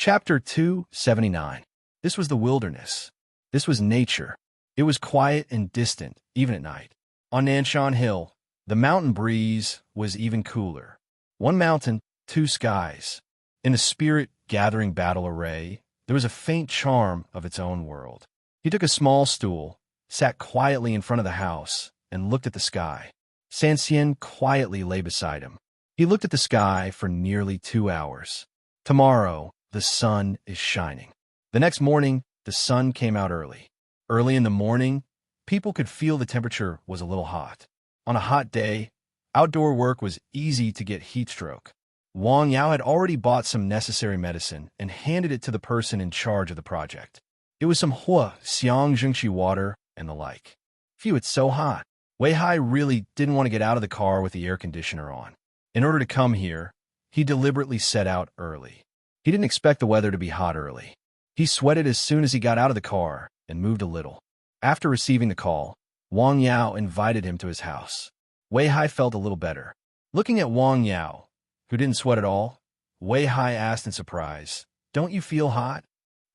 Chapter 279. This was the wilderness. This was nature. It was quiet and distant, even at night. On Nanshan Hill, the mountain breeze was even cooler. One mountain, two skies. In the spirit-gathering battle array, there was a faint charm of its own world. He took a small stool, sat quietly in front of the house, and looked at the sky. Sanxian quietly lay beside him. He looked at the sky for nearly 2 hours. Tomorrow, the sun is shining. The next morning, the sun came out early. Early in the morning, people could feel the temperature was a little hot. On a hot day, outdoor work was easy to get heat stroke. Wang Yao had already bought some necessary medicine and handed it to the person in charge of the project. It was some Hua, Xiang Jingxi water, and the like. Phew, it's so hot. Wei Hai really didn't want to get out of the car with the air conditioner on. In order to come here, he deliberately set out early. He didn't expect the weather to be hot early. He sweated as soon as he got out of the car and moved a little. After receiving the call, Wang Yao invited him to his house. Wei Hai felt a little better. Looking at Wang Yao, who didn't sweat at all, Wei Hai asked in surprise, "Don't you feel hot?"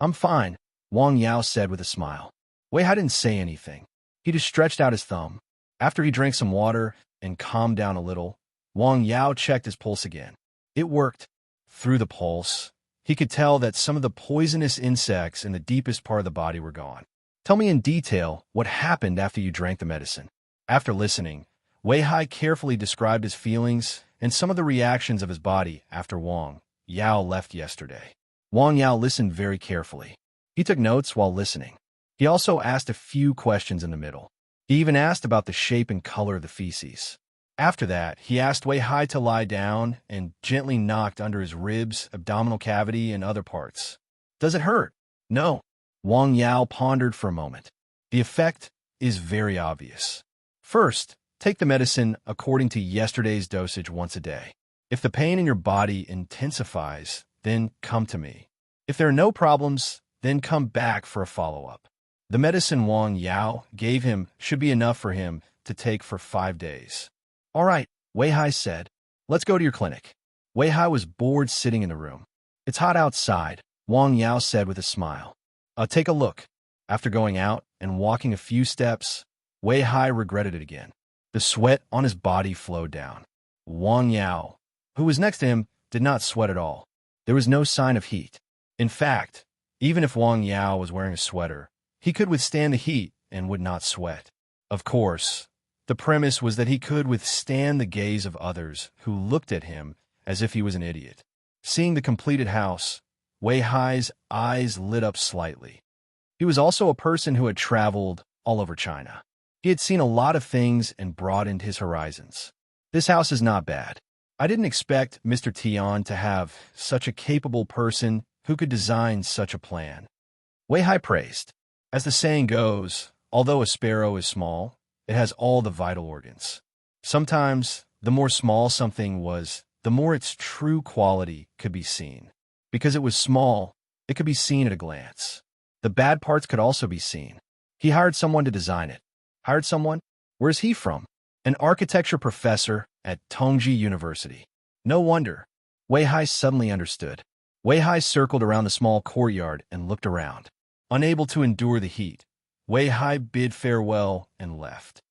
"I'm fine," Wang Yao said with a smile. Wei Hai didn't say anything. He just stretched out his thumb. After he drank some water and calmed down a little, Wang Yao checked his pulse again. It worked. Through the pulse, he could tell that some of the poisonous insects in the deepest part of the body were gone. "Tell me in detail what happened after you drank the medicine." After listening, Wei Hai carefully described his feelings and some of the reactions of his body after Wang Yao left yesterday. Wang Yao listened very carefully. He took notes while listening. He also asked a few questions in the middle. He even asked about the shape and color of the feces. After that, he asked Wei Hai to lie down and gently knocked under his ribs, abdominal cavity, and other parts. "Does it hurt?" "No." Wang Yao pondered for a moment. "The effect is very obvious. First, take the medicine according to yesterday's dosage once a day. If the pain in your body intensifies, then come to me. If there are no problems, then come back for a follow-up." The medicine Wang Yao gave him should be enough for him to take for 5 days. "All right," Wei Hai said. "Let's go to your clinic." Wei Hai was bored sitting in the room. "It's hot outside," Wang Yao said with a smile. Take a look." After going out and walking a few steps, Wei Hai regretted it again. The sweat on his body flowed down. Wang Yao, who was next to him, did not sweat at all. There was no sign of heat. In fact, even if Wang Yao was wearing a sweater, he could withstand the heat and would not sweat. Of course, the premise was that he could withstand the gaze of others who looked at him as if he was an idiot. Seeing the completed house, Wei Hai's eyes lit up slightly. He was also a person who had traveled all over China. He had seen a lot of things and broadened his horizons. "This house is not bad. I didn't expect Mr. Tian to have such a capable person who could design such a plan." Wei Hai praised. As the saying goes, although a sparrow is small, it has all the vital organs. Sometimes, the more small something was, the more its true quality could be seen. Because it was small, it could be seen at a glance. The bad parts could also be seen. He hired someone to design it. Hired someone? Where's he from? An architecture professor at Tongji University. No wonder. Wei Hai suddenly understood. Wei Hai circled around the small courtyard and looked around. Unable to endure the heat, Wei Hai bid farewell and left.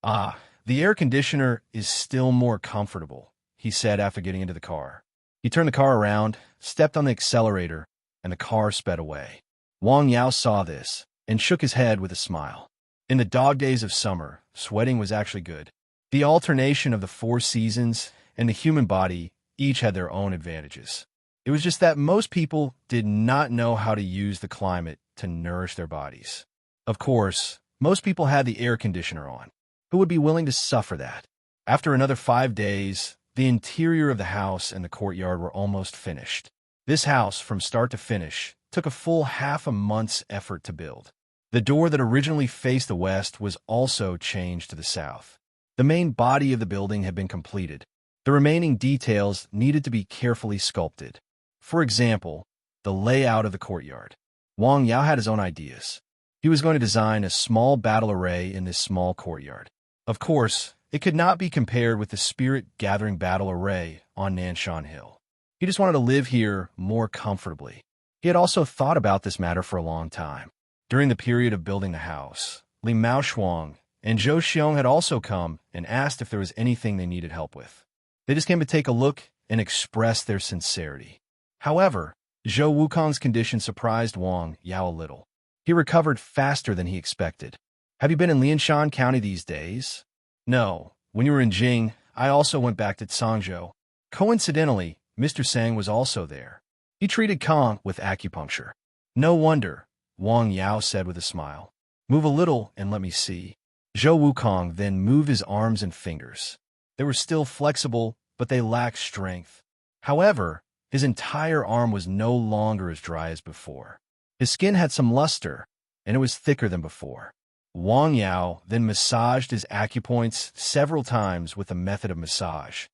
"Ah, the air conditioner is still more comfortable," he said after getting into the car. He turned the car around, stepped on the accelerator, and the car sped away. Wang Yao saw this and shook his head with a smile. In the dog days of summer, sweating was actually good. The alternation of the 4 seasons and the human body each had their own advantages. It was just that most people did not know how to use the climate to nourish their bodies. Of course, most people had the air conditioner on. Who would be willing to suffer that? After another 5 days, the interior of the house and the courtyard were almost finished. This house, from start to finish, took a full half a month's effort to build. The door that originally faced the west was also changed to the south. The main body of the building had been completed. The remaining details needed to be carefully sculpted. For example, the layout of the courtyard. Wang Yao had his own ideas. He was going to design a small battle array in this small courtyard. Of course, it could not be compared with the spirit-gathering battle array on Nanshan Hill. He just wanted to live here more comfortably. He had also thought about this matter for a long time. During the period of building the house, Li Mao Shuang and Zhou Xiong had also come and asked if there was anything they needed help with. They just came to take a look and express their sincerity. However, Zhou Wukong's condition surprised Wang Yao a little. He recovered faster than he expected. Have you been in Lianshan County these days? No. When you were in Jing, I also went back to Cangzhou. Coincidentally, Mr. Sang was also there. He treated Kong with acupuncture. No wonder, Wang Yao said with a smile. Move a little and let me see. Zhou Wukong then moved his arms and fingers. They were still flexible, but they lacked strength. However, his entire arm was no longer as dry as before. His skin had some luster, and it was thicker than before. Wang Yao then massaged his acupoints several times with a method of massage.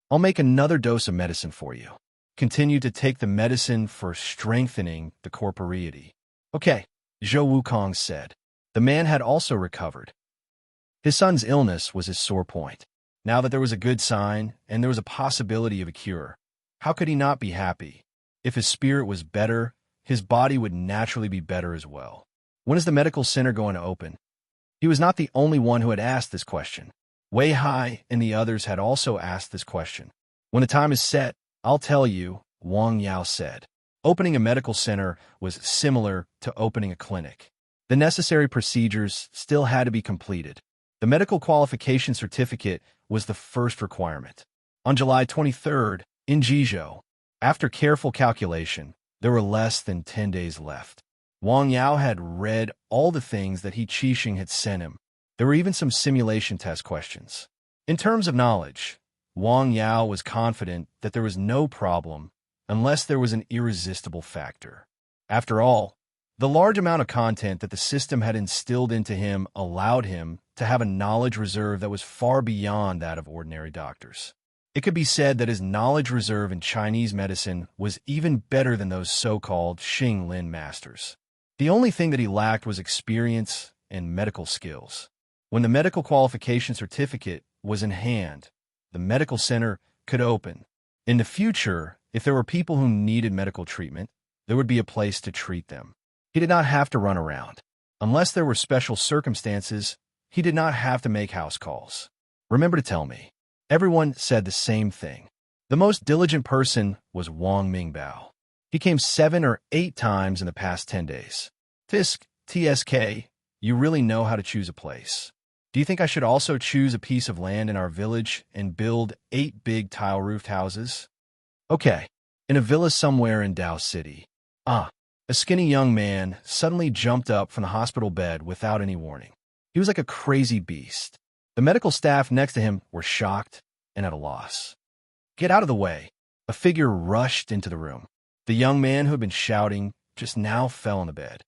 I'll make another dose of medicine for you. Continue to take the medicine for strengthening the corporeity. Okay, Zhou Wukong said. The man had also recovered. His son's illness was his sore point. Now that there was a good sign and there was a possibility of a cure, how could he not be happy? If his spirit was better, his body would naturally be better as well. When is the medical center going to open? He was not the only one who had asked this question. Wei Hai and the others had also asked this question. When the time is set, I'll tell you, Wang Yao said. Opening a medical center was similar to opening a clinic. The necessary procedures still had to be completed. The medical qualification certificate was the first requirement. On July 23rd, in Jizhou, after careful calculation, there were less than 10 days left. Wang Yao had read all the things that He Qixing had sent him. There were even some simulation test questions. In terms of knowledge, Wang Yao was confident that there was no problem unless there was an irresistible factor. After all, the large amount of content that the system had instilled into him allowed him to have a knowledge reserve that was far beyond that of ordinary doctors. It could be said that his knowledge reserve in Chinese medicine was even better than those so-called Xing Lin masters. The only thing that he lacked was experience and medical skills. When the medical qualification certificate was in hand, the medical center could open. In the future, if there were people who needed medical treatment, there would be a place to treat them. He did not have to run around. Unless there were special circumstances, he did not have to make house calls. Remember to tell me. Everyone said the same thing. The most diligent person was Wang Mingbao. He came 7 or 8 times in the past 10 days. TSK, you really know how to choose a place. Do you think I should also choose a piece of land in our village and build 8 big tile-roofed houses? Okay, in a villa somewhere in Dao City. A skinny young man suddenly jumped up from the hospital bed without any warning. He was like a crazy beast. The medical staff next to him were shocked and at a loss. Get out of the way. A figure rushed into the room. The young man who had been shouting just now fell on the bed.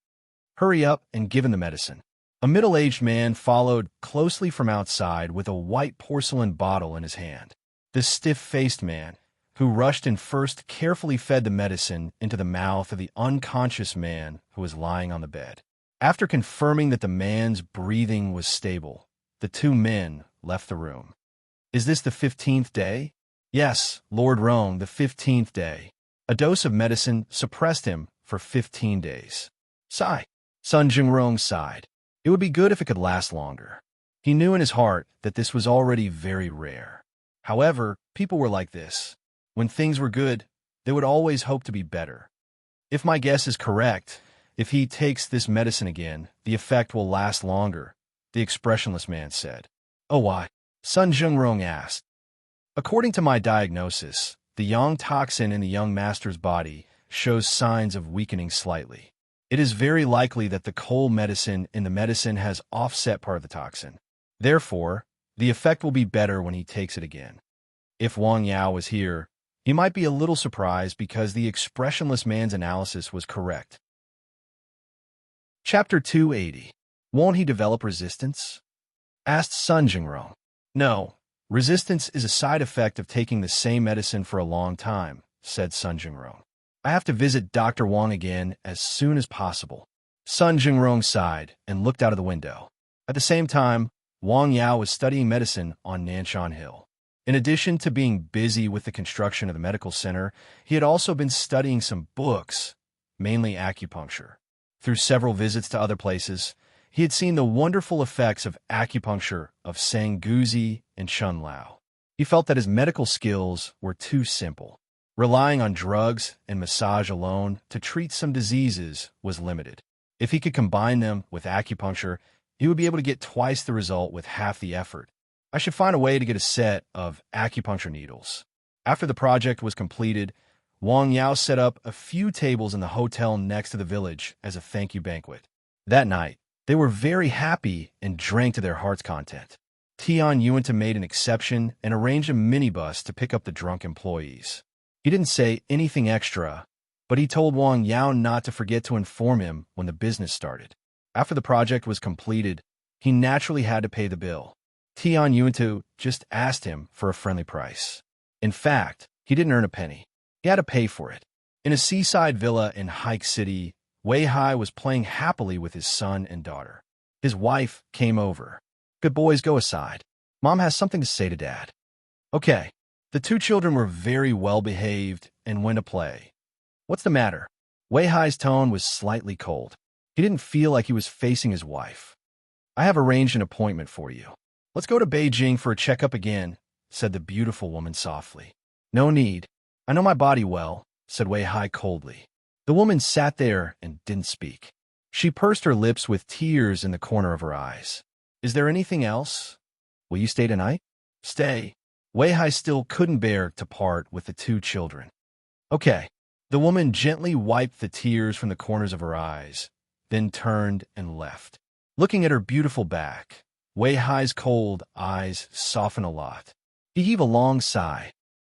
Hurry up and give him the medicine. A middle-aged man followed closely from outside with a white porcelain bottle in his hand. This stiff-faced man, who rushed in first, carefully fed the medicine into the mouth of the unconscious man who was lying on the bed. After confirming that the man's breathing was stable, the 2 men left the room. Is this the 15th day? Yes, Lord Rong, the 15th day. A dose of medicine suppressed him for 15 days. Sigh. Sun Jingrong sighed. It would be good if it could last longer. He knew in his heart that this was already very rare. However, people were like this. When things were good, they would always hope to be better. If my guess is correct, if he takes this medicine again, the effect will last longer, the expressionless man said. Oh, why? Sun Jingrong asked. According to my diagnosis, the yang toxin in the young master's body shows signs of weakening slightly. It is very likely that the cold medicine in the medicine has offset part of the toxin. Therefore, the effect will be better when he takes it again. If Wang Yao was here, he might be a little surprised because the expressionless man's analysis was correct. Chapter 280. Won't he develop resistance? Asked Sun Jingrong. No, resistance is a side effect of taking the same medicine for a long time, said Sun Jingrong. I have to visit Dr. Wang again as soon as possible. Sun Jingrong sighed and looked out of the window. At the same time, Wang Yao was studying medicine on Nanshan Hill. In addition to being busy with the construction of the medical center, he had also been studying some books mainly acupuncture. Through several visits to other places, he had seen the wonderful effects of acupuncture of Sanguzi and Chunlao. He felt that his medical skills were too simple. Relying on drugs and massage alone to treat some diseases was limited. If he could combine them with acupuncture, he would be able to get twice the result with half the effort. I should find a way to get a set of acupuncture needles. After the project was completed, Wang Yao set up a few tables in the hotel next to the village as a thank you banquet. That night, they were very happy and drank to their heart's content. Tian Yuanta made an exception and arranged a minibus to pick up the drunk employees. He didn't say anything extra, but he told Wang Yao not to forget to inform him when the business started. After the project was completed, he naturally had to pay the bill. Tian Yuanta just asked him for a friendly price. In fact, he didn't earn a penny. He had to pay for it. In a seaside villa in Hike City, Wei Hai was playing happily with his son and daughter. His wife came over. "Good boys, go aside. Mom has something to say to Dad." "Okay." The two children were very well behaved and went to play. "What's the matter?" Wei Hai's tone was slightly cold. He didn't feel like he was facing his wife. "I have arranged an appointment for you. Let's go to Beijing for a checkup again," said the beautiful woman softly. "No need. I know my body well," said Wei Hai coldly. The woman sat there and didn't speak. She pursed her lips with tears in the corner of her eyes. "Is there anything else? Will you stay tonight?" "Stay." Wei Hai still couldn't bear to part with the two children. "Okay." The woman gently wiped the tears from the corners of her eyes, then turned and left. Looking at her beautiful back, Wei Hai's cold eyes softened a lot. He heaved a long sigh.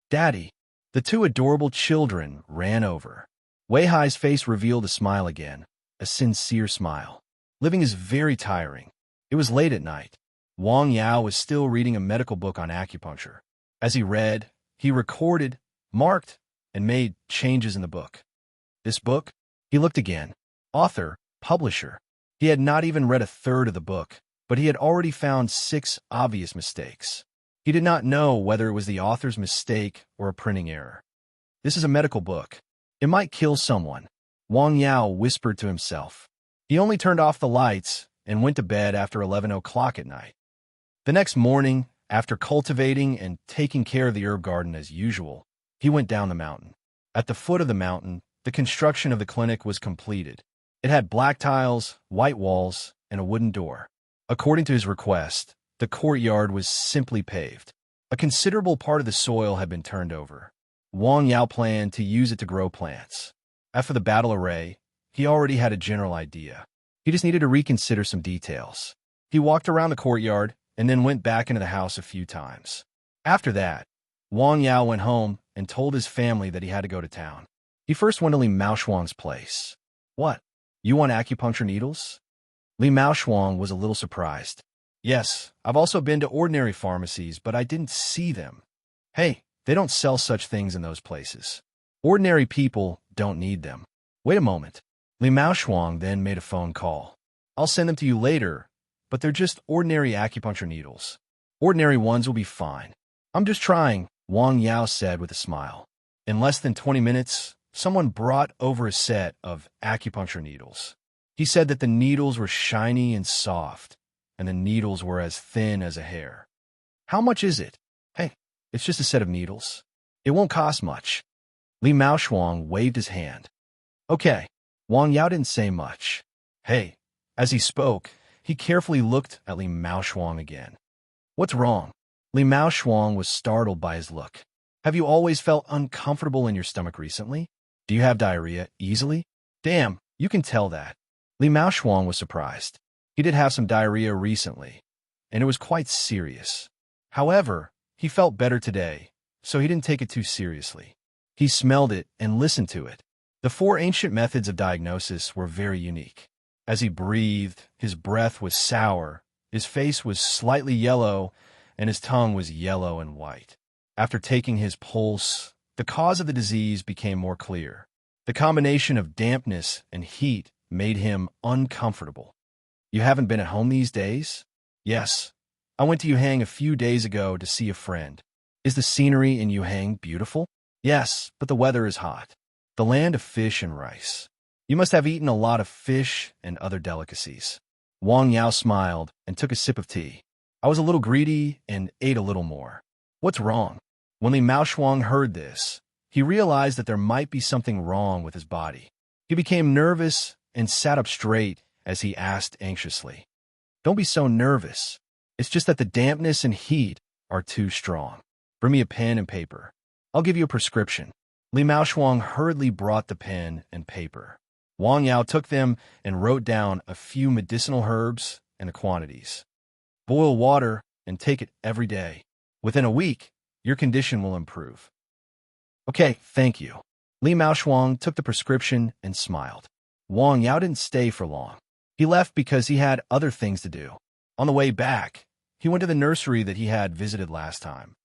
"Daddy." The two adorable children ran over. Wei Hai's face revealed a smile again, a sincere smile. Living is very tiring. It was late at night. Wang Yao was still reading a medical book on acupuncture. As he read, he recorded, marked, and made changes in the book. This book? He looked again. Author, publisher. He had not even read a third of the book, but he had already found 6 obvious mistakes. He did not know whether it was the author's mistake or a printing error. "This is a medical book. It might kill someone," Wang Yao whispered to himself. He only turned off the lights and went to bed after 11 o'clock at night. The next morning, after cultivating and taking care of the herb garden as usual, he went down the mountain. At the foot of the mountain, the construction of the clinic was completed. It had black tiles, white walls, and a wooden door. According to his request, the courtyard was simply paved. A considerable part of the soil had been turned over. Wang Yao planned to use it to grow plants. After the battle array, he already had a general idea. He just needed to reconsider some details. He walked around the courtyard and then went back into the house a few times. After that, Wang Yao went home and told his family that he had to go to town. He first went to Li Maoshuang's place. "What? You want acupuncture needles?" Li Maoshuang was a little surprised. "Yes, I've also been to ordinary pharmacies, but I didn't see them." "Hey, they don't sell such things in those places. Ordinary people don't need them." "Wait a moment." Li Maoshuang then made a phone call. "I'll send them to you later, but they're just ordinary acupuncture needles. Ordinary ones will be fine." "I'm just trying," Wang Yao said with a smile. In less than 20 minutes, someone brought over a set of acupuncture needles. He said that the needles were shiny and soft, and the needles were as thin as a hair. "How much is it?" "Hey, it's just a set of needles. It won't cost much." Li Maoshuang waved his hand. "Okay." Wang Yao didn't say much. "Hey." As he spoke, he carefully looked at Li Maoshuang again. "What's wrong?" Li Maoshuang was startled by his look. "Have you always felt uncomfortable in your stomach recently? Do you have diarrhea easily?" "Damn, you can tell that." Li Maoshuang was surprised. He did have some diarrhea recently, and it was quite serious. However, he felt better today, so he didn't take it too seriously. He smelled it and listened to it. The 4 ancient methods of diagnosis were very unique. As he breathed, his breath was sour, his face was slightly yellow, and his tongue was yellow and white. After taking his pulse, the cause of the disease became more clear. The combination of dampness and heat made him uncomfortable. "You haven't been at home these days?" "Yes. I went to Yuhang a few days ago to see a friend." "Is the scenery in Yuhang beautiful?" "Yes, but the weather is hot. The land of fish and rice." You must have eaten a lot of fish and other delicacies. Wang Yao smiled and took a sip of tea. I was a little greedy and ate a little more. What's wrong? When Li Maoshuang heard this, he realized that there might be something wrong with his body. He became nervous and sat up straight as he asked anxiously, "Don't be so nervous. It's just that the dampness and heat are too strong. Bring me a pen and paper. I'll give you a prescription." Li Maoshuang hurriedly brought the pen and paper. Wang Yao took them and wrote down a few medicinal herbs and the quantities. Boil water and take it every day. Within a week, your condition will improve. Okay, thank you. Li Maoshuang took the prescription and smiled. Wang Yao didn't stay for long. He left because he had other things to do. On the way back, he went to the nursery that he had visited last time.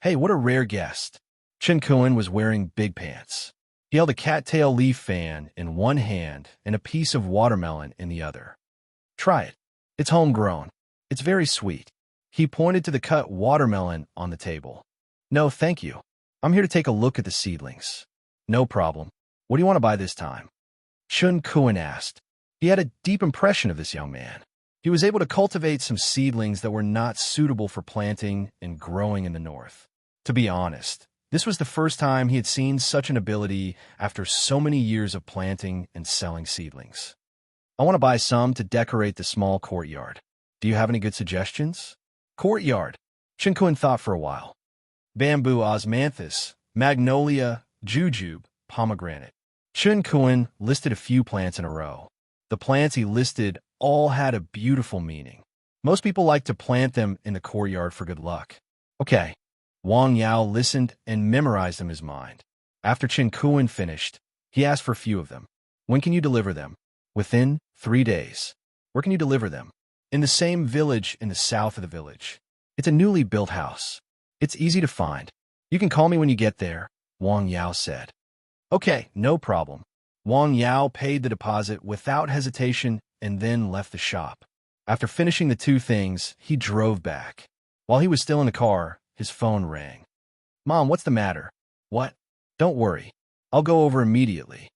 Hey, what a rare guest. Chen Kuan was wearing big pants. He held a cattail leaf fan in one hand and a piece of watermelon in the other. Try it. It's homegrown. It's very sweet. He pointed to the cut watermelon on the table. No, thank you. I'm here to take a look at the seedlings. No problem. What do you want to buy this time? Chen Kuan asked. He had a deep impression of this young man. He was able to cultivate some seedlings that were not suitable for planting and growing in the north. To be honest, this was the first time he had seen such an ability after so many years of planting and selling seedlings. I want to buy some to decorate the small courtyard. Do you have any good suggestions? Courtyard. Chen Kuan thought for a while. Bamboo osmanthus, magnolia, jujube, pomegranate. Chen Kuan listed a few plants in a row. The plants he listed all had a beautiful meaning. Most people like to plant them in the courtyard for good luck. Okay. Wang Yao listened and memorized them in his mind. After Chen Kuan finished, he asked for a few of them. When can you deliver them? Within 3 days. Where can you deliver them? In the same village in the south of the village. It's a newly built house. It's easy to find. You can call me when you get there, Wang Yao said. Okay, no problem. Wang Yao paid the deposit without hesitation and then left the shop. After finishing the 2 things, he drove back. While he was still in the car, his phone rang. Mom, what's the matter? What? Don't worry. I'll go over immediately.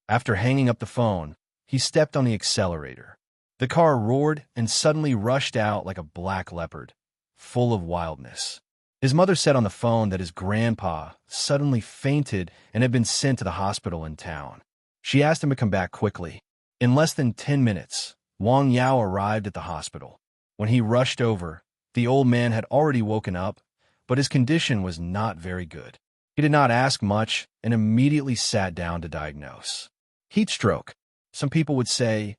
After hanging up the phone, he stepped on the accelerator. The car roared and suddenly rushed out like a black leopard, full of wildness. His mother said on the phone that his grandpa suddenly fainted and had been sent to the hospital in town. She asked him to come back quickly. In less than 10 minutes, Wang Yao arrived at the hospital. When he rushed over, the old man had already woken up, but his condition was not very good. He did not ask much and immediately sat down to diagnose. Heat stroke. Some people would say,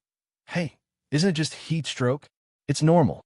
hey, isn't it just heat stroke? It's normal.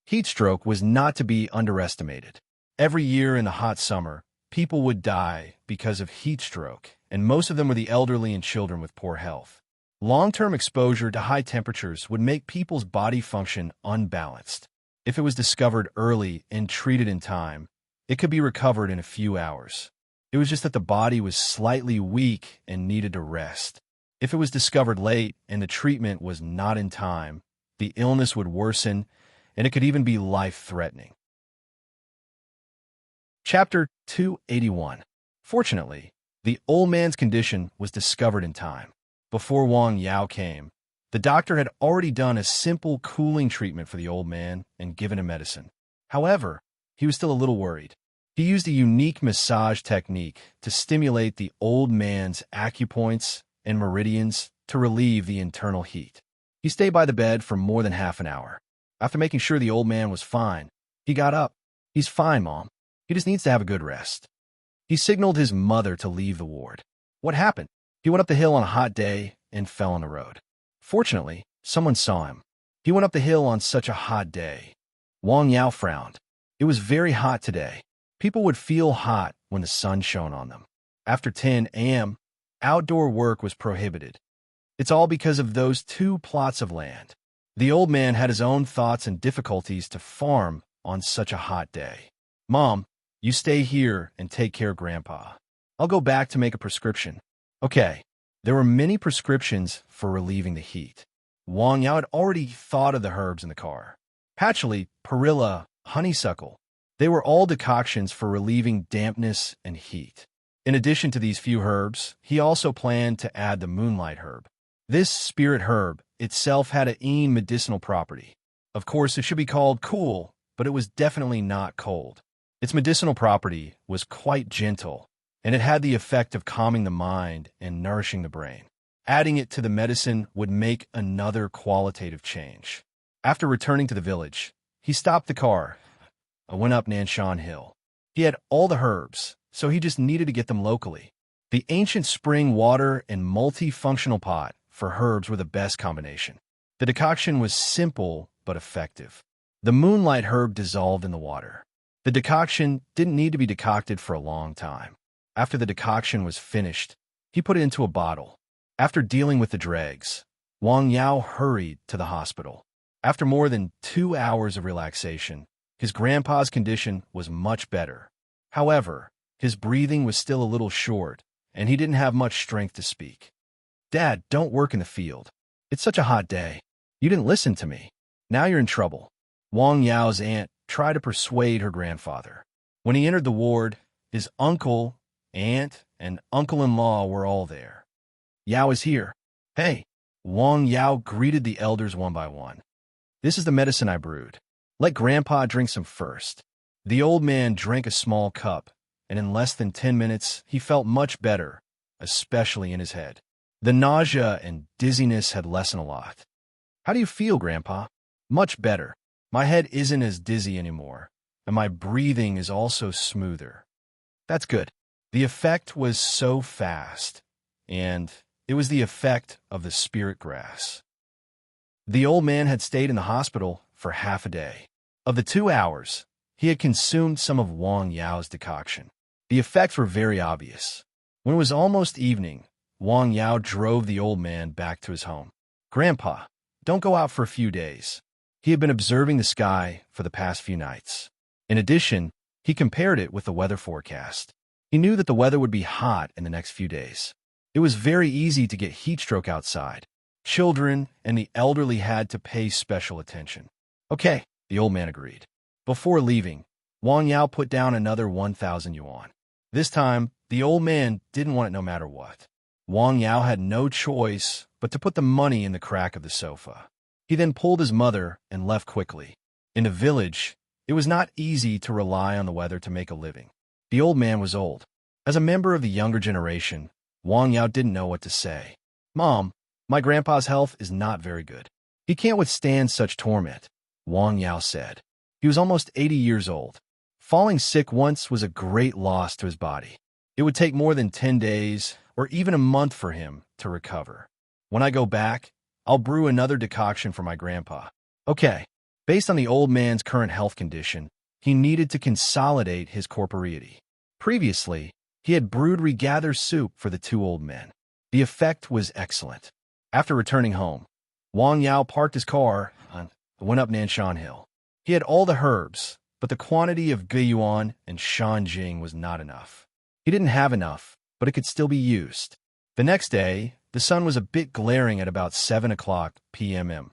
Heat stroke was not to be underestimated. Every year in the hot summer, people would die because of heat stroke, and most of them were the elderly and children with poor health. Long-term exposure to high temperatures would make people's body function unbalanced. If it was discovered early and treated in time, it could be recovered in a few hours. It was just that the body was slightly weak and needed to rest. If it was discovered late and the treatment was not in time, the illness would worsen, and it could even be life-threatening. Chapter 281. Fortunately, the old man's condition was discovered in time. Before Wang Yao came, the doctor had already done a simple cooling treatment for the old man and given him medicine. However, he was still a little worried. He used a unique massage technique to stimulate the old man's acupoints and meridians to relieve the internal heat. He stayed by the bed for more than half an hour. After making sure the old man was fine, he got up. He's fine, Mom. He just needs to have a good rest. He signaled his mother to leave the ward. What happened? He went up the hill on a hot day and fell on the road. Fortunately, someone saw him. He went up the hill on such a hot day. Wang Yao frowned. It was very hot today. People would feel hot when the sun shone on them. After 10 a.m., outdoor work was prohibited. It's all because of those 2 plots of land. The old man had his own thoughts and difficulties to farm on such a hot day. Mom, you stay here and take care of Grandpa. I'll go back to make a prescription. Okay. There were many prescriptions for relieving the heat. Wang Yao had already thought of the herbs in the car. Patchouli, perilla, honeysuckle. They were all decoctions for relieving dampness and heat. In addition to these few herbs, he also planned to add the moonlight herb. This spirit herb itself had a medicinal property. Of course, it should be called cool, but it was definitely not cold. Its medicinal property was quite gentle, and it had the effect of calming the mind and nourishing the brain. Adding it to the medicine would make another qualitative change. After returning to the village, he stopped the car and went up Nanshan Hill. He had all the herbs, so he just needed to get them locally. The ancient spring water and multifunctional pot for herbs were the best combination. The decoction was simple but effective. The moonlight herb dissolved in the water. The decoction didn't need to be decocted for a long time. After the decoction was finished, he put it into a bottle. After dealing with the dregs, Wang Yao hurried to the hospital. After more than 2 hours of relaxation, his grandpa's condition was much better. However, his breathing was still a little short, and he didn't have much strength to speak. "Dad, don't work in the field. It's such a hot day. You didn't listen to me. Now you're in trouble." Wang Yao's aunt tried to persuade her grandfather. When he entered the ward, his uncle, aunt, and uncle-in-law were all there. "Yao is here." "Hey." Wang Yao greeted the elders one by one. "This is the medicine I brewed. Let Grandpa drink some first." The old man drank a small cup, and in less than 10 minutes, he felt much better, especially in his head. The nausea and dizziness had lessened a lot. "How do you feel, Grandpa?" "Much better. My head isn't as dizzy anymore, and my breathing is also smoother." "That's good." The effect was so fast, and it was the effect of the spirit grass. The old man had stayed in the hospital for half a day. Of the 2 hours, he had consumed some of Wang Yao's decoction. The effects were very obvious. When it was almost evening, Wang Yao drove the old man back to his home. "Grandpa, don't go out for a few days." He had been observing the sky for the past few nights. In addition, he compared it with the weather forecast. He knew that the weather would be hot in the next few days. It was very easy to get heat stroke outside. Children and the elderly had to pay special attention. "Okay," the old man agreed. Before leaving, Wang Yao put down another 1,000 yuan. This time, the old man didn't want it no matter what. Wang Yao had no choice but to put the money in the crack of the sofa. He then pulled his mother and left quickly. In the village, it was not easy to rely on the weather to make a living. The old man was old. As a member of the younger generation, Wang Yao didn't know what to say. "Mom, my grandpa's health is not very good. He can't withstand such torment," Wang Yao said. He was almost 80 years old. Falling sick once was a great loss to his body. It would take more than 10 days or even a month for him to recover. "When I go back, I'll brew another decoction for my grandpa." Okay. Based on the old man's current health condition, he needed to consolidate his corporeity. Previously, he had brewed regather soup for the 2 old men. The effect was excellent. After returning home, Wang Yao parked his car and went up Nanshan Hill. He had all the herbs, but the quantity of Guiyuan and Shanjing was not enough. He didn't have enough, but it could still be used. The next day, the sun was a bit glaring at about 7 o'clock p.m.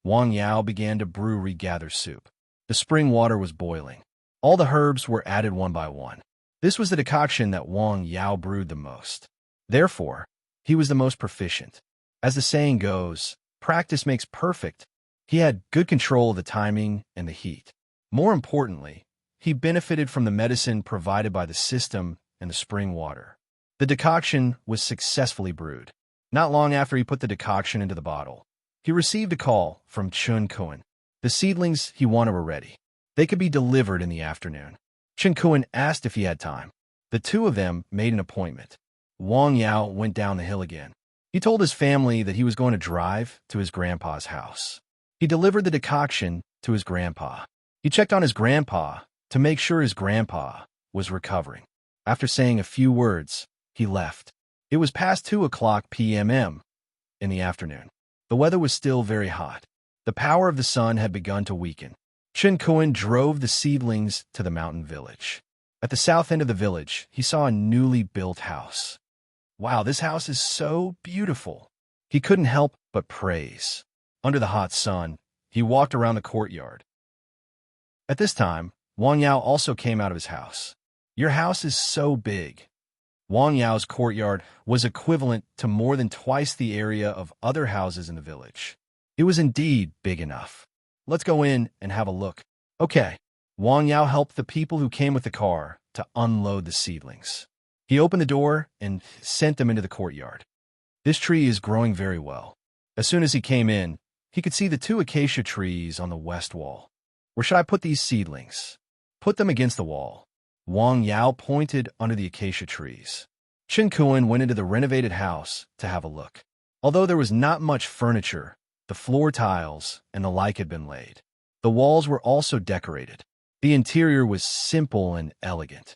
Wang Yao began to brew regather soup. The spring water was boiling. All the herbs were added one by one. This was the decoction that Wang Yao brewed the most. Therefore, he was the most proficient. As the saying goes, practice makes perfect. He had good control of the timing and the heat. More importantly, he benefited from the medicine provided by the system and the spring water. The decoction was successfully brewed. Not long after he put the decoction into the bottle, he received a call from Chun Kuan. The seedlings he wanted were ready. They could be delivered in the afternoon. Chun Kuan asked if he had time. The 2 of them made an appointment. Wang Yao went down the hill again. He told his family that he was going to drive to his grandpa's house. He delivered the decoction to his grandpa. He checked on his grandpa to make sure his grandpa was recovering. After saying a few words, he left. It was past 2 o'clock p.m. in the afternoon. The weather was still very hot. The power of the sun had begun to weaken. Chun Kuan drove the seedlings to the mountain village. At the south end of the village, he saw a newly built house. "Wow, this house is so beautiful." He couldn't help but praise. Under the hot sun, he walked around the courtyard. At this time, Wang Yao also came out of his house. "Your house is so big." Wang Yao's courtyard was equivalent to more than twice the area of other houses in the village. It was indeed big enough. Let's go in and have a look. Okay. Wang Yao helped the people who came with the car to unload the seedlings. He opened the door and sent them into the courtyard. This tree is growing very well. As soon as he came in, he could see the 2 acacia trees on the west wall. Where should I put these seedlings? Put them against the wall. Wang Yao pointed under the acacia trees. Chen Kuan went into the renovated house to have a look. Although there was not much furniture, the floor tiles and the like had been laid. The walls were also decorated. The interior was simple and elegant.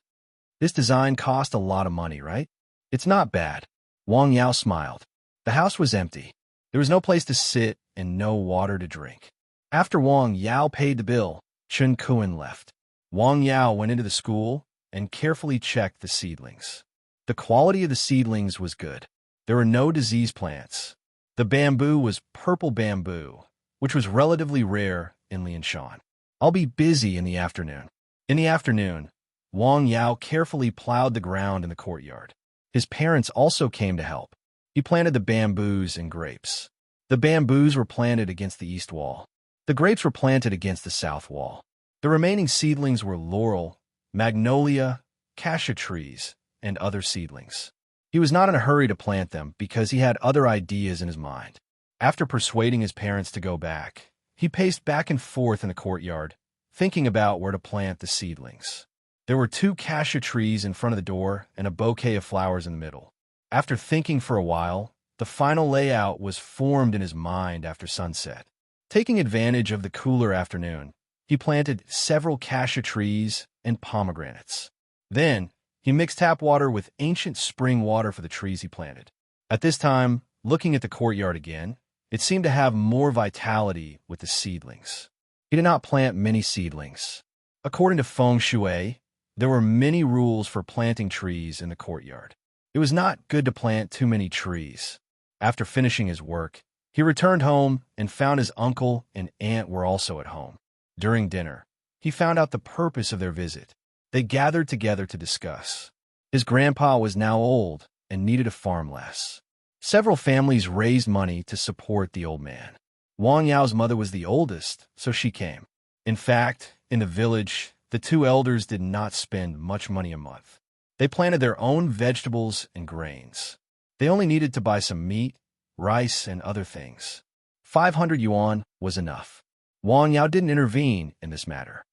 This design cost a lot of money, right? It's not bad. Wang Yao smiled. The house was empty. There was no place to sit and no water to drink. After Wang Yao paid the bill, Chen Kuan left. Wang Yao went into the school and carefully checked the seedlings. The quality of the seedlings was good. There were no disease plants. The bamboo was purple bamboo, which was relatively rare in Lianshan. I'll be busy in the afternoon. In the afternoon, Wang Yao carefully plowed the ground in the courtyard. His parents also came to help. He planted the bamboos and grapes. The bamboos were planted against the east wall. The grapes were planted against the south wall. The remaining seedlings were laurel, magnolia, cassia trees, and other seedlings. He was not in a hurry to plant them because he had other ideas in his mind. After persuading his parents to go back, he paced back and forth in the courtyard, thinking about where to plant the seedlings. There were 2 cassia trees in front of the door and a bouquet of flowers in the middle. After thinking for a while, the final layout was formed in his mind after sunset. Taking advantage of the cooler afternoon, he planted several cassia trees and pomegranates. Then, he mixed tap water with ancient spring water for the trees he planted. At this time, looking at the courtyard again, it seemed to have more vitality with the seedlings. He did not plant many seedlings. According to feng shui, there were many rules for planting trees in the courtyard. It was not good to plant too many trees. After finishing his work, he returned home and found his uncle and aunt were also at home. During dinner, he found out the purpose of their visit. They gathered together to discuss. His grandpa was now old and needed to farm less. Several families raised money to support the old man. Wang Yao's mother was the oldest, so she came. In fact, in the village, the 2 elders did not spend much money a month. They planted their own vegetables and grains. They only needed to buy some meat, rice, and other things. 500 yuan was enough. Wang Yao didn't intervene in this matter.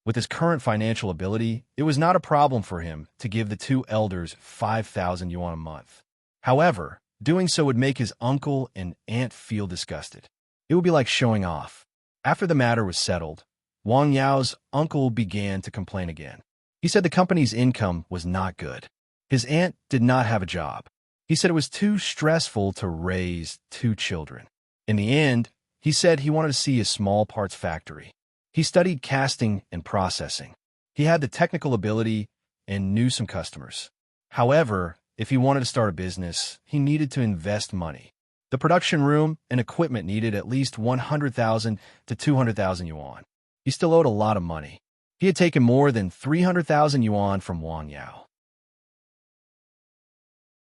With his current financial ability, it was not a problem for him to give the 2 elders 5,000 yuan a month. However, doing so would make his uncle and aunt feel disgusted. It would be like showing off. After the matter was settled, Wang Yao's uncle began to complain again. He said the company's income was not good. His aunt did not have a job. He said it was too stressful to raise 2 children. In the end, he said he wanted to see a small parts factory. He studied casting and processing. He had the technical ability and knew some customers. However, if he wanted to start a business, he needed to invest money. The production room and equipment needed at least 100,000 to 200,000 yuan. He still owed a lot of money. He had taken more than 300,000 yuan from Wang Yao.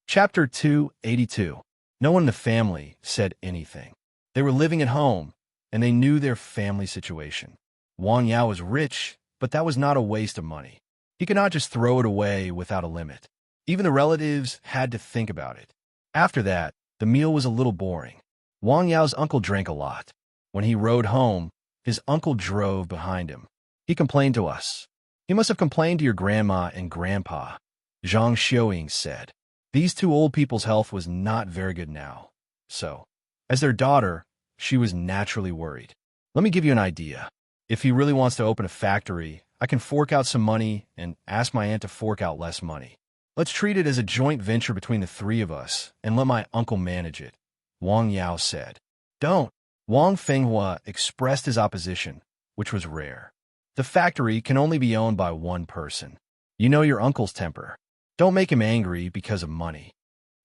Chapter 282. No one in the family said anything. They were living at home, and they knew their family situation. Wang Yao was rich, but that was not a waste of money. He could not just throw it away without a limit. Even the relatives had to think about it. After that, the meal was a little boring. Wang Yao's uncle drank a lot. When he rode home, his uncle drove behind him. He complained to us. He must have complained to your grandma and grandpa, Zhang Xiuying said. These 2 old people's health was not very good now. So, as their daughter, she was naturally worried. Let me give you an idea. If he really wants to open a factory, I can fork out some money and ask my aunt to fork out less money. Let's treat it as a joint venture between the 3 of us and let my uncle manage it, Wang Yao said. Don't. Wang Fenghua expressed his opposition, which was rare. The factory can only be owned by one person. You know your uncle's temper. Don't make him angry because of money.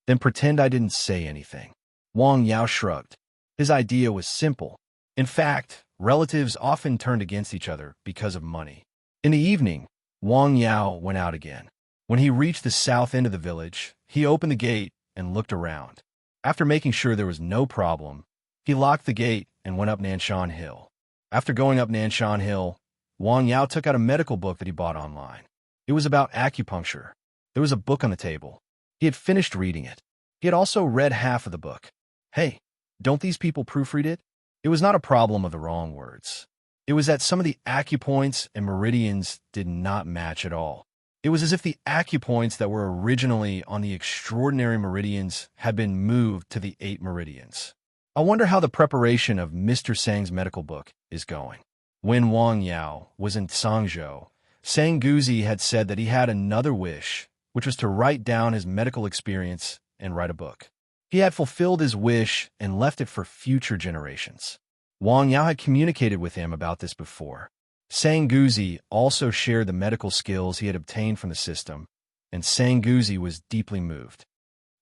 Then pretend I didn't say anything. Wang Yao shrugged. His idea was simple. In fact, relatives often turned against each other because of money. In the evening, Wang Yao went out again. When he reached the south end of the village, he opened the gate and looked around. After making sure there was no problem, he locked the gate and went up Nanshan Hill. After going up Nanshan Hill, Wang Yao took out a medical book that he bought online. It was about acupuncture. There was a book on the table. He had finished reading it. He had also read half of the book. Hey, don't these people proofread it? It was not a problem of the wrong words. It was that some of the acupoints and meridians did not match at all. It was as if the acupoints that were originally on the extraordinary meridians had been moved to the 8 meridians. I wonder how the preparation of Mr. Sang's medical book is going. When Wang Yao was in Sangzhou, Sang Guzi had said that he had another wish, which was to write down his medical experience and write a book. He had fulfilled his wish and left it for future generations. Wang Yao had communicated with him about this before. Sang Guzi also shared the medical skills he had obtained from the system, and Sang Guzi was deeply moved.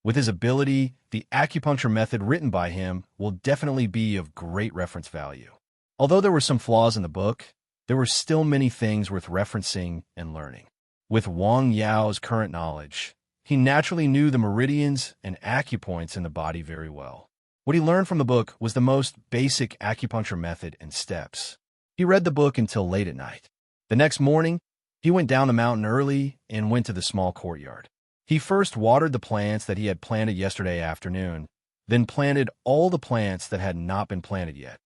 With his ability, the acupuncture method written by him will definitely be of great reference value. Although there were some flaws in the book, there were still many things worth referencing and learning. With Wang Yao's current knowledge, he naturally knew the meridians and acupoints in the body very well. What he learned from the book was the most basic acupuncture method and steps. He read the book until late at night. The next morning, he went down the mountain early and went to the small courtyard. He first watered the plants that he had planted yesterday afternoon, then planted all the plants that had not been planted yet.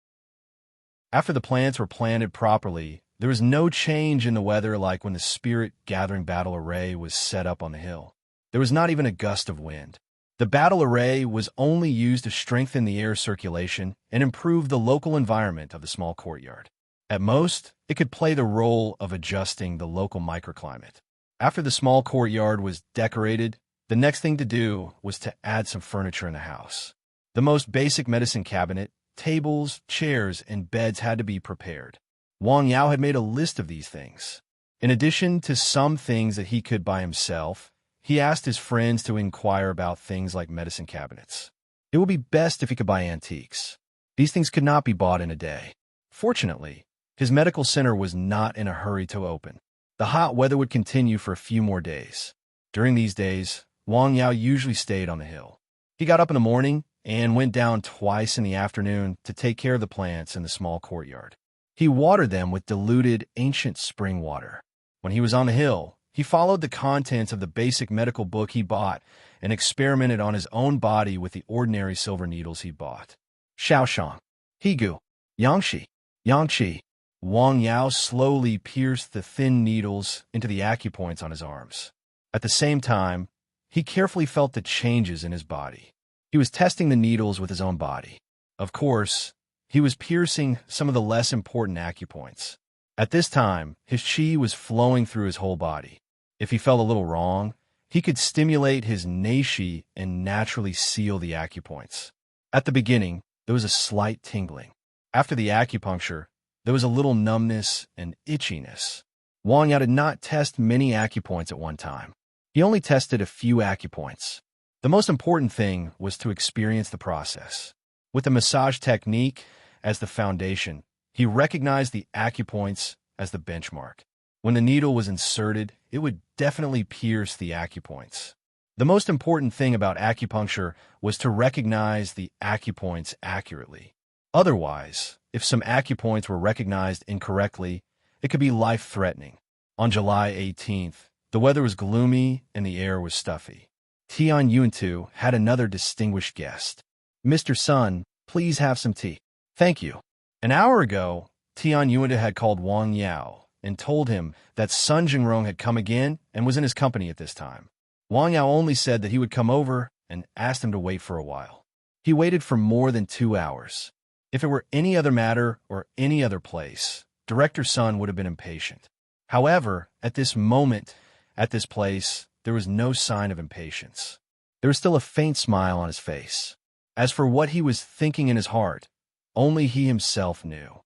After the plants were planted properly, there was no change in the weather like when the spirit gathering battle array was set up on the hill. There was not even a gust of wind. The battle array was only used to strengthen the air circulation and improve the local environment of the small courtyard. At most, it could play the role of adjusting the local microclimate. After the small courtyard was decorated, the next thing to do was to add some furniture in the house. The most basic medicine cabinet, tables, chairs, and beds had to be prepared. Wang Yao had made a list of these things. In addition to some things that he could buy himself, he asked his friends to inquire about things like medicine cabinets. It would be best if he could buy antiques. These things could not be bought in a day. Fortunately, his medical center was not in a hurry to open. The hot weather would continue for a few more days. During these days, Wang Yao usually stayed on the hill. He got up in the morning and went down twice in the afternoon to take care of the plants in the small courtyard. He watered them with diluted ancient spring water. When he was on the hill, he followed the contents of the basic medical book he bought and experimented on his own body with the ordinary silver needles he bought. Shaoshang, Higu, Yangshi, Yangqi. Wang Yao slowly pierced the thin needles into the acupoints on his arms. At the same time, he carefully felt the changes in his body. He was testing the needles with his own body. Of course, he was piercing some of the less important acupoints. At this time, his qi was flowing through his whole body. If he felt a little wrong, he could stimulate his neishi and naturally seal the acupoints. At the beginning, there was a slight tingling. After the acupuncture, there was a little numbness and itchiness. Wang Yao did not test many acupoints at one time. He only tested a few acupoints. The most important thing was to experience the process. With the massage technique as the foundation, he recognized the acupoints as the benchmark. When the needle was inserted, it would definitely pierce the acupoints. The most important thing about acupuncture was to recognize the acupoints accurately. Otherwise, if some acupoints were recognized incorrectly, it could be life-threatening. On July 18th, the weather was gloomy and the air was stuffy. Tian Yuntu had another distinguished guest. "Mr. Sun, please have some tea." "Thank you." An hour ago, Tian Yuntu had called Wang Yao and told him that Sun Jingrong had come again and was in his company at this time. Wang Yao only said that he would come over and asked him to wait for a while. He waited for more than 2 hours. If it were any other matter or any other place, Director Sun would have been impatient. However, at this moment, at this place, there was no sign of impatience. There was still a faint smile on his face. As for what he was thinking in his heart, only he himself knew.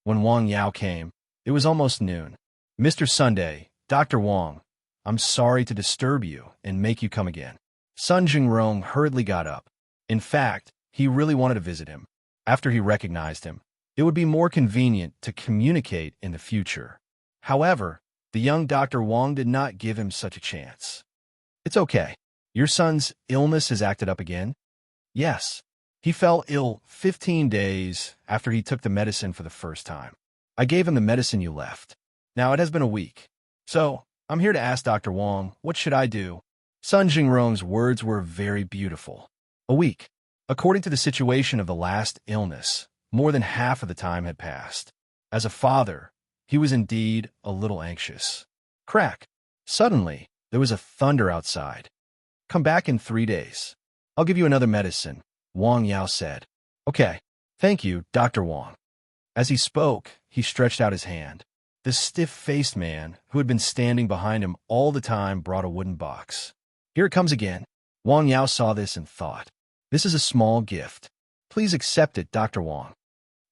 When Wang Yao came, it was almost noon. "Mr. Sunday, Dr. Wang, I'm sorry to disturb you and make you come again." Sun Jingrong hurriedly got up. In fact, he really wanted to visit him. After he recognized him, it would be more convenient to communicate in the future. However, The young Dr. Wang did not give him such a chance. It's okay. Your son's illness has acted up again? Yes. He fell ill 15 days after he took the medicine for the first time. I gave him the medicine you left. Now it has been a week. So, I'm here to ask Dr. Wang, what should I do? Sun Jingrong's words were very beautiful. A week. According to the situation of the last illness, more than half of the time had passed. As a father, he was indeed a little anxious. Crack. Suddenly, there was a thunder outside. Come back in 3 days. I'll give you another medicine, Wang Yao said. Okay. Thank you, Dr. Wang. As he spoke, he stretched out his hand. The stiff-faced man, who had been standing behind him all the time, brought a wooden box. Here it comes again. Wang Yao saw this and thought, this is a small gift. Please accept it, Dr. Wang.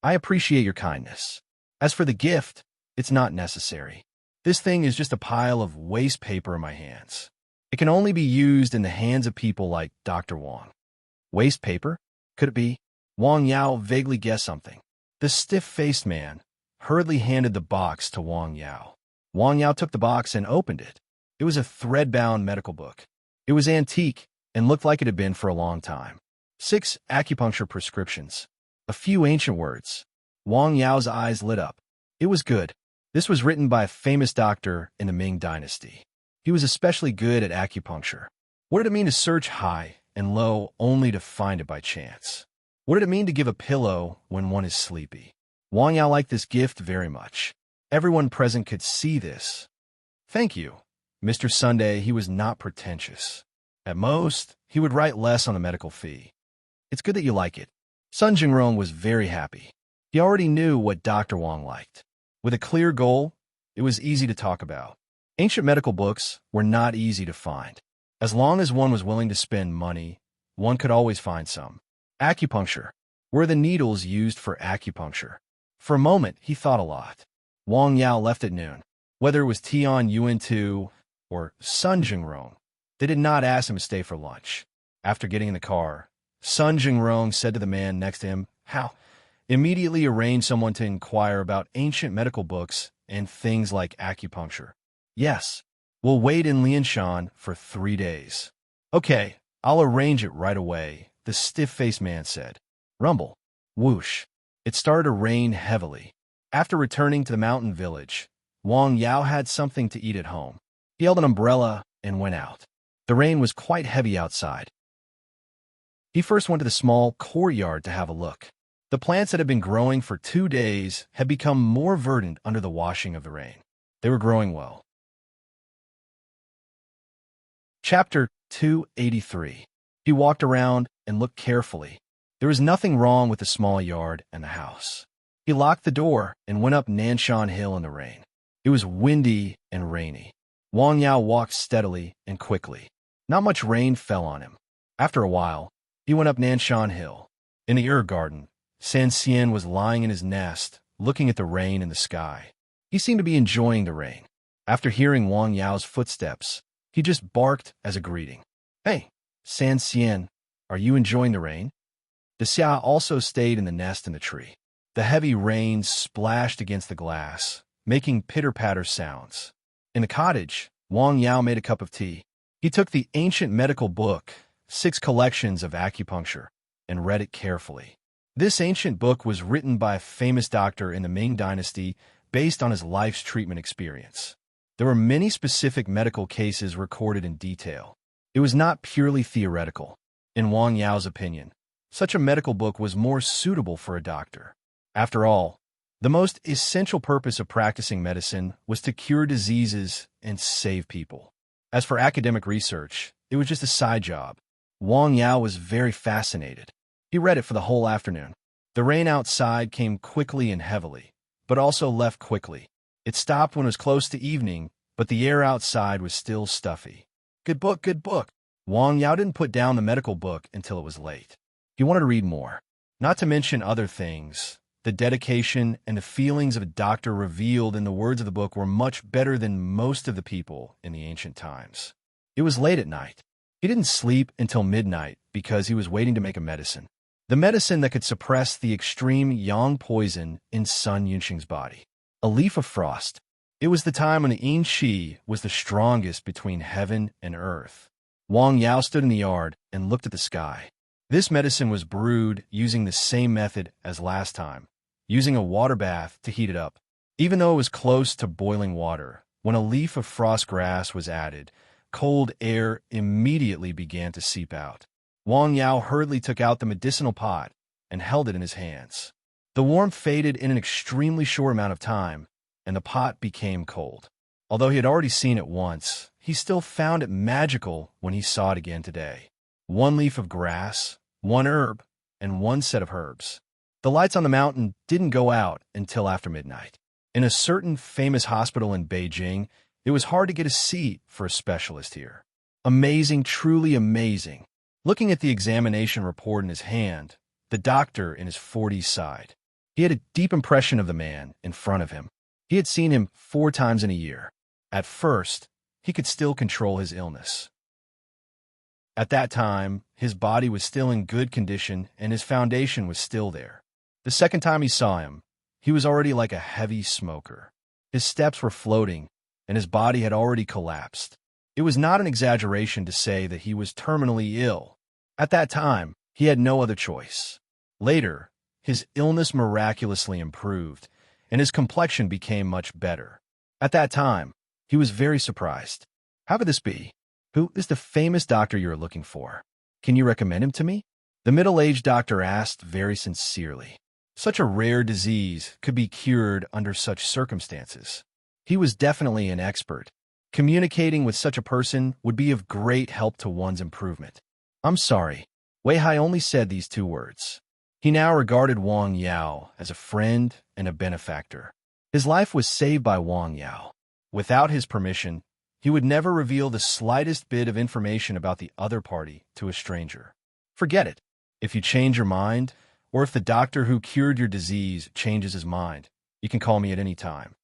I appreciate your kindness. As for the gift, it's not necessary. This thing is just a pile of waste paper in my hands. It can only be used in the hands of people like Dr. Wang. Waste paper? Could it be? Wang Yao vaguely guessed something. The stiff-faced man hurriedly handed the box to Wang Yao. Wang Yao took the box and opened it. It was a thread-bound medical book. It was antique and looked like it had been for a long time. 6 acupuncture prescriptions. A few ancient words. Wang Yao's eyes lit up. It was good. This was written by a famous doctor in the Ming Dynasty. He was especially good at acupuncture. What did it mean to search high and low only to find it by chance? What did it mean to give a pillow when one is sleepy? Wang Yao liked this gift very much. Everyone present could see this. Thank you. Mr. Sunday, he was not pretentious. At most, he would write less on the medical fee. It's good that you like it. Sun Jingrong was very happy. He already knew what Dr. Wang liked. With a clear goal, it was easy to talk about. Ancient medical books were not easy to find. As long as one was willing to spend money, one could always find some. Acupuncture. Were the needles used for acupuncture? For a moment, he thought a lot. Wang Yao left at noon. Whether it was Tian Yuan-Tu or Sun Jingrong, they did not ask him to stay for lunch. After getting in the car, Sun Jingrong said to the man next to him, how? Immediately arrange someone to inquire about ancient medical books and things like acupuncture. Yes, we'll wait in Lianshan for 3 days. Okay, I'll arrange it right away, the stiff-faced man said. Rumble. Whoosh. It started to rain heavily. After returning to the mountain village, Wang Yao had something to eat at home. He held an umbrella and went out. The rain was quite heavy outside. He first went to the small courtyard to have a look. The plants that had been growing for 2 days had become more verdant under the washing of the rain. They were growing well. Chapter 283. He walked around and looked carefully. There was nothing wrong with the small yard and the house. He locked the door and went up Nanshan Hill in the rain. It was windy and rainy. Wang Yao walked steadily and quickly. Not much rain fell on him. After a while, he went up Nanshan Hill. In the herb garden, San Xian was lying in his nest, looking at the rain in the sky. He seemed to be enjoying the rain. After hearing Wang Yao's footsteps, he just barked as a greeting. Hey, San Xian, are you enjoying the rain? De Xia also stayed in the nest in the tree. The heavy rain splashed against the glass, making pitter-patter sounds. In the cottage, Wang Yao made a cup of tea. He took the ancient medical book, 6 collections of acupuncture, and read it carefully. This ancient book was written by a famous doctor in the Ming Dynasty based on his life's treatment experience. There were many specific medical cases recorded in detail. It was not purely theoretical. In Wang Yao's opinion, such a medical book was more suitable for a doctor. After all, the most essential purpose of practicing medicine was to cure diseases and save people. As for academic research, it was just a side job. Wang Yao was very fascinated. He read it for the whole afternoon. The rain outside came quickly and heavily, but also left quickly. It stopped when it was close to evening, but the air outside was still stuffy. Good book, good book. Wang Yao didn't put down the medical book until it was late. He wanted to read more. Not to mention other things. The dedication and the feelings of a doctor revealed in the words of the book were much better than most of the people in the ancient times. It was late at night. He didn't sleep until midnight because he was waiting to make a medicine. The medicine that could suppress the extreme yang poison in Sun Yunxing's body. A leaf of frost. It was the time when the yin qi was the strongest between heaven and earth. Wang Yao stood in the yard and looked at the sky. This medicine was brewed using the same method as last time, using a water bath to heat it up. Even though it was close to boiling water, when a leaf of frost grass was added, cold air immediately began to seep out. Wang Yao hurriedly took out the medicinal pot and held it in his hands. The warmth faded in an extremely short amount of time, and the pot became cold. Although he had already seen it once, he still found it magical when he saw it again today. One leaf of grass, one herb, and one set of herbs. The lights on the mountain didn't go out until after midnight. In a certain famous hospital in Beijing, it was hard to get a seat for a specialist here. Amazing, truly amazing. Looking at the examination report in his hand, the doctor in his 40s sighed. He had a deep impression of the man in front of him. He had seen him 4 times in a year. At first, he could still control his illness. At that time, his body was still in good condition and his foundation was still there. The second time he saw him, he was already like a heavy smoker. His steps were floating, and his body had already collapsed. It was not an exaggeration to say that he was terminally ill. At that time, he had no other choice. Later, his illness miraculously improved, and his complexion became much better. At that time, he was very surprised. How could this be? Who is the famous doctor you are looking for? Can you recommend him to me? The middle-aged doctor asked very sincerely. Such a rare disease could be cured under such circumstances. He was definitely an expert. Communicating with such a person would be of great help to one's improvement. I'm sorry. Wei Hai only said these 2 words. He now regarded Wang Yao as a friend and a benefactor. His life was saved by Wang Yao. Without his permission, he would never reveal the slightest bit of information about the other party to a stranger. Forget it. If you change your mind, or if the doctor who cured your disease changes his mind, you can call me at any time.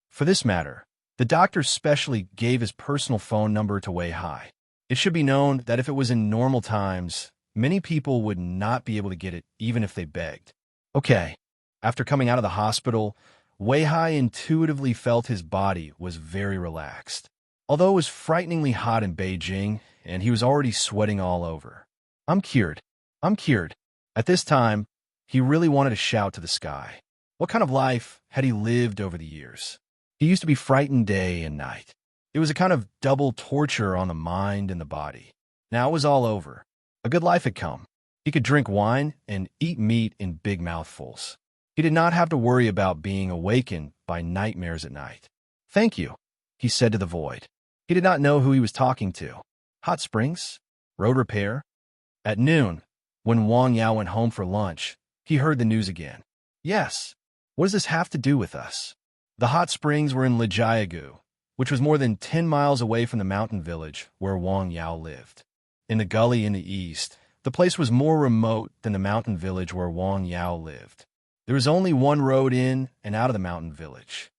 For this matter, the doctor specially gave his personal phone number to Wei Hai. It should be known that if it was in normal times, many people would not be able to get it even if they begged. Okay. After coming out of the hospital, Wei Hai intuitively felt his body was very relaxed. Although it was frighteningly hot in Beijing, and he was already sweating all over. I'm cured. I'm cured. At this time, he really wanted to shout to the sky. What kind of life had he lived over the years? He used to be frightened day and night. It was a kind of double torture on the mind and the body. Now it was all over. A good life had come. He could drink wine and eat meat in big mouthfuls. He did not have to worry about being awakened by nightmares at night. Thank you, he said to the void. He did not know who he was talking to. Hot springs? Road repair? At noon, when Wang Yao went home for lunch, he heard the news again. Yes, what does this have to do with us? The hot springs were in Lijiagu, which was more than 10 miles away from the mountain village where Wang Yao lived. In the gully in the east, the place was more remote than the mountain village where Wang Yao lived. There was only one road in and out of the mountain village.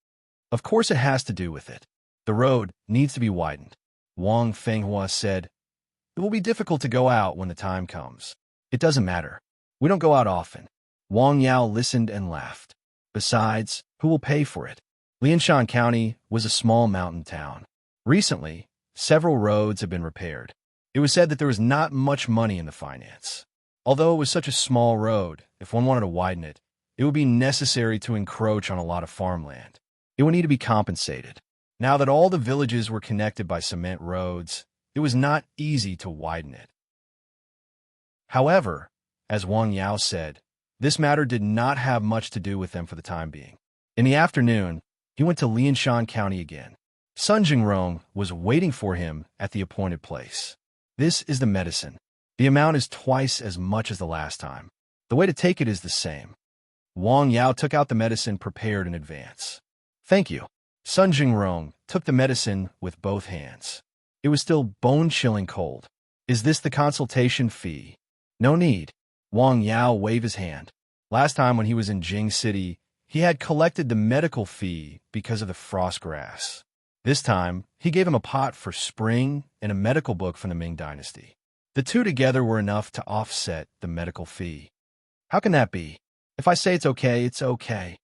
Of course it has to do with it. The road needs to be widened. Wang Fenghua said, It will be difficult to go out when the time comes. It doesn't matter. We don't go out often. Wang Yao listened and laughed. Besides, who will pay for it? Lianshan County was a small mountain town. Recently, several roads had been repaired. It was said that there was not much money in the finance. Although it was such a small road, if one wanted to widen it, it would be necessary to encroach on a lot of farmland. It would need to be compensated. Now that all the villages were connected by cement roads, it was not easy to widen it. However, as Wang Yao said, this matter did not have much to do with them for the time being. In the afternoon, he went to Lianshan County again. Sun Jingrong was waiting for him at the appointed place. This is the medicine. The amount is twice as much as the last time. The way to take it is the same. Wang Yao took out the medicine prepared in advance. Thank you. Sun Jingrong took the medicine with both hands. It was still bone-chilling cold. Is this the consultation fee? No need. Wang Yao waved his hand. Last time when he was in Jing City, he had collected the medical fee because of the frost grass. This time, he gave him a pot for spring and a medical book from the Ming Dynasty. The two together were enough to offset the medical fee. How can that be? If I say it's okay, it's okay.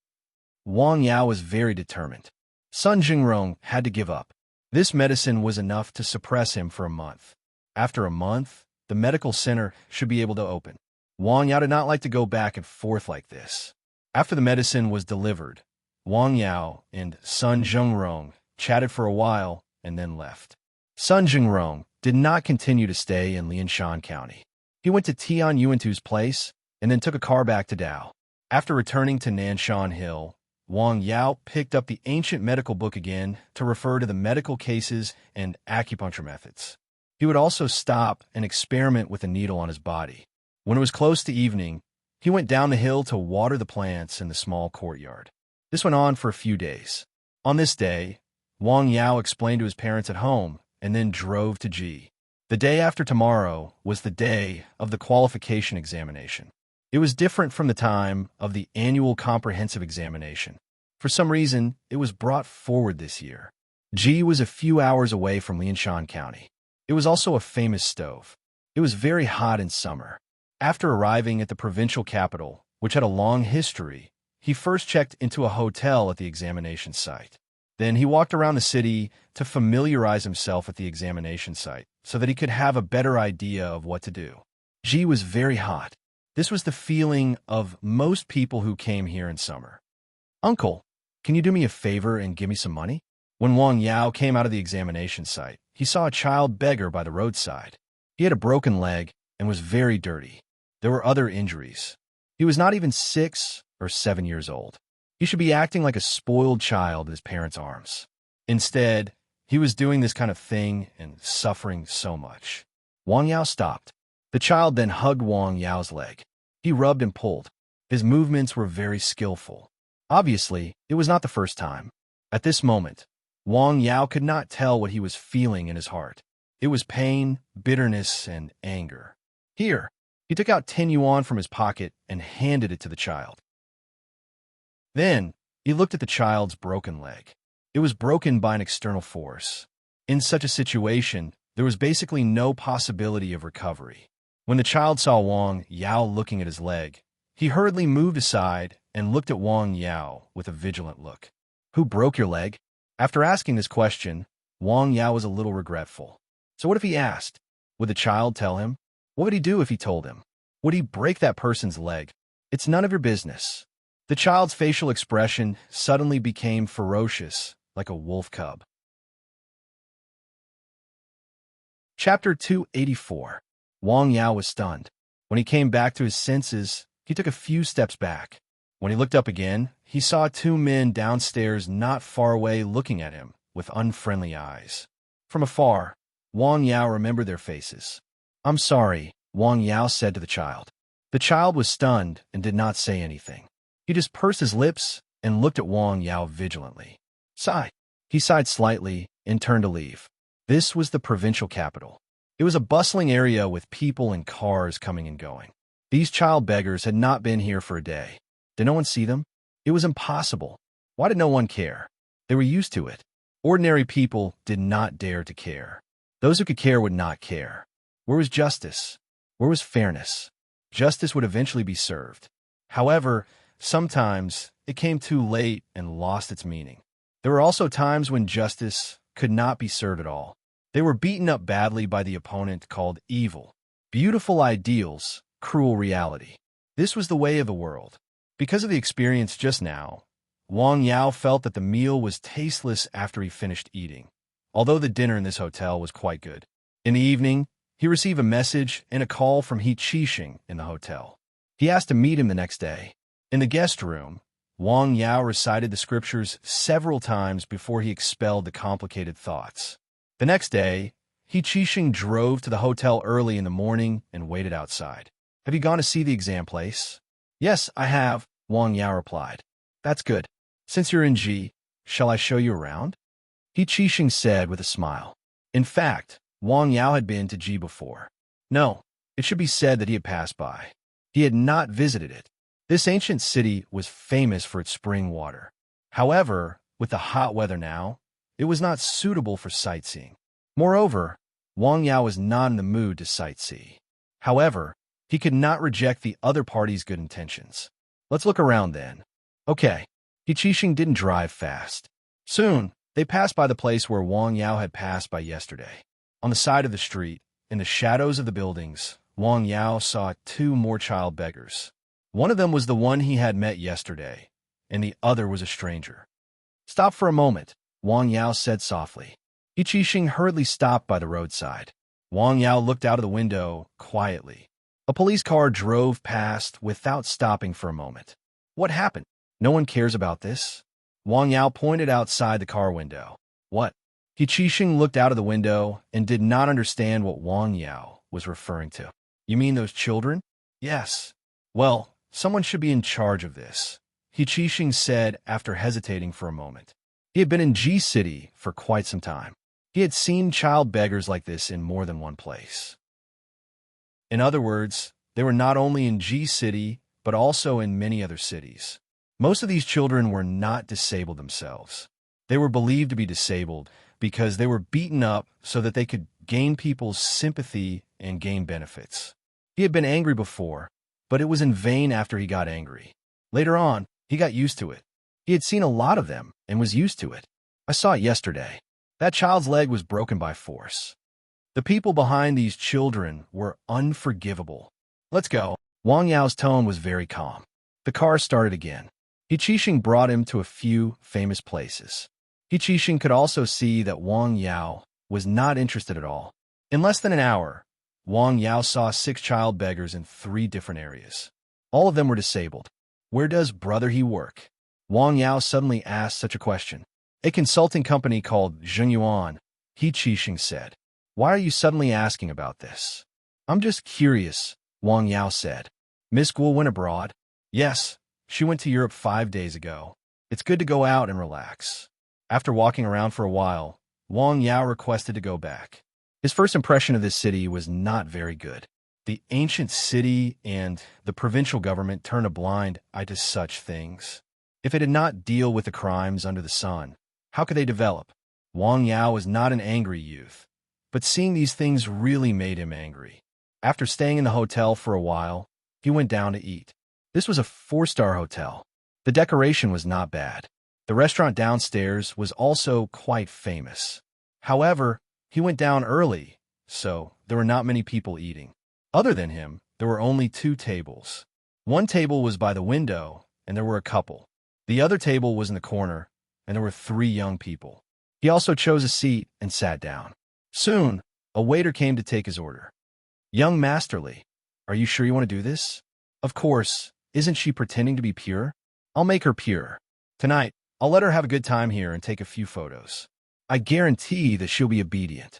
Wang Yao was very determined. Sun Jingrong had to give up. This medicine was enough to suppress him for a month. After a month, the medical center should be able to open. Wang Yao did not like to go back and forth like this. After the medicine was delivered, Wang Yao and Sun Jingrong chatted for a while and then left. Sun Jingrong did not continue to stay in Lianshan County. He went to Tian Yuantu's place and then took a car back to Dao. After returning to Nanshan Hill, Wang Yao picked up the ancient medical book again to refer to the medical cases and acupuncture methods. He would also stop and experiment with a needle on his body. When it was close to evening, he went down the hill to water the plants in the small courtyard. This went on for a few days. On this day, Wang Yao explained to his parents at home and then drove to Ji. The day after tomorrow was the day of the qualification examination. It was different from the time of the annual comprehensive examination. For some reason, it was brought forward this year. Ji was a few hours away from Lianshan County. It was also a famous stove. It was very hot in summer. After arriving at the provincial capital, which had a long history, he first checked into a hotel at the examination site. Then he walked around the city to familiarize himself at the examination site so that he could have a better idea of what to do. Ji was very hot. This was the feeling of most people who came here in summer. "Uncle, can you do me a favor and give me some money?" When Wang Yao came out of the examination site, he saw a child beggar by the roadside. He had a broken leg and was very dirty. There were other injuries. He was not even 6 or 7 years old. He should be acting like a spoiled child in his parents' arms. Instead, he was doing this kind of thing and suffering so much. Wang Yao stopped. The child then hugged Wang Yao's leg. He rubbed and pulled. His movements were very skillful. Obviously, it was not the first time. At this moment, Wang Yao could not tell what he was feeling in his heart. It was pain, bitterness, and anger. "Here." He took out 10 yuan from his pocket and handed it to the child. Then, he looked at the child's broken leg. It was broken by an external force. In such a situation, there was basically no possibility of recovery. When the child saw Wang Yao looking at his leg, he hurriedly moved aside and looked at Wang Yao with a vigilant look. "Who broke your leg?" After asking this question, Wang Yao was a little regretful. So what if he asked? Would the child tell him? What would he do if he told him? Would he break that person's leg? It's none of your business. The child's facial expression suddenly became ferocious, like a wolf cub. Chapter 284. Wang Yao was stunned. When he came back to his senses, he took a few steps back. When he looked up again, he saw 2 men downstairs not far away looking at him with unfriendly eyes. From afar, Wang Yao remembered their faces. "I'm sorry," Wang Yao said to the child. The child was stunned and did not say anything. He just pursed his lips and looked at Wang Yao vigilantly. Sigh. He sighed slightly and turned to leave. This was the provincial capital. It was a bustling area with people and cars coming and going. These child beggars had not been here for a day. Did no one see them? It was impossible. Why did no one care? They were used to it. Ordinary people did not dare to care. Those who could care would not care. Where was justice? Where was fairness? Justice would eventually be served. However, sometimes it came too late and lost its meaning. There were also times when justice could not be served at all. They were beaten up badly by the opponent called evil. Beautiful ideals, cruel reality. This was the way of the world. Because of the experience just now, Wang Yao felt that the meal was tasteless after he finished eating, although the dinner in this hotel was quite good. In the evening, he received a message and a call from He Qixing in the hotel. He asked to meet him the next day. In the guest room, Wang Yao recited the scriptures several times before he expelled the complicated thoughts. The next day, He Qixing drove to the hotel early in the morning and waited outside. "Have you gone to see the exam place?" "Yes, I have," Wang Yao replied. "That's good. Since you're in Ji, shall I show you around?" He Qixing said with a smile. In fact, Wang Yao had been to Ji before. No, it should be said that he had passed by. He had not visited it. This ancient city was famous for its spring water. However, with the hot weather now, it was not suitable for sightseeing. Moreover, Wang Yao was not in the mood to sightsee. However, he could not reject the other party's good intentions. "Let's look around then." "Okay." He Qixing didn't drive fast. Soon, they passed by the place where Wang Yao had passed by yesterday. On the side of the street, in the shadows of the buildings, Wang Yao saw two more child beggars. One of them was the one he had met yesterday, and the other was a stranger. "Stop for a moment," Wang Yao said softly. He Qixing hurriedly stopped by the roadside. Wang Yao looked out of the window quietly. A police car drove past without stopping for a moment. What happened? No one cares about this. Wang Yao pointed outside the car window. What? He Qixing looked out of the window and did not understand what Wang Yao was referring to. You mean those children? Yes. Well, someone should be in charge of this, He Qixing said after hesitating for a moment. He had been in G City for quite some time. He had seen child beggars like this in more than one place. In other words, they were not only in G City, but also in many other cities. Most of these children were not disabled themselves. They were believed to be disabled because they were beaten up so that they could gain people's sympathy and gain benefits. He had been angry before, but it was in vain after he got angry. Later on, he got used to it. He had seen a lot of them and was used to it. I saw it yesterday. That child's leg was broken by force. The people behind these children were unforgivable. Let's go. Wang Yao's tone was very calm. The car started again. He Qixing brought him to a few famous places. He Qixing could also see that Wang Yao was not interested at all. In less than an hour, Wang Yao saw 6 child beggars in 3 different areas. All of them were disabled. Where does brother he work? Wang Yao suddenly asked such a question. A consulting company called Zhengyuan, He Qixing said. Why are you suddenly asking about this? I'm just curious, Wang Yao said. Miss Guo went abroad? Yes, she went to Europe 5 days ago. It's good to go out and relax. After walking around for a while, Wang Yao requested to go back. His first impression of this city was not very good. The ancient city and the provincial government turn a blind eye to such things. If it did not deal with the crimes under the sun, how could they develop? Wang Yao was not an angry youth, but seeing these things really made him angry. After staying in the hotel for a while, he went down to eat. This was a 4-star hotel. The decoration was not bad. The restaurant downstairs was also quite famous. However, he went down early, so there were not many people eating. Other than him, there were only 2 tables. One table was by the window, and there were a couple. The other table was in the corner, and there were 3 young people. He also chose a seat and sat down. Soon, a waiter came to take his order. Young Masterly, are you sure you want to do this? Of course, isn't she pretending to be pure? I'll make her pure. Tonight, I'll let her have a good time here and take a few photos. I guarantee that she'll be obedient.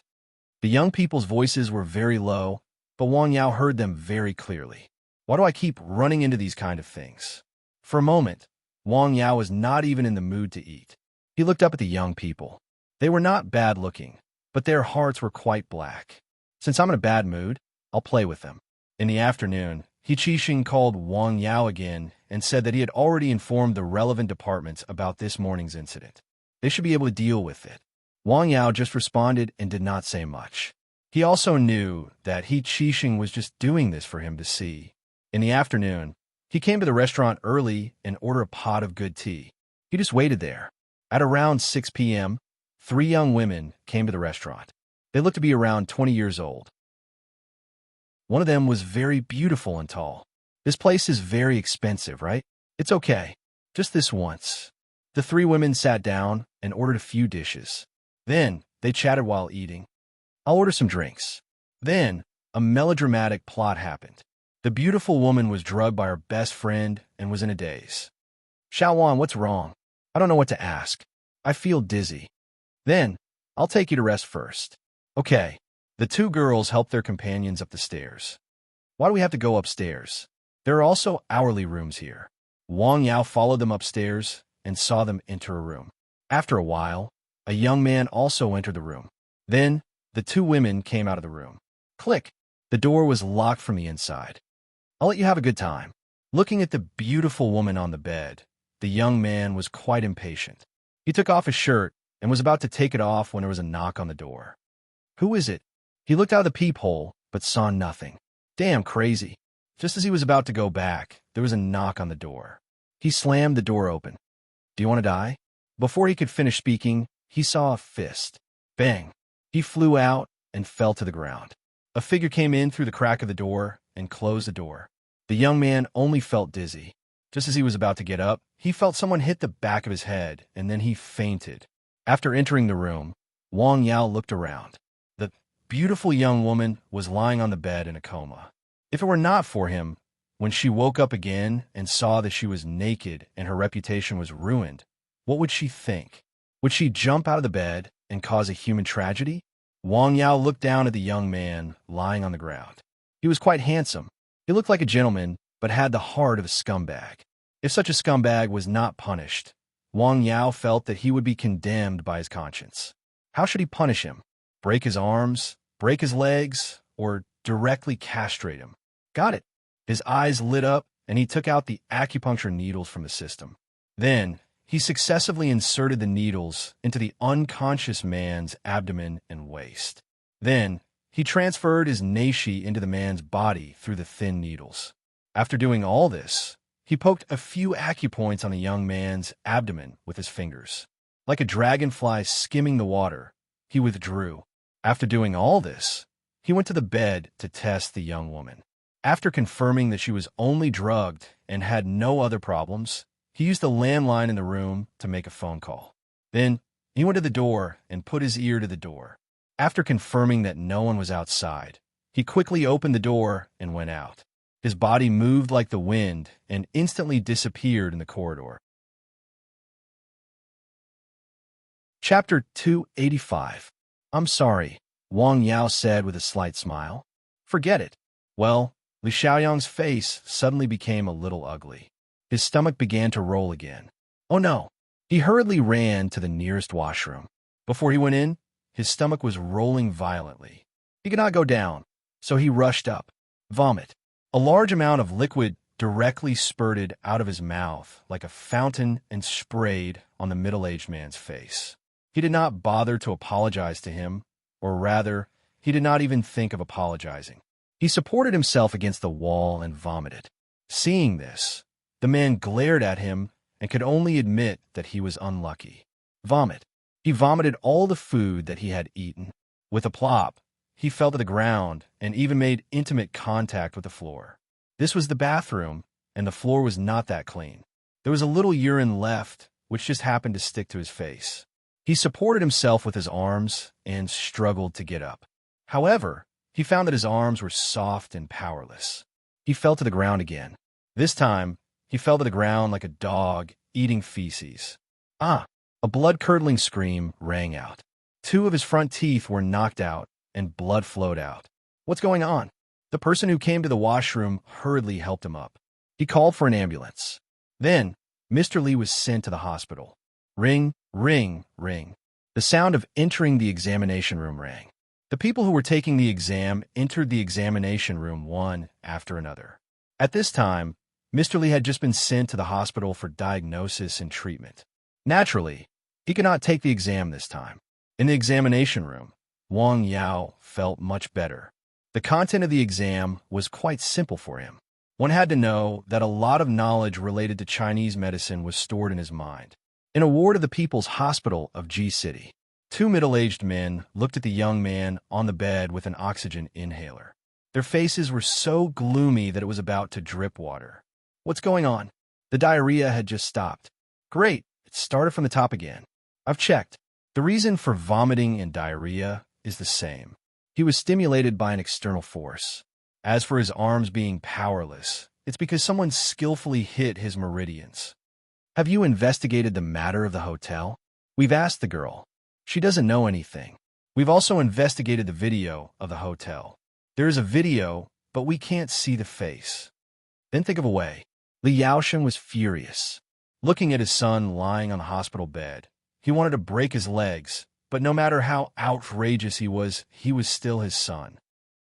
The young people's voices were very low, but Wang Yao heard them very clearly. Why do I keep running into these kind of things? For a moment, Wang Yao was not even in the mood to eat. He looked up at the young people. They were not bad looking, but their hearts were quite black. Since I'm in a bad mood, I'll play with them. In the afternoon, He Qixing called Wang Yao again and said that he had already informed the relevant departments about this morning's incident. They should be able to deal with it. Wang Yao just responded and did not say much. He also knew that He Qixing was just doing this for him to see. In the afternoon, he came to the restaurant early and ordered a pot of good tea. He just waited there. At around 6 p.m., 3 young women came to the restaurant. They looked to be around 20 years old. One of them was very beautiful and tall. This place is very expensive, right? It's okay. Just this once. The 3 women sat down and ordered a few dishes. Then, they chatted while eating. I'll order some drinks. Then, a melodramatic plot happened. The beautiful woman was drugged by her best friend and was in a daze. Xiaowan, what's wrong? I don't know what to ask. I feel dizzy. Then, I'll take you to rest first. Okay. The 2 girls helped their companions up the stairs. Why do we have to go upstairs? There are also hourly rooms here. Wang Yao followed them upstairs and saw them enter a room. After a while, a young man also entered the room. Then, the 2 women came out of the room. Click! The door was locked from the inside. I'll let you have a good time. Looking at the beautiful woman on the bed, the young man was quite impatient. He took off his shirt and was about to take it off when there was a knock on the door. Who is it? He looked out of the peephole, but saw nothing. Damn crazy. Just as he was about to go back, there was a knock on the door. He slammed the door open. Do you want to die? Before he could finish speaking, he saw a fist. Bang! He flew out and fell to the ground. A figure came in through the crack of the door and closed the door. The young man only felt dizzy. Just as he was about to get up, he felt someone hit the back of his head, and then he fainted. After entering the room, Wang Yao looked around. The beautiful young woman was lying on the bed in a coma. If it were not for him, when she woke up again and saw that she was naked and her reputation was ruined, what would she think? Would she jump out of the bed and cause a human tragedy? Wang Yao looked down at the young man lying on the ground. He was quite handsome. He looked like a gentleman, but had the heart of a scumbag. If such a scumbag was not punished, Wang Yao felt that he would be condemned by his conscience. How should he punish him? Break his arms, break his legs, or directly castrate him? Got it. His eyes lit up, and he took out the acupuncture needles from the system. Then, he successively inserted the needles into the unconscious man's abdomen and waist. Then, he transferred his neishi into the man's body through the thin needles. After doing all this, he poked a few acupoints on the young man's abdomen with his fingers. Like a dragonfly skimming the water, he withdrew. After doing all this, he went to the bed to test the young woman. After confirming that she was only drugged and had no other problems, he used the landline in the room to make a phone call. Then, he went to the door and put his ear to the door. After confirming that no one was outside, he quickly opened the door and went out. His body moved like the wind and instantly disappeared in the corridor. Chapter 285. I'm sorry, Wang Yao said with a slight smile. Forget it. Well, Li Xiaoyang's face suddenly became a little ugly. His stomach began to roll again. Oh no! He hurriedly ran to the nearest washroom. Before he went in, his stomach was rolling violently. He could not go down, so he rushed up. Vomit. A large amount of liquid directly spurted out of his mouth like a fountain and sprayed on the middle-aged man's face. He did not bother to apologize to him, or rather, he did not even think of apologizing. He supported himself against the wall and vomited. Seeing this, the man glared at him and could only admit that he was unlucky. Vomit. He vomited all the food that he had eaten. With a plop, he fell to the ground and even made intimate contact with the floor. This was the bathroom, and the floor was not that clean. There was a little urine left, which just happened to stick to his face. He supported himself with his arms and struggled to get up. However, he found that his arms were soft and powerless. He fell to the ground again. This time, he fell to the ground like a dog eating feces. Ah! A blood-curdling scream rang out. 2 of his front teeth were knocked out, and blood flowed out. What's going on? The person who came to the washroom hurriedly helped him up. He called for an ambulance. Then, Mr. Li was sent to the hospital. Ring, ring, ring. The sound of entering the examination room rang. The people who were taking the exam entered the examination room one after another. At this time, Mr. Li had just been sent to the hospital for diagnosis and treatment. Naturally, he could not take the exam this time. In the examination room, Wang Yao felt much better. The content of the exam was quite simple for him. One had to know that a lot of knowledge related to Chinese medicine was stored in his mind. In a ward of the People's Hospital of G City, 2 middle-aged men looked at the young man on the bed with an oxygen inhaler. Their faces were so gloomy that it was about to drip water. What's going on? The diarrhea had just stopped. Great, it started from the top again. I've checked. The reason for vomiting and diarrhea is the same. He was stimulated by an external force. As for his arms being powerless, it's because someone skillfully hit his meridians. Have you investigated the matter of the hotel? We've asked the girl. She doesn't know anything. We've also investigated the video of the hotel. There is a video, but we can't see the face. Then think of a way. Li Yaoshen was furious. Looking at his son lying on the hospital bed, he wanted to break his legs, but no matter how outrageous he was still his son.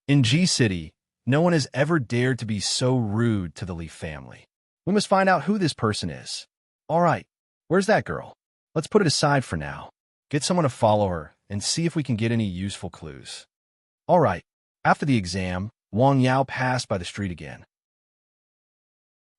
In G City, no one has ever dared to be so rude to the Li family. We must find out who this person is. All right, where's that girl? Let's put it aside for now. Get someone to follow her and see if we can get any useful clues. All right, after the exam, Wang Yao passed by the street again.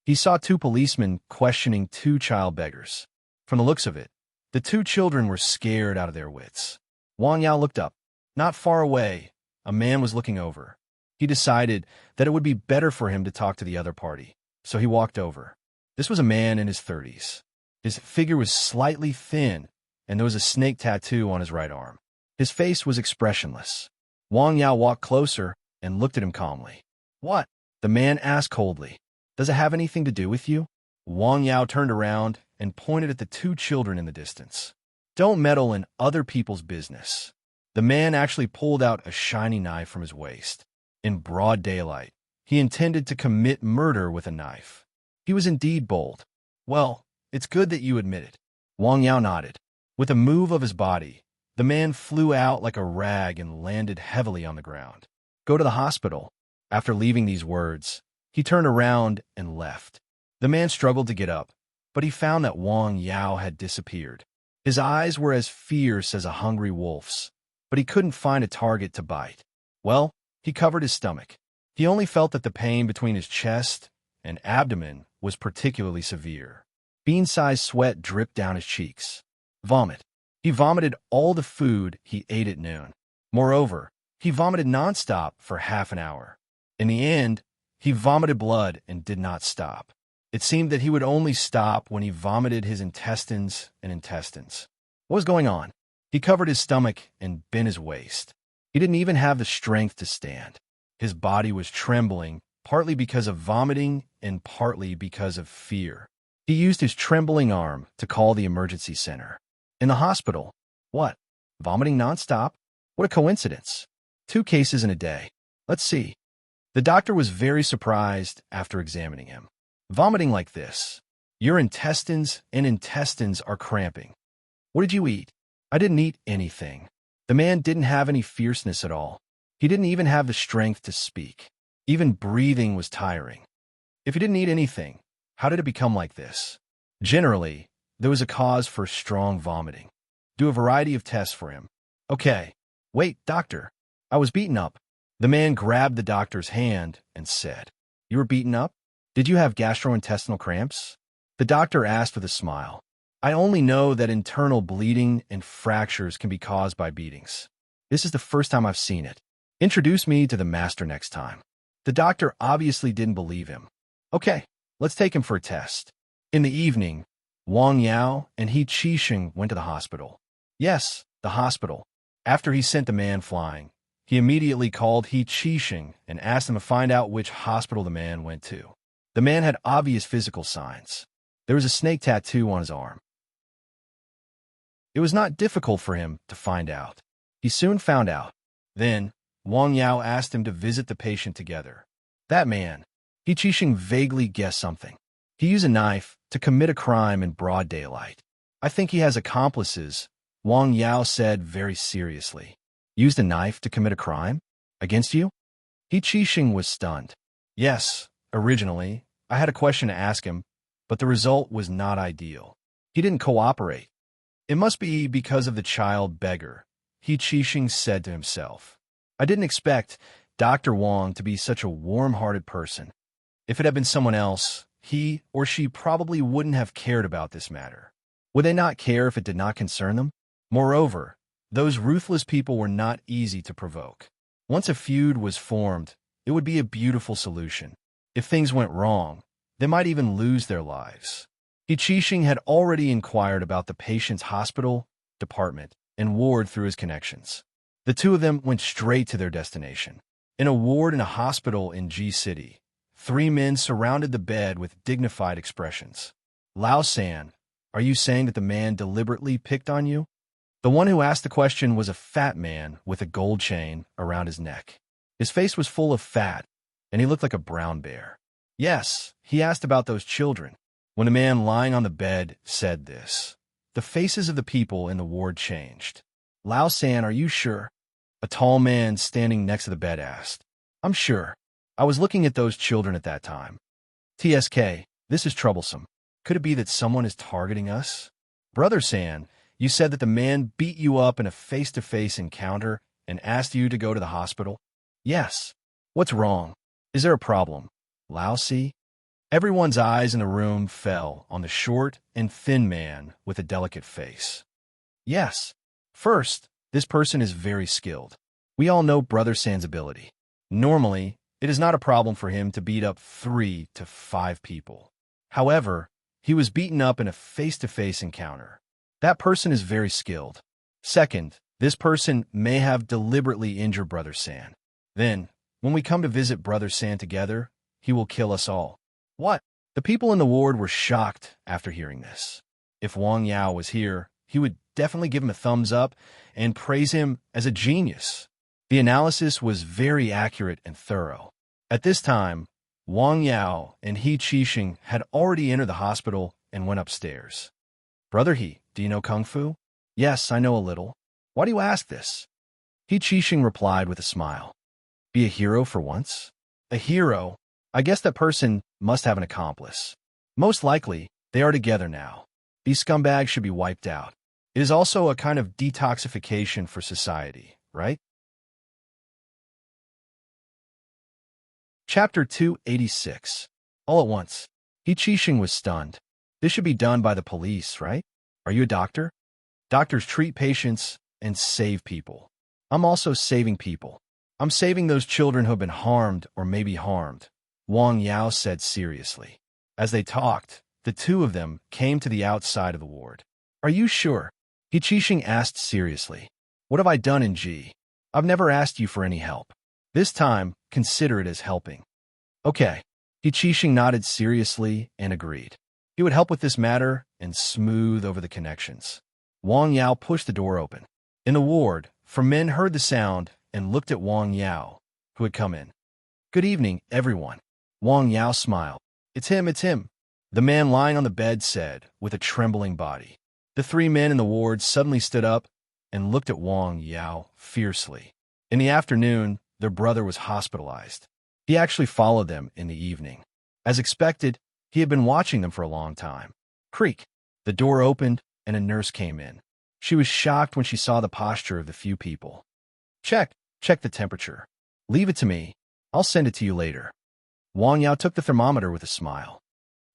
He saw 2 policemen questioning 2 child beggars. From the looks of it, The two children were scared out of their wits. Wang Yao looked up. Not far away, a man was looking over. He decided that it would be better for him to talk to the other party, so he walked over. This was a man in his 30s. His figure was slightly thin, and there was a snake tattoo on his right arm. His face was expressionless. Wang Yao walked closer and looked at him calmly. "What?" the man asked coldly. "Does it have anything to do with you?" Wang Yao turned around and pointed at the two children in the distance. "Don't meddle in other people's business." The man actually pulled out a shiny knife from his waist. In broad daylight, he intended to commit murder with a knife. He was indeed bold. "Well, it's good that you admit it." Wang Yao nodded. With a move of his body, the man flew out like a rag and landed heavily on the ground. "Go to the hospital." After leaving these words, he turned around and left. The man struggled to get up, but he found that Wang Yao had disappeared. His eyes were as fierce as a hungry wolf's, but he couldn't find a target to bite. Well, he covered his stomach. He only felt that the pain between his chest and abdomen was particularly severe. Bean-sized sweat dripped down his cheeks. Vomit. He vomited all the food he ate at noon. Moreover, he vomited nonstop for half an hour. In the end, he vomited blood and did not stop. It seemed that he would only stop when he vomited his intestines and intestines. What was going on? He covered his stomach and bent his waist. He didn't even have the strength to stand. His body was trembling, partly because of vomiting and partly because of fear. He used his trembling arm to call the emergency center. In the hospital. What? Vomiting nonstop? What a coincidence. 2 cases in a day. Let's see. The doctor was very surprised after examining him. Vomiting like this. Your intestines are cramping. What did you eat? I didn't eat anything. The man didn't have any fierceness at all. He didn't even have the strength to speak. Even breathing was tiring. If he didn't eat anything, how did it become like this? Generally, there was a cause for strong vomiting. Do a variety of tests for him. Okay. Wait, doctor. I was beaten up. The man grabbed the doctor's hand and said, "You were beaten up? Did you have gastrointestinal cramps?" The doctor asked with a smile. "I only know that internal bleeding and fractures can be caused by beatings. This is the first time I've seen it. Introduce me to the master next time." The doctor obviously didn't believe him. "Okay, let's take him for a test." In the evening, Wang Yao and He Qixing went to the hospital. Yes, the hospital. After he sent the man flying, he immediately called He Qixing and asked him to find out which hospital the man went to. The man had obvious physical signs. There was a snake tattoo on his arm. It was not difficult for him to find out. He soon found out. Then, Wang Yao asked him to visit the patient together. That man, He Qixing vaguely guessed something. He used a knife to commit a crime in broad daylight. "I think he has accomplices," Wang Yao said very seriously. "Used a knife to commit a crime? Against you?" He Qixing was stunned. "Yes, originally, I had a question to ask him, but the result was not ideal. He didn't cooperate. It must be because of the child beggar," He Qixing said to himself. "I didn't expect Dr. Wang to be such a warm-hearted person. If it had been someone else, he or she probably wouldn't have cared about this matter. Would they not care if it did not concern them? Moreover, those ruthless people were not easy to provoke. Once a feud was formed, it would be a beautiful solution. If things went wrong, they might even lose their lives." He Qixing had already inquired about the patient's hospital, department, and ward through his connections. The two of them went straight to their destination. In a ward in a hospital in G City, 3 men surrounded the bed with dignified expressions. "Lao San, are you saying that the man deliberately picked on you?" The one who asked the question was a fat man with a gold chain around his neck. His face was full of fat, and he looked like a brown bear. "Yes, he asked about those children." When the man lying on the bed said this, the faces of the people in the ward changed. "Lao San, are you sure?" A tall man standing next to the bed asked. "I'm sure. I was looking at those children at that time." "TSK, this is troublesome. Could it be that someone is targeting us?" "Brother San, you said that the man beat you up in a face-to-face encounter and asked you to go to the hospital?" "Yes." "What's wrong? Is there a problem?" "Lao Si?" Everyone's eyes in the room fell on the short and thin man with a delicate face. Yes. First, this person is very skilled. We all know Brother Sand's ability. Normally, it is not a problem for him to beat up 3 to 5 people. However, he was beaten up in a face-to-face encounter. That person is very skilled. Second, this person may have deliberately injured Brother Sand. Then, when we come to visit Brother Sand together, he will kill us all. What? The people in the ward were shocked after hearing this. If Wang Yao was here, he would definitely give him a thumbs up and praise him as a genius. The analysis was very accurate and thorough. At this time, Wang Yao and He Qixing had already entered the hospital and went upstairs. Brother He, do you know Kung Fu? Yes, I know a little. Why do you ask this? He Qixing replied with a smile. Be a hero for once? A hero? I guess that person must have an accomplice. Most likely, they are together now. These scumbags should be wiped out. It is also a kind of detoxification for society, right? Chapter 286. All at once, He Qixing was stunned. This should be done by the police, right? Are you a doctor? Doctors treat patients and save people. I'm also saving people. I'm saving those children who have been harmed or may be harmed, Wang Yao said seriously. As they talked, the two of them came to the outside of the ward. Are you sure? He Qixing asked seriously. What have I done in G? I've never asked you for any help. This time, consider it as helping. Okay. He Qixing nodded seriously and agreed. He would help with this matter and smooth over the connections. Wang Yao pushed the door open. In the ward, 4 men heard the sound and looked at Wang Yao, who had come in. Good evening, everyone. Wang Yao smiled. It's him. The man lying on the bed said, with a trembling body. The 3 men in the ward suddenly stood up and looked at Wang Yao fiercely. In the afternoon, their brother was hospitalized. He actually followed them in the evening. As expected, he had been watching them for a long time. Creak. The door opened and a nurse came in. She was shocked when she saw the posture of the few people. Check the temperature. Leave it to me. I'll send it to you later. Wang Yao took the thermometer with a smile.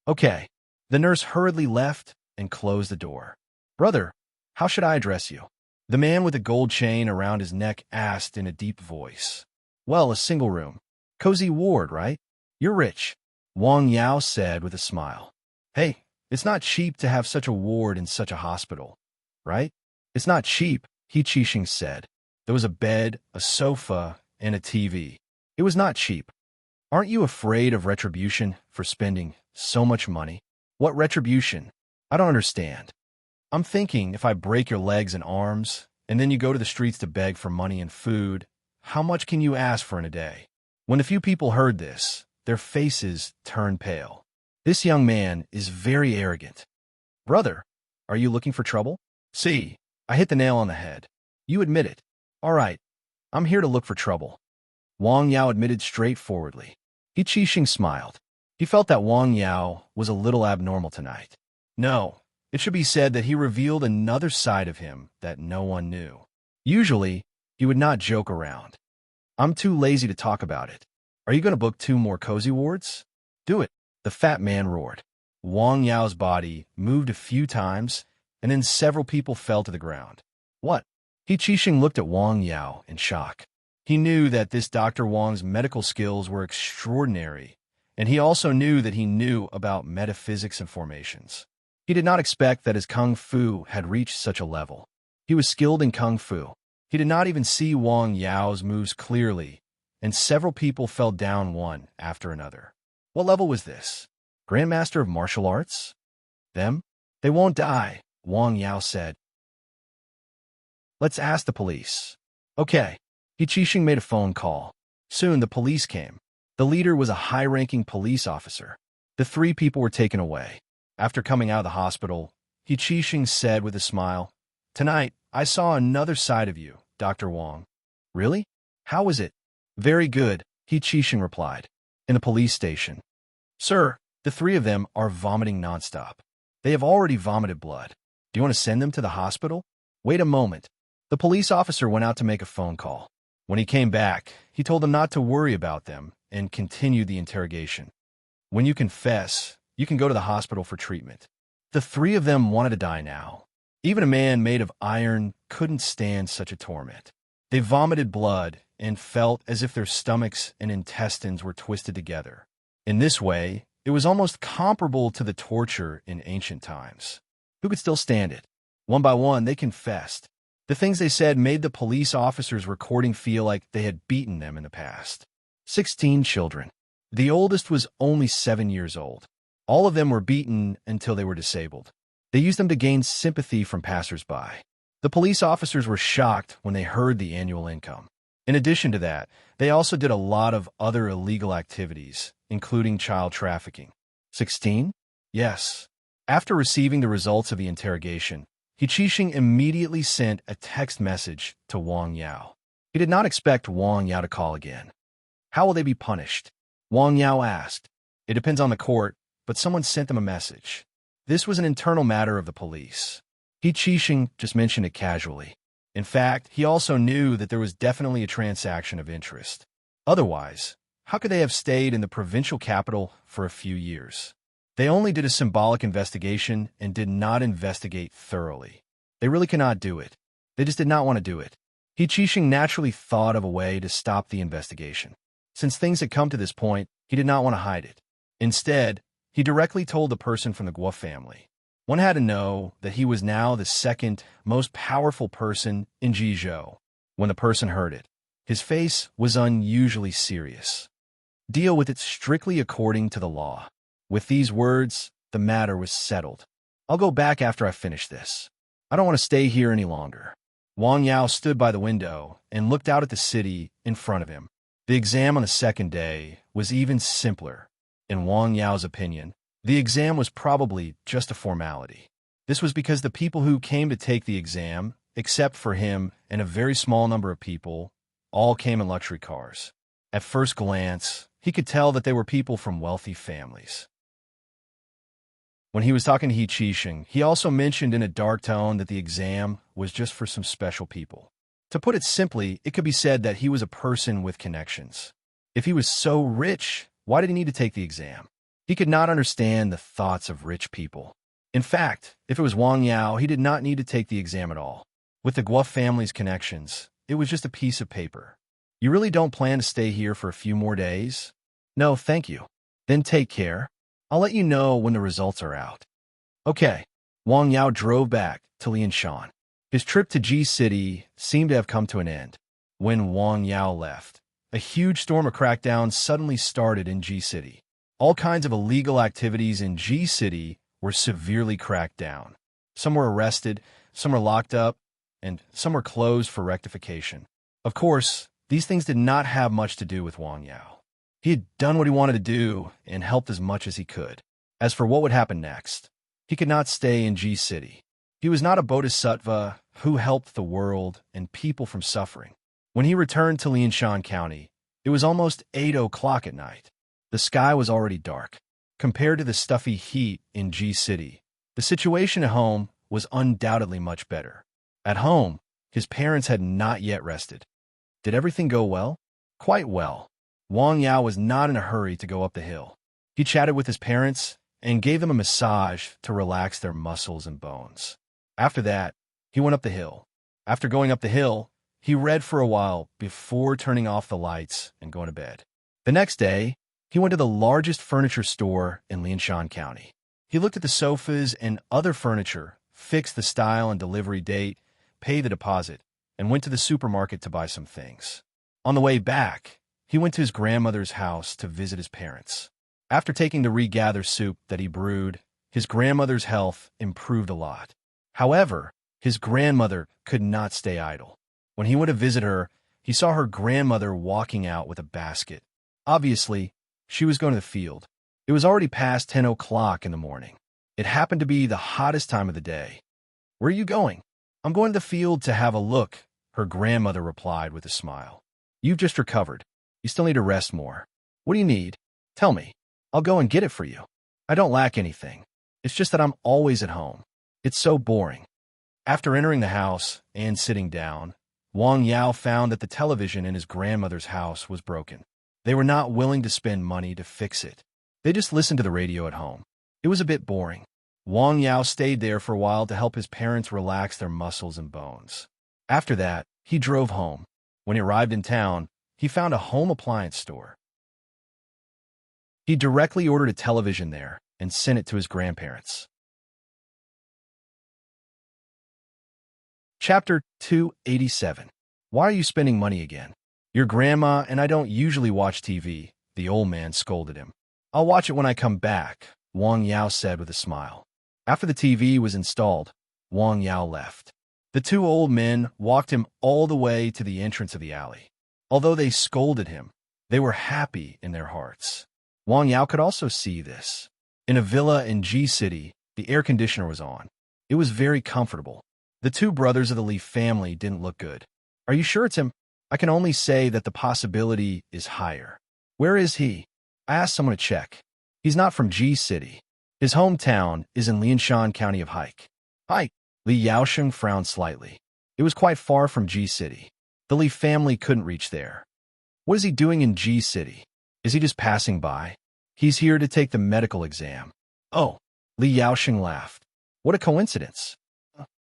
Okay. The nurse hurriedly left and closed the door. Brother, how should I address you? The man with the gold chain around his neck asked in a deep voice. Well, a single room. Cozy ward, right? You're rich, Wang Yao said with a smile. Hey, it's not cheap to have such a ward in such a hospital, right? It's not cheap, He Qixing said. There was a bed, a sofa, and a TV. It was not cheap. Aren't you afraid of retribution for spending so much money? What retribution? I don't understand. I'm thinking if I break your legs and arms, and then you go to the streets to beg for money and food, how much can you ask for in a day? When a few people heard this, their faces turned pale. This young man is very arrogant. Brother, are you looking for trouble? See, I hit the nail on the head. You admit it. All right, I'm here to look for trouble. Wang Yao admitted straightforwardly. He Qixing smiled. He felt that Wang Yao was a little abnormal tonight. No, it should be said that he revealed another side of him that no one knew. Usually, he would not joke around. I'm too lazy to talk about it. Are you going to book 2 more cozy wards? Do it, the fat man roared. Wang Yao's body moved a few times, and then several people fell to the ground. What? He Qixing looked at Wang Yao in shock. He knew that this Dr. Wang's medical skills were extraordinary, and he also knew that he knew about metaphysics and formations. He did not expect that his Kung Fu had reached such a level. He was skilled in Kung Fu. He did not even see Wang Yao's moves clearly, and several people fell down one after another. What level was this? Grandmaster of martial arts? Them? They won't die, Wang Yao said. Let's ask the police. Okay. He Qixing made a phone call. Soon the police came. The leader was a high-ranking police officer. The 3 people were taken away. After coming out of the hospital, He Qixing said with a smile, Tonight, I saw another side of you, Dr. Wang. Really? How was it? Very good, He Qixing replied. In the police station. Sir, the 3 of them are vomiting nonstop. They have already vomited blood. Do you want to send them to the hospital? Wait a moment. The police officer went out to make a phone call. When he came back, he told them not to worry about them and continued the interrogation. When you confess, you can go to the hospital for treatment. The three of them wanted to die now. Even a man made of iron couldn't stand such a torment. They vomited blood and felt as if their stomachs and intestines were twisted together. In this way, it was almost comparable to the torture in ancient times. Who could still stand it? One by one, they confessed. The things they said made the police officers recording feel like they had beaten them in the past. 16 children. The oldest was only 7 years old. All of them were beaten until they were disabled. They used them to gain sympathy from passers-by. The police officers were shocked when they heard the annual income. In addition to that, they also did a lot of other illegal activities, including child trafficking. 16? Yes. After receiving the results of the interrogation, He Qixing immediately sent a text message to Wang Yao. He did not expect Wang Yao to call again. How will they be punished? Wang Yao asked. It depends on the court, but someone sent them a message. This was an internal matter of the police. He Qixing just mentioned it casually. In fact, he also knew that there was definitely a transaction of interest. Otherwise, how could they have stayed in the provincial capital for a few years? They only did a symbolic investigation and did not investigate thoroughly. They really cannot do it. They just did not want to do it. He Qixing naturally thought of a way to stop the investigation. Since things had come to this point, he did not want to hide it. Instead, he directly told the person from the Guo family. One had to know that he was now the second most powerful person in Jizhou. When the person heard it, his face was unusually serious. Deal with it strictly according to the law. With these words, the matter was settled. I'll go back after I finish this. I don't want to stay here any longer. Wang Yao stood by the window and looked out at the city in front of him. The exam on the second day was even simpler. In Wang Yao's opinion, the exam was probably just a formality. This was because the people who came to take the exam, except for him and a very small number of people, all came in luxury cars. At first glance, he could tell that they were people from wealthy families. When he was talking to He Qixing, he also mentioned in a dark tone that the exam was just for some special people. To put it simply, it could be said that he was a person with connections. If he was so rich, why did he need to take the exam? He could not understand the thoughts of rich people. In fact, if it was Wang Yao, he did not need to take the exam at all. With the Guo family's connections, it was just a piece of paper. You really don't plan to stay here for a few more days? No, thank you. Then take care. I'll let you know when the results are out. Okay. Wang Yao drove back to Lianshan. His trip to Ji City seemed to have come to an end. When Wang Yao left, a huge storm of crackdown suddenly started in Ji City. All kinds of illegal activities in Ji City were severely cracked down. Some were arrested, some were locked up, and some were closed for rectification. Of course, these things did not have much to do with Wang Yao. He had done what he wanted to do and helped as much as he could. As for what would happen next, he could not stay in Ji City. He was not a bodhisattva who helped the world and people from suffering. When he returned to Lianshan County, it was almost 8 o'clock at night. The sky was already dark. Compared to the stuffy heat in Ji City, the situation at home was undoubtedly much better. At home, his parents had not yet rested. Did everything go well? Quite well. Wang Yao was not in a hurry to go up the hill. He chatted with his parents and gave them a massage to relax their muscles and bones. After that, he went up the hill. After going up the hill, he read for a while before turning off the lights and going to bed. The next day, he went to the largest furniture store in Lianshan County. He looked at the sofas and other furniture, fixed the style and delivery date, paid the deposit, and went to the supermarket to buy some things. On the way back, he went to his grandmother's house to visit his parents. After taking the regather soup that he brewed, his grandmother's health improved a lot. However, his grandmother could not stay idle. When he went to visit her, he saw her grandmother walking out with a basket. Obviously, she was going to the field. It was already past 10 o'clock in the morning. It happened to be the hottest time of the day. Where are you going? I'm going to the field to have a look, her grandmother replied with a smile. You've just recovered. You still need to rest more. What do you need? Tell me. I'll go and get it for you. I don't lack anything. It's just that I'm always at home. It's so boring. After entering the house and sitting down, Wang Yao found that the television in his grandmother's house was broken. They were not willing to spend money to fix it. They just listened to the radio at home. It was a bit boring. Wang Yao stayed there for a while to help his parents relax their muscles and bones. After that, he drove home. When he arrived in town, he found a home appliance store. He directly ordered a television there and sent it to his grandparents. Chapter 287. Why are you spending money again? Your grandma and I don't usually watch TV, the old man scolded him. I'll watch it when I come back, Wang Yao said with a smile. After the TV was installed, Wang Yao left. The two old men walked him all the way to the entrance of the alley. Although they scolded him, they were happy in their hearts. Wang Yao could also see this. In a villa in G City, the air conditioner was on. It was very comfortable. The two brothers of the Li family didn't look good. Are you sure it's him? I can only say that the possibility is higher. Where is he? I asked someone to check. He's not from G City. His hometown is in Lianshan County of Hike. Hike. Li Yaosheng frowned slightly. It was quite far from G City. The Li family couldn't reach there. What is he doing in G City? Is he just passing by? He's here to take the medical exam. Oh, Li Yaosheng laughed. What a coincidence.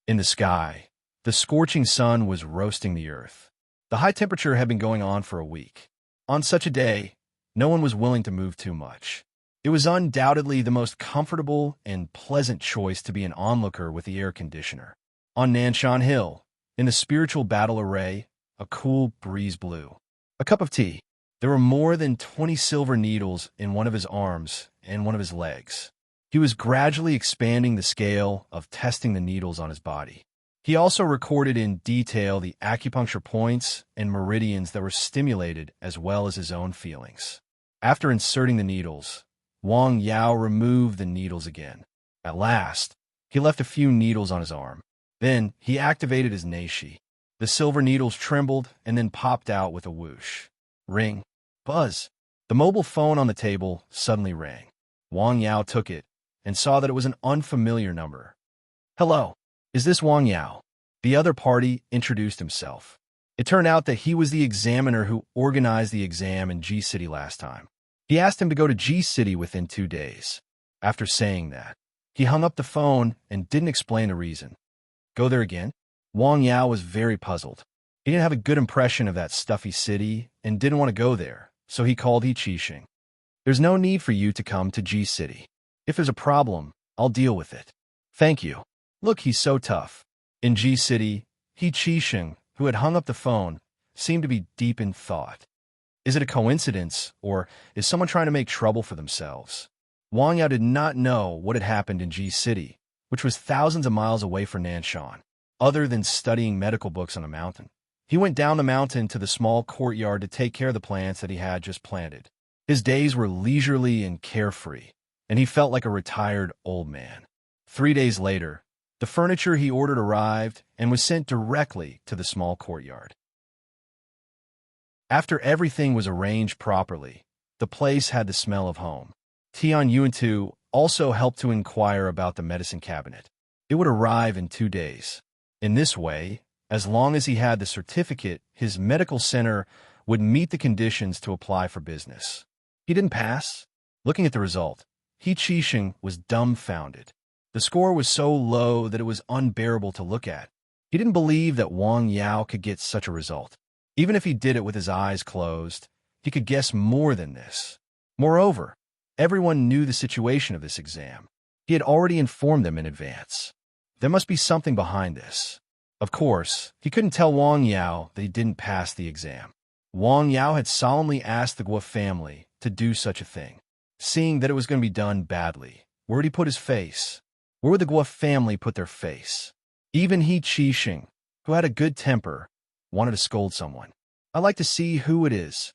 In the sky, the scorching sun was roasting the earth. The high temperature had been going on for a week. On such a day, no one was willing to move too much. It was undoubtedly the most comfortable and pleasant choice to be an onlooker with the air conditioner. On Nanshan Hill, in the spiritual battle array, a cool breeze blew. A cup of tea. There were more than 20 silver needles in one of his arms and one of his legs. He was gradually expanding the scale of testing the needles on his body. He also recorded in detail the acupuncture points and meridians that were stimulated as well as his own feelings. After inserting the needles, Wang Yao removed the needles again. At last, he left a few needles on his arm. Then he activated his neishi. The silver needles trembled and then popped out with a whoosh. Ring. Buzz. The mobile phone on the table suddenly rang. Wang Yao took it and saw that it was an unfamiliar number. Hello. Is this Wang Yao? The other party introduced himself. It turned out that he was the examiner who organized the exam in G City last time. He asked him to go to G City within 2 days. After saying that, he hung up the phone and didn't explain the reason. Go there again? Wang Yao was very puzzled. He didn't have a good impression of that stuffy city and didn't want to go there, so he called He Qixing. There's no need for you to come to G City. If there's a problem, I'll deal with it. Thank you. Look, he's so tough. In G City, He Qixing, who had hung up the phone, seemed to be deep in thought. Is it a coincidence, or is someone trying to make trouble for themselves? Wang Yao did not know what had happened in G City, which was thousands of miles away from Nanshan, other than studying medical books on a mountain. He went down the mountain to the small courtyard to take care of the plants that he had just planted. His days were leisurely and carefree, and he felt like a retired old man. 3 days later, the furniture he ordered arrived and was sent directly to the small courtyard. After everything was arranged properly, the place had the smell of home. Tian Yuantu also helped to inquire about the medicine cabinet. It would arrive in 2 days. In this way, as long as he had the certificate, his medical center would meet the conditions to apply for business. He didn't pass. Looking at the result, He Qixing was dumbfounded. The score was so low that it was unbearable to look at. He didn't believe that Wang Yao could get such a result. Even if he did it with his eyes closed, he could guess more than this. Moreover, everyone knew the situation of this exam. He had already informed them in advance. There must be something behind this. Of course, he couldn't tell Wang Yao that he didn't pass the exam. Wang Yao had solemnly asked the Guo family to do such a thing. Seeing that it was going to be done badly, where would he put his face? Where would the Guo family put their face? Even He Qixing, who had a good temper, wanted to scold someone. I'd like to see who it is.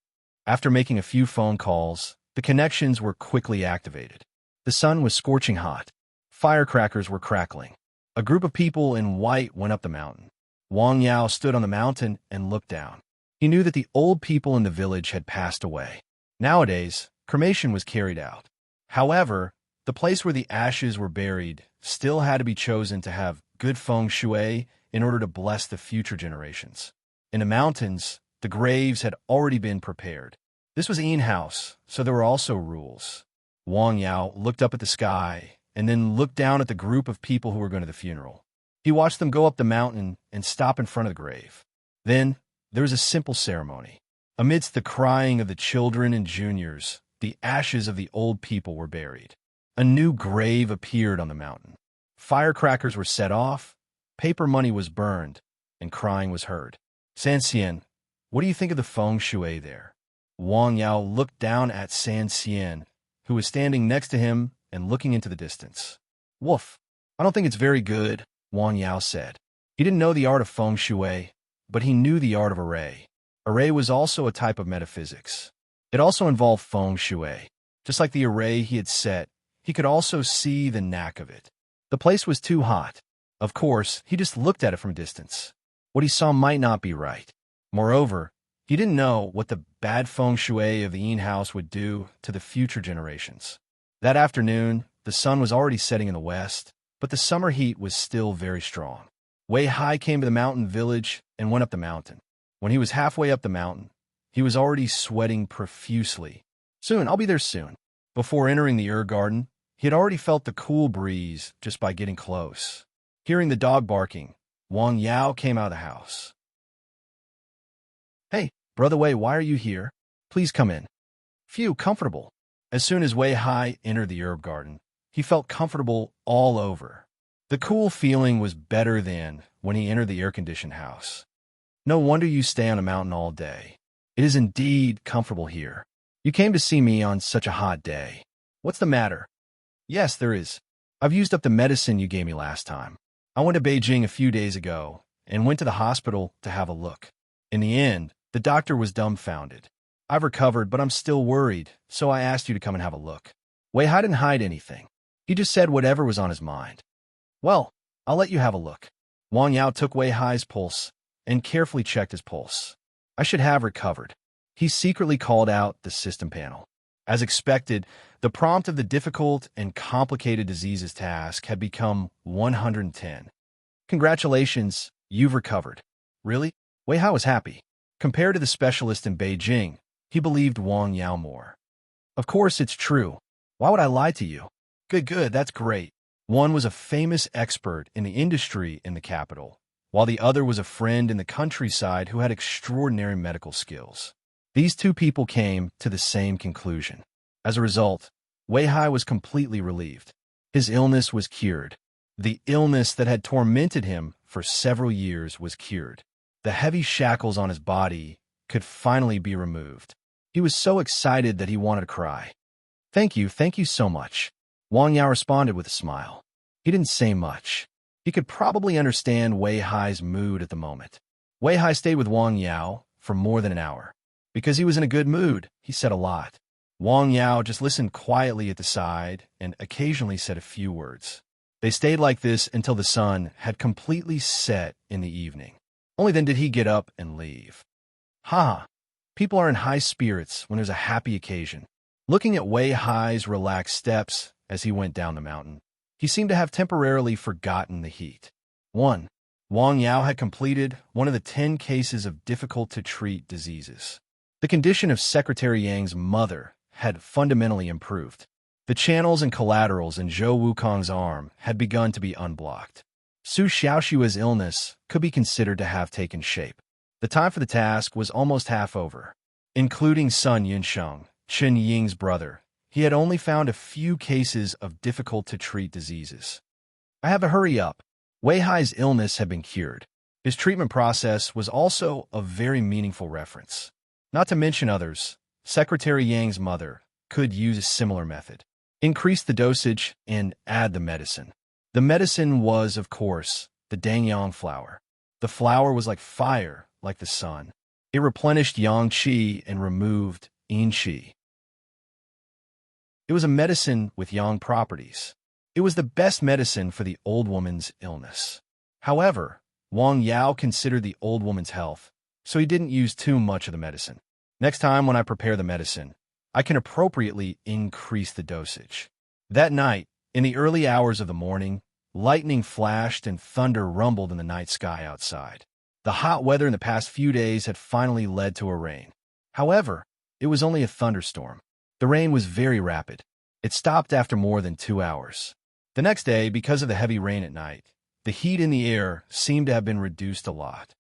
After making a few phone calls, the connections were quickly activated. The sun was scorching hot. Firecrackers were crackling. A group of people in white went up the mountain. Wang Yao stood on the mountain and looked down. He knew that the old people in the village had passed away. Nowadays, cremation was carried out. However, the place where the ashes were buried still had to be chosen to have good feng shui in order to bless the future generations. In the mountains, the graves had already been prepared. This was in-house, so there were also rules. Wang Yao looked up at the sky and then looked down at the group of people who were going to the funeral. He watched them go up the mountain and stop in front of the grave. Then there was a simple ceremony. Amidst the crying of the children and juniors, the ashes of the old people were buried. A new grave appeared on the mountain. Firecrackers were set off, paper money was burned, and crying was heard. San Xian, what do you think of the feng shui there? Wang Yao looked down at San Xian, who was standing next to him and looking into the distance. Woof, I don't think it's very good, Wang Yao said. He didn't know the art of feng shui, but he knew the art of array. Array was also a type of metaphysics. It also involved feng shui. Just like the array he had set, he could also see the knack of it. The place was too hot. Of course, he just looked at it from a distance. What he saw might not be right. Moreover, he didn't know what the bad feng shui of the Yin house would do to the future generations. That afternoon, the sun was already setting in the west, but the summer heat was still very strong. Wei Hai came to the mountain village and went up the mountain. When he was halfway up the mountain, he was already sweating profusely. Soon, I'll be there soon. Before entering the garden, he had already felt the cool breeze just by getting close. Hearing the dog barking, Wang Yao came out of the house. Hey, Brother Wei, why are you here? Please come in. Phew, comfortable. As soon as Wei Hai entered the herb garden, he felt comfortable all over. The cool feeling was better than when he entered the air-conditioned house. No wonder you stay on a mountain all day. It is indeed comfortable here. You came to see me on such a hot day. What's the matter? Yes, there is. I've used up the medicine you gave me last time. I went to Beijing a few days ago and went to the hospital to have a look. In the end, the doctor was dumbfounded. I've recovered, but I'm still worried, so I asked you to come and have a look. Wei Hai didn't hide anything. He just said whatever was on his mind. Well, I'll let you have a look. Wang Yao took Wei Hai's pulse and carefully checked his pulse. I should have recovered. He secretly called out the system panel. As expected, the prompt of the difficult and complicated diseases task had become 110. Congratulations, you've recovered. Really? Wei Hai was happy. Compared to the specialist in Beijing, he believed Wang Yao more. Of course it's true. Why would I lie to you? Good, that's great. One was a famous expert in the industry in the capital, while the other was a friend in the countryside who had extraordinary medical skills. These two people came to the same conclusion. As a result, Wei Hai was completely relieved. His illness was cured. The illness that had tormented him for several years was cured. The heavy shackles on his body could finally be removed. He was so excited that he wanted to cry. Thank you so much. Wang Yao responded with a smile. He didn't say much. He could probably understand Wei Hai's mood at the moment. Wei Hai stayed with Wang Yao for more than an hour. Because he was in a good mood, he said a lot. Wang Yao just listened quietly at the side and occasionally said a few words. They stayed like this until the sun had completely set in the evening. Only then did he get up and leave. People are in high spirits when there's a happy occasion. Looking at Wei Hai's relaxed steps as he went down the mountain, he seemed to have temporarily forgotten the heat. 1. Wang Yao had completed one of the 10 cases of difficult-to-treat diseases. The condition of Secretary Yang's mother had fundamentally improved. The channels and collaterals in Zhou Wukong's arm had begun to be unblocked. Su Xiaoshua's illness could be considered to have taken shape. The time for the task was almost half over. Including Sun Yunsheng, Chen Ying's brother, he had only found a few cases of difficult-to-treat diseases. I have to hurry up. Wei Hai's illness had been cured. His treatment process was also a very meaningful reference. Not to mention others, Secretary Yang's mother could use a similar method. Increase the dosage and add the medicine. The medicine was, of course, the Dangyang flower. The flower was like fire, like the sun. It replenished yang qi and removed yin qi. It was a medicine with yang properties. It was the best medicine for the old woman's illness. However, Wang Yao considered the old woman's health, so he didn't use too much of the medicine. Next time when I prepare the medicine, I can appropriately increase the dosage. That night, in the early hours of the morning, lightning flashed and thunder rumbled in the night sky outside. The hot weather in the past few days had finally led to a rain. However, it was only a thunderstorm. The rain was very rapid. It stopped after more than 2 hours. The next day, because of the heavy rain at night, the heat in the air seemed to have been reduced a lot.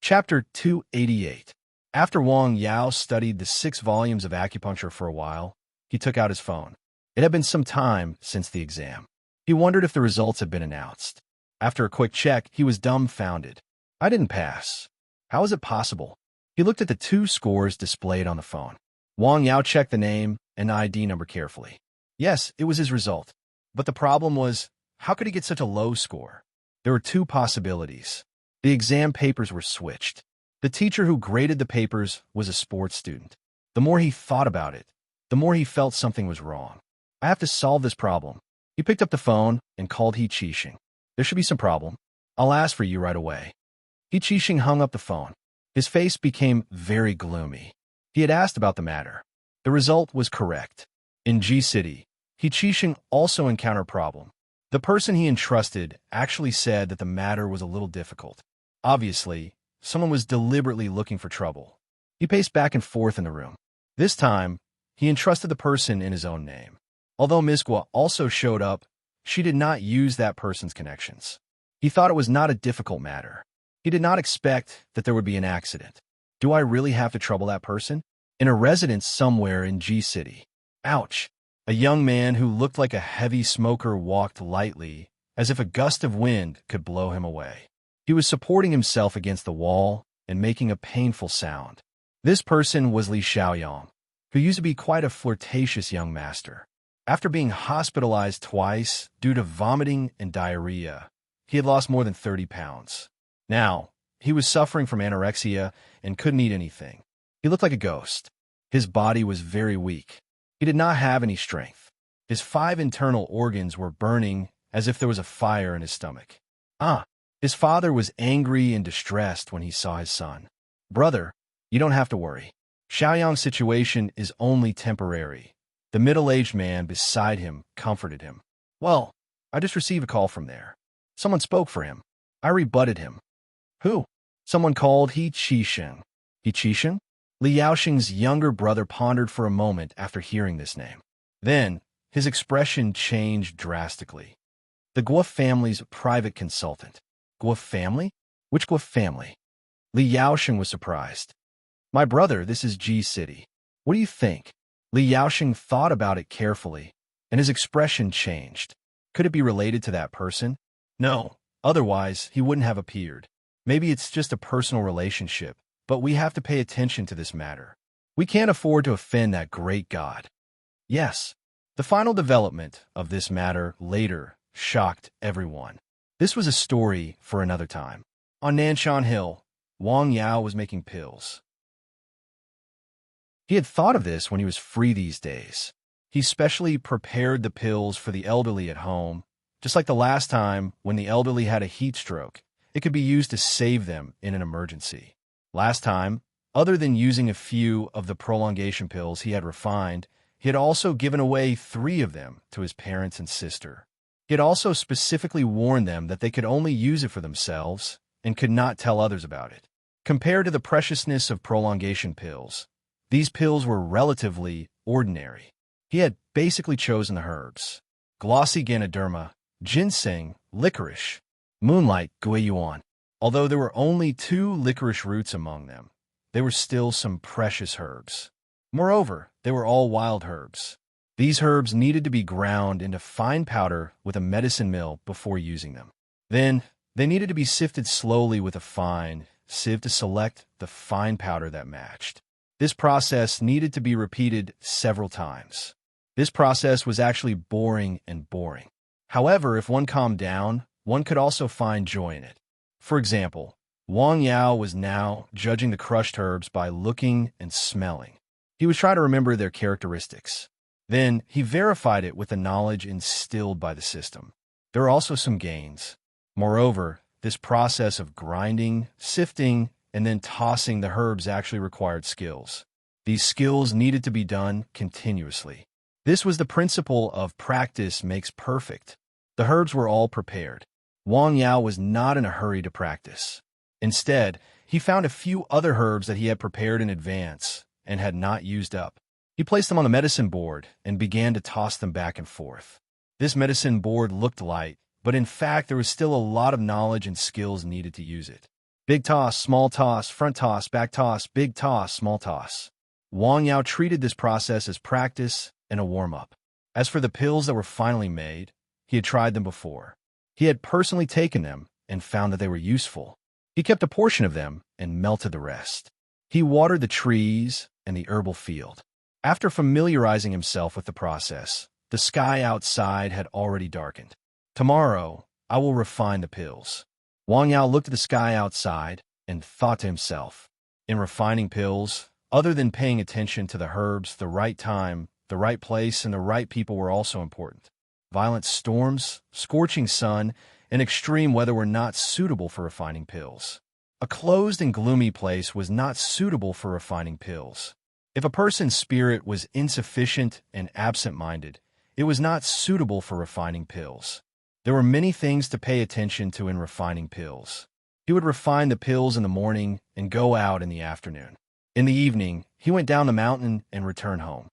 Chapter 288. After Wang Yao studied the 6 volumes of acupuncture for a while, he took out his phone. It had been some time since the exam. He wondered if the results had been announced. After a quick check, he was dumbfounded. I didn't pass. How is it possible? He looked at the 2 scores displayed on the phone. Wang Yao checked the name and ID number carefully. Yes, it was his result. But the problem was, how could he get such a low score? There were 2 possibilities. The exam papers were switched. The teacher who graded the papers was a sports student. The more he thought about it, the more he felt something was wrong. I have to solve this problem. He picked up the phone and called He Qixing. There should be some problem. I'll ask for you right away. He Qixing hung up the phone. His face became very gloomy. He had asked about the matter. The result was correct. In G City, He Qixing also encountered a problem. The person he entrusted actually said that the matter was a little difficult. Obviously, someone was deliberately looking for trouble. He paced back and forth in the room. This time, he entrusted the person in his own name. Although Ms. Guo also showed up, she did not use that person's connections. He thought it was not a difficult matter. He did not expect that there would be an accident. Do I really have to trouble that person? In a residence somewhere in G City. Ouch! A young man who looked like a heavy smoker walked lightly, as if a gust of wind could blow him away. He was supporting himself against the wall and making a painful sound. This person was Li Xiaoyang, who used to be quite a flirtatious young master. After being hospitalized twice due to vomiting and diarrhea, he had lost more than 30 pounds. Now, he was suffering from anorexia and couldn't eat anything. He looked like a ghost. His body was very weak. He did not have any strength. His 5 internal organs were burning as if there was a fire in his stomach. His father was angry and distressed when he saw his son. Brother, you don't have to worry. Xiaoyang's situation is only temporary. The middle-aged man beside him comforted him. Well, I just received a call from there. Someone spoke for him. I rebutted him. Who? Someone called He Qixing. He Qixing? Li Yaoxing's younger brother pondered for a moment after hearing this name. Then, his expression changed drastically. The Guo family's private consultant. Guo family? Which Guo family? Li Yaoxing was surprised. My brother, this is G City. What do you think? Li Yaoxing thought about it carefully, and his expression changed. Could it be related to that person? No, otherwise he wouldn't have appeared. Maybe it's just a personal relationship, but we have to pay attention to this matter. We can't afford to offend that great God. Yes, the final development of this matter later shocked everyone. This was a story for another time. On Nanshan Hill, Wang Yao was making pills. He had thought of this when he was free these days. He specially prepared the pills for the elderly at home, just like the last time when the elderly had a heat stroke. It could be used to save them in an emergency. Last time, other than using a few of the prolongation pills he had refined, he had also given away 3 of them to his parents and sister. He had also specifically warned them that they could only use it for themselves and could not tell others about it. Compared to the preciousness of prolongation pills, these pills were relatively ordinary. He had basically chosen the herbs: glossy Ganoderma, ginseng, licorice, moonlight, guiyuan. Although there were only 2 licorice roots among them, they were still some precious herbs. Moreover, they were all wild herbs. These herbs needed to be ground into fine powder with a medicine mill before using them. Then, they needed to be sifted slowly with a fine sieve to select the fine powder that matched. This process needed to be repeated several times. This process was actually boring and boring. However, if one calmed down, one could also find joy in it. For example, Wang Yao was now judging the crushed herbs by looking and smelling. He was trying to remember their characteristics. Then, he verified it with the knowledge instilled by the system. There are also some gains. Moreover, this process of grinding, sifting, and then tossing the herbs actually required skills. These skills needed to be done continuously. This was the principle of practice makes perfect. The herbs were all prepared. Wang Yao was not in a hurry to practice. Instead, he found a few other herbs that he had prepared in advance and had not used up. He placed them on the medicine board and began to toss them back and forth. This medicine board looked light, but in fact there was still a lot of knowledge and skills needed to use it. Big toss, small toss, front toss, back toss, big toss, small toss. Wang Yao treated this process as practice and a warm-up. As for the pills that were finally made, he had tried them before. He had personally taken them and found that they were useful. He kept a portion of them and melted the rest. He watered the trees and the herbal field. After familiarizing himself with the process, the sky outside had already darkened. Tomorrow, I will refine the pills. Wang Yao looked at the sky outside and thought to himself, in refining pills, other than paying attention to the herbs, the right time, the right place, and the right people were also important. Violent storms, scorching sun, and extreme weather were not suitable for refining pills. A closed and gloomy place was not suitable for refining pills. If a person's spirit was insufficient and absent-minded, it was not suitable for refining pills. There were many things to pay attention to in refining pills. He would refine the pills in the morning and go out in the afternoon. In the evening, he went down the mountain and returned home.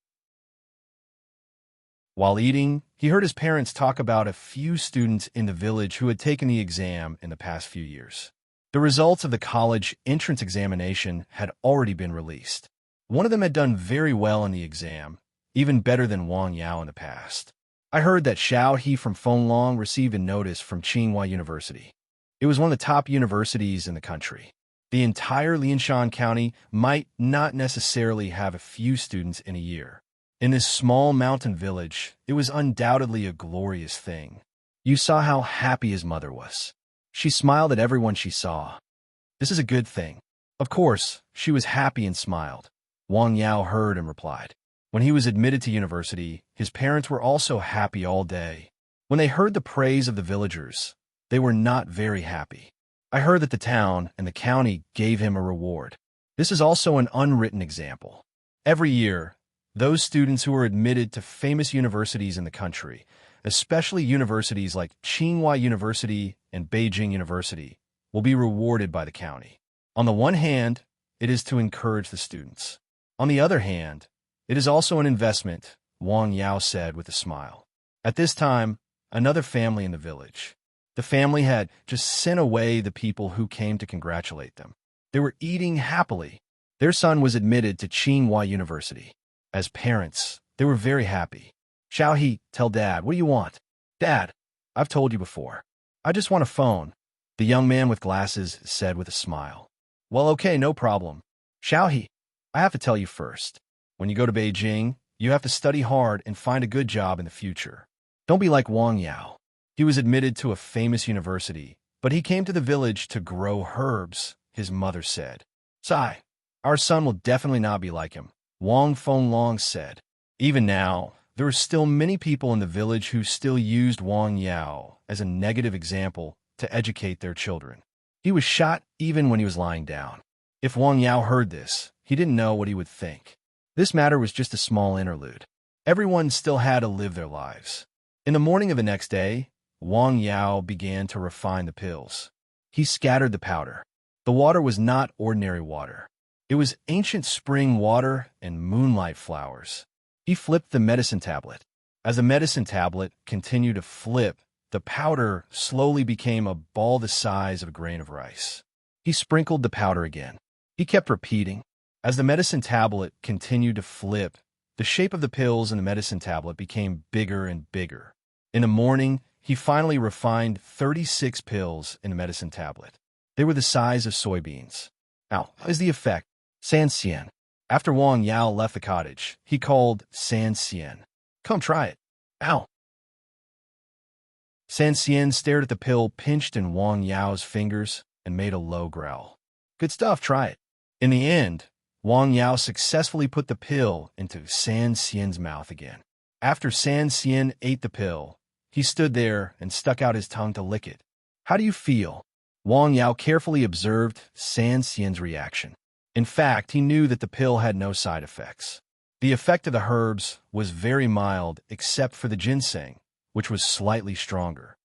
While eating, he heard his parents talk about a few students in the village who had taken the exam in the past few years. The results of the college entrance examination had already been released. One of them had done very well in the exam, even better than Wang Yao in the past. I heard that Xiao He from Fenglong received a notice from Tsinghua University. It was one of the top universities in the country. The entire Lianshan County might not necessarily have a few students in a year. In this small mountain village, it was undoubtedly a glorious thing. You saw how happy his mother was. She smiled at everyone she saw. This is a good thing. Of course, she was happy and smiled. Wang Yao heard and replied. When he was admitted to university, his parents were also happy all day. When they heard the praise of the villagers, they were not very happy. I heard that the town and the county gave him a reward. This is also an unwritten example. Every year, those students who are admitted to famous universities in the country, especially universities like Tsinghua University and Beijing University, will be rewarded by the county. On the one hand, it is to encourage the students. On the other hand, it is also an investment, Wang Yao said with a smile. At this time, another family in the village. The family had just sent away the people who came to congratulate them. They were eating happily. Their son was admitted to Tsinghua University. As parents, they were very happy. Xiao He, tell Dad, what do you want? Dad, I've told you before. I just want a phone, the young man with glasses said with a smile. Well, okay, no problem. Xiao He, I have to tell you first. When you go to Beijing, you have to study hard and find a good job in the future. Don't be like Wang Yao. He was admitted to a famous university, but he came to the village to grow herbs, his mother said. Sigh, our son will definitely not be like him, Wang Fenglong said. Even now, there were still many people in the village who still used Wang Yao as a negative example to educate their children. He was shot even when he was lying down. If Wang Yao heard this, he didn't know what he would think. This matter was just a small interlude. Everyone still had to live their lives. In the morning of the next day, Wang Yao began to refine the pills. He scattered the powder. The water was not ordinary water. It was ancient spring water and moonlight flowers. He flipped the medicine tablet. As the medicine tablet continued to flip, the powder slowly became a ball the size of a grain of rice. He sprinkled the powder again. He kept repeating. As the medicine tablet continued to flip, the shape of the pills in the medicine tablet became bigger and bigger. In the morning, he finally refined 36 pills in the medicine tablet. They were the size of soybeans. Now, how is the effect? San Xian. After Wang Yao left the cottage, he called San Xian. Come try it. Ow. San Xian stared at the pill pinched in Wang Yao's fingers and made a low growl. Good stuff, try it. In the end, Wang Yao successfully put the pill into San Xian's mouth again. After San Xian ate the pill, he stood there and stuck out his tongue to lick it. How do you feel? Wang Yao carefully observed San Xian's reaction. In fact, he knew that the pill had no side effects. The effect of the herbs was very mild except for the ginseng, which was slightly stronger.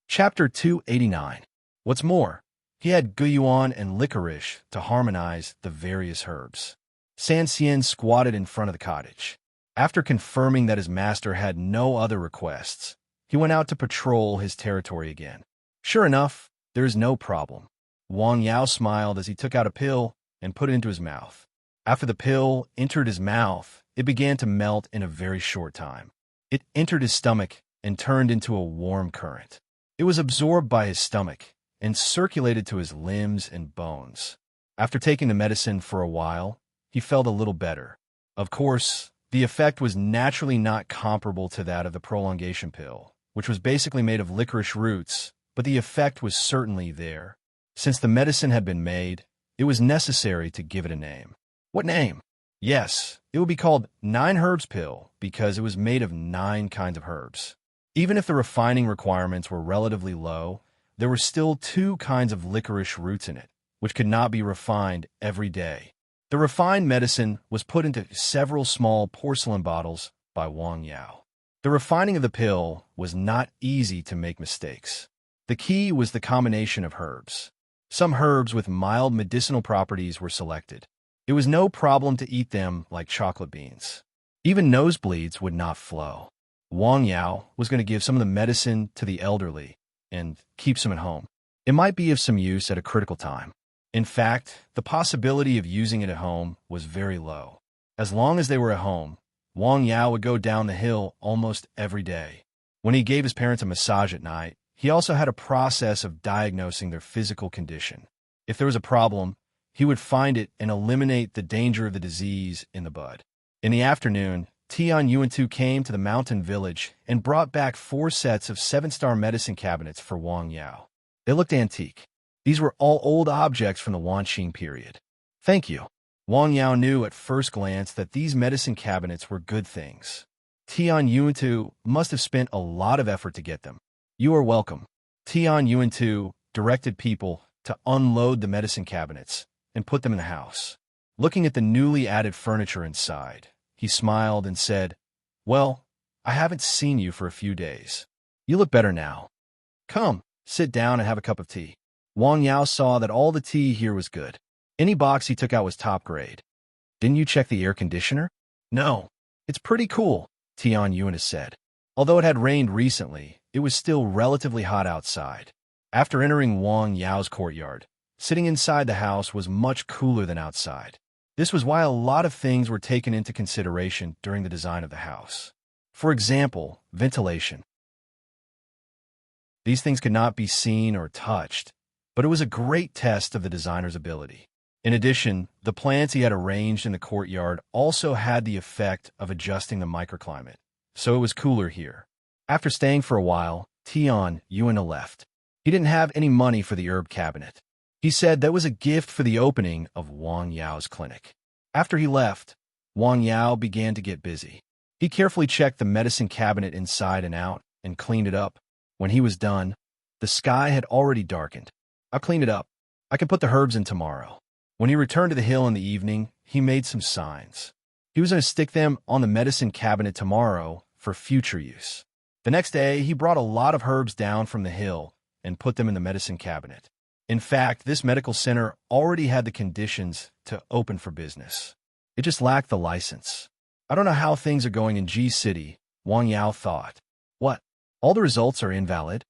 Chapter 289. What's more, He had guyuan and licorice to harmonize the various herbs. San Sien squatted in front of the cottage. After confirming that his master had no other requests, he went out to patrol his territory again. Sure enough, there is no problem. Wang Yao smiled as he took out a pill and put it into his mouth. After the pill entered his mouth, it began to melt in a very short time. It entered his stomach and turned into a warm current. It was absorbed by his stomach and circulated to his limbs and bones. After taking the medicine for a while, he felt a little better. Of course, the effect was naturally not comparable to that of the prolongation pill, which was basically made of licorice roots, but the effect was certainly there. Since the medicine had been made, it was necessary to give it a name. What name? Yes, it would be called 9 Herbs Pill because it was made of 9 kinds of herbs. Even if the refining requirements were relatively low, there were still 2 kinds of licorice roots in it, which could not be refined every day. The refined medicine was put into several small porcelain bottles by Wang Yao. The refining of the pill was not easy to make mistakes. The key was the combination of herbs. Some herbs with mild medicinal properties were selected. It was no problem to eat them like chocolate beans. Even nosebleeds would not flow. Wang Yao was going to give some of the medicine to the elderly and keep some at home. It might be of some use at a critical time. In fact, the possibility of using it at home was very low. As long as they were at home, Wang Yao would go down the hill almost every day. When he gave his parents a massage at night, he also had a process of diagnosing their physical condition. If there was a problem, he would find it and eliminate the danger of the disease in the bud. In the afternoon, Tian Yuan-tu came to the mountain village and brought back 4 sets of 7-star medicine cabinets for Wang Yao. They looked antique. These were all old objects from the Wanqing period. Thank you. Wang Yao knew at first glance that these medicine cabinets were good things. Tian Yuan-tu must have spent a lot of effort to get them. You are welcome. Tian Yuan-tu directed people to unload the medicine cabinets and put them in the house. Looking at the newly added furniture inside, he smiled and said, "Well, I haven't seen you for a few days. You look better now. Come, sit down and have a cup of tea." Wang Yao saw that all the tea here was good. Any box he took out was top grade. "Didn't you check the air conditioner?" "No. It's pretty cool," Tian Yuan said. Although it had rained recently, it was still relatively hot outside. After entering Wang Yao's courtyard, sitting inside the house was much cooler than outside. This was why a lot of things were taken into consideration during the design of the house. For example, ventilation. These things could not be seen or touched, but it was a great test of the designer's ability. In addition, the plants he had arranged in the courtyard also had the effect of adjusting the microclimate, so it was cooler here. After staying for a while, Tian Yuan left. He didn't have any money for the herb cabinet. He said that was a gift for the opening of Wang Yao's clinic. After he left, Wang Yao began to get busy. He carefully checked the medicine cabinet inside and out and cleaned it up. When he was done, the sky had already darkened. "I'll clean it up. I can put the herbs in tomorrow." When he returned to the hill in the evening, he made some signs. He was going to stick them on the medicine cabinet tomorrow for future use. The next day, he brought a lot of herbs down from the hill and put them in the medicine cabinet. In fact, this medical center already had the conditions to open for business. It just lacked the license. "I don't know how things are going in G City," Wang Yao thought. "What? All the results are invalid?"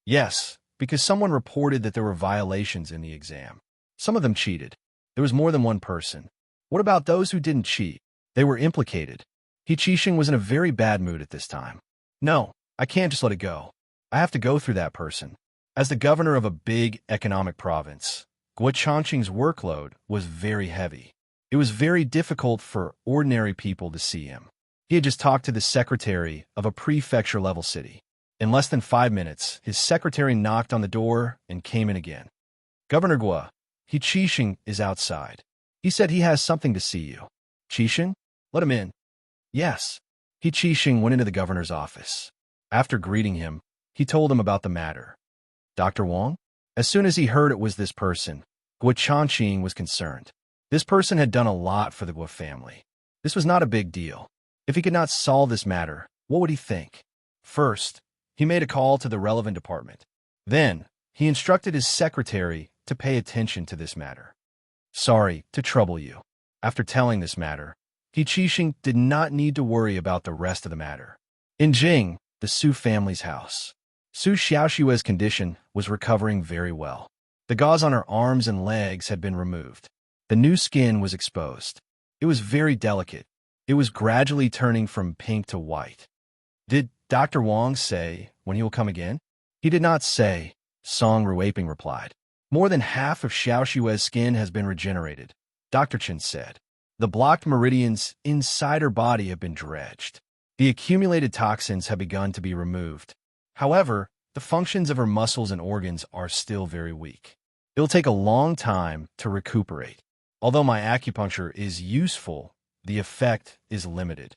"Yes, because someone reported that there were violations in the exam. Some of them cheated. There was more than one person. What about those who didn't cheat? They were implicated." He Qixing was in a very bad mood at this time. "No, I can't just let it go. I have to go through that person." As the governor of a big economic province, Guo Changqing's workload was very heavy. It was very difficult for ordinary people to see him. He had just talked to the secretary of a prefecture-level city. In less than 5 minutes, his secretary knocked on the door and came in again. "Governor Guo, He Qixing is outside. He said he has something to see you." "Qixing? Let him in." "Yes." He Qixing went into the governor's office. After greeting him, he told him about the matter. "Dr. Wang?" As soon as he heard it was this person, Guo Changqing was concerned. This person had done a lot for the Guo family. This was not a big deal. If he could not solve this matter, what would he think? First, he made a call to the relevant department. Then, he instructed his secretary to pay attention to this matter. Sorry to trouble you. After telling this matter, He Qixing did not need to worry about the rest of the matter. In Jing, the Su family's house, Su Xiaoxue's condition was recovering very well. The gauze on her arms and legs had been removed. The new skin was exposed. It was very delicate. It was gradually turning from pink to white. Did Dr. Wang say when he will come again? He did not say, Song Ruiping replied. More than half of Xiaoxue's skin has been regenerated, Dr. Chen said. The blocked meridians inside her body have been dredged. The accumulated toxins have begun to be removed. However, the functions of her muscles and organs are still very weak. It'll take a long time to recuperate. Although my acupuncture is useful, the effect is limited.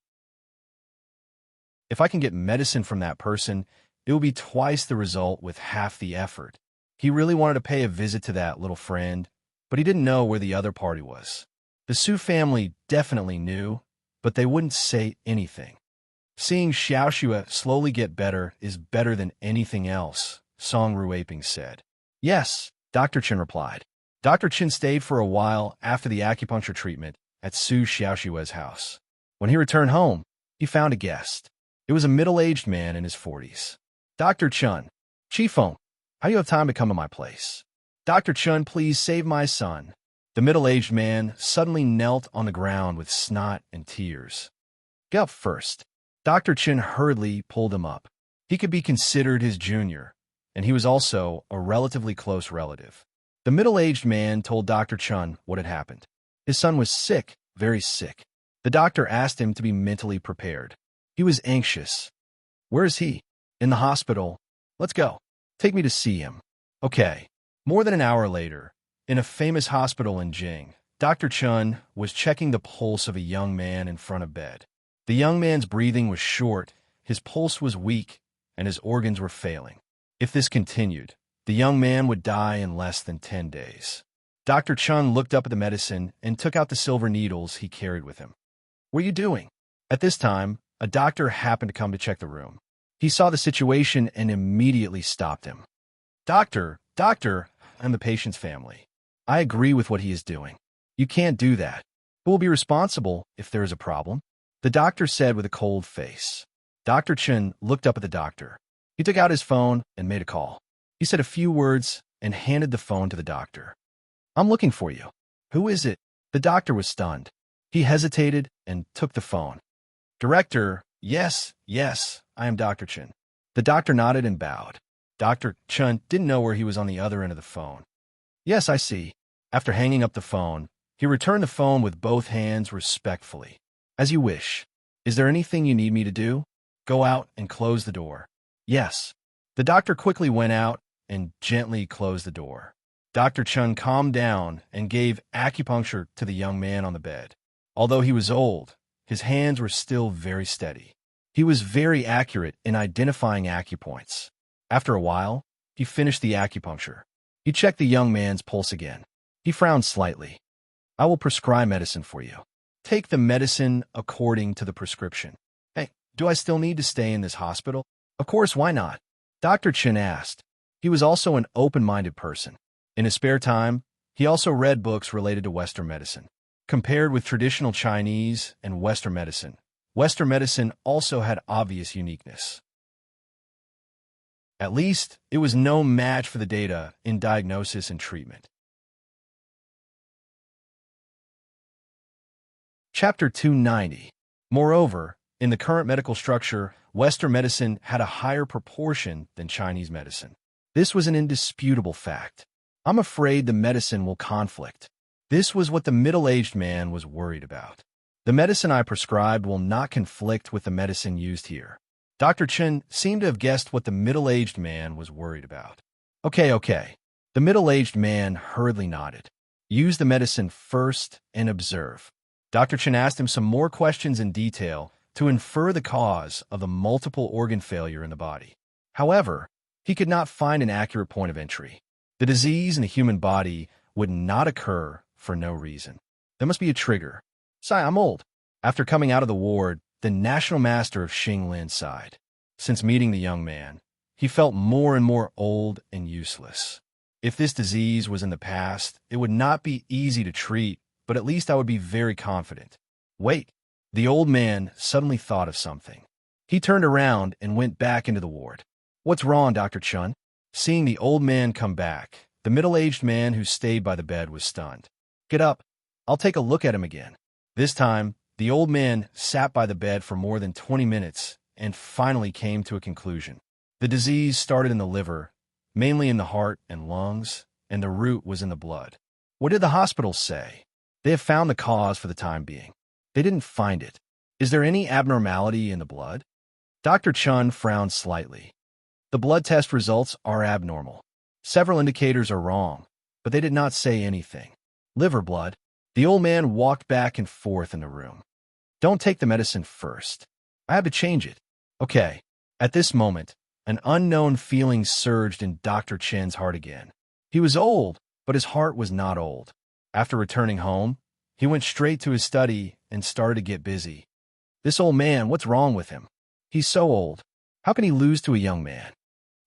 If I can get medicine from that person, it will be twice the result with half the effort. He really wanted to pay a visit to that little friend, but he didn't know where the other party was. The Su family definitely knew, but they wouldn't say anything. Seeing Xiaoxue slowly get better is better than anything else, Song Ruiping said. Yes, Dr. Chen replied. Dr. Chen stayed for a while after the acupuncture treatment at Su Xiaoxue's house. When he returned home, he found a guest. It was a middle-aged man in his 40s. Dr. Chen, Qifeng, how do you have time to come to my place? Dr. Chen, please save my son. The middle-aged man suddenly knelt on the ground with snot and tears. Get up first. Dr. Chen hurriedly pulled him up. He could be considered his junior, and he was also a relatively close relative. The middle-aged man told Dr. Chen what had happened. His son was sick, very sick. The doctor asked him to be mentally prepared. He was anxious. Where is he? In the hospital. Let's go. Take me to see him. Okay. More than an hour later, in a famous hospital in Jing, Dr. Chen was checking the pulse of a young man in front of bed. The young man's breathing was short, his pulse was weak, and his organs were failing. If this continued, the young man would die in less than 10 days. Dr. Chen looked up at the medicine and took out the silver needles he carried with him. What are you doing? At this time, a doctor happened to come to check the room. He saw the situation and immediately stopped him. Doctor, I'm the patient's family. I agree with what he is doing. You can't do that. Who will be responsible if there is a problem? The doctor said with a cold face. Dr. Chen looked up at the doctor. He took out his phone and made a call. He said a few words and handed the phone to the doctor. I'm looking for you. Who is it? The doctor was stunned. He hesitated and took the phone. Director, yes, I am Dr. Chen. The doctor nodded and bowed. Dr. Chen didn't know where he was on the other end of the phone. Yes, I see. After hanging up the phone, he returned the phone with both hands respectfully. As you wish. Is there anything you need me to do? Go out and close the door. Yes. The doctor quickly went out and gently closed the door. Dr. Chen calmed down and gave acupuncture to the young man on the bed. Although he was old, his hands were still very steady. He was very accurate in identifying acupoints. After a while, he finished the acupuncture. He checked the young man's pulse again. He frowned slightly. I will prescribe medicine for you. Take the medicine according to the prescription. Hey, do I still need to stay in this hospital? Of course, why not? Dr. Chen asked. He was also an open-minded person. In his spare time, he also read books related to Western medicine. Compared with traditional Chinese and Western medicine also had obvious uniqueness. At least, it was no match for the data in diagnosis and treatment. Chapter 290. Moreover, in the current medical structure, Western medicine had a higher proportion than Chinese medicine. This was an indisputable fact. I'm afraid the medicine will conflict. This was what the middle-aged man was worried about. The medicine I prescribed will not conflict with the medicine used here. Dr. Chen seemed to have guessed what the middle-aged man was worried about. Okay. The middle-aged man hurriedly nodded. Use the medicine first and observe. Dr. Chen asked him some more questions in detail to infer the cause of the multiple organ failure in the body. However, he could not find an accurate point of entry. The disease in the human body would not occur for no reason. There must be a trigger. I'm old. After coming out of the ward, the national master of Xinglin sighed. Since meeting the young man, he felt more and more old and useless. If this disease was in the past, it would not be easy to treat, but at least I would be very confident. Wait, the old man suddenly thought of something. He turned around and went back into the ward. What's wrong, Dr. Chun? Seeing the old man come back, the middle-aged man who stayed by the bed was stunned. Get up. I'll take a look at him again. This time, the old man sat by the bed for more than 20 minutes and finally came to a conclusion. The disease started in the liver, mainly in the heart and lungs, and the root was in the blood. What did the hospitals say? They have found the cause for the time being. They didn't find it. Is there any abnormality in the blood? Dr. Chun frowned slightly. The blood test results are abnormal. Several indicators are wrong, but they did not say anything. Liver blood. The old man walked back and forth in the room. Don't take the medicine first. I have to change it. Okay. At this moment, an unknown feeling surged in Dr. Chen's heart again. He was old, but his heart was not old. After returning home, he went straight to his study and started to get busy. This old man, what's wrong with him? He's so old. How can he lose to a young man?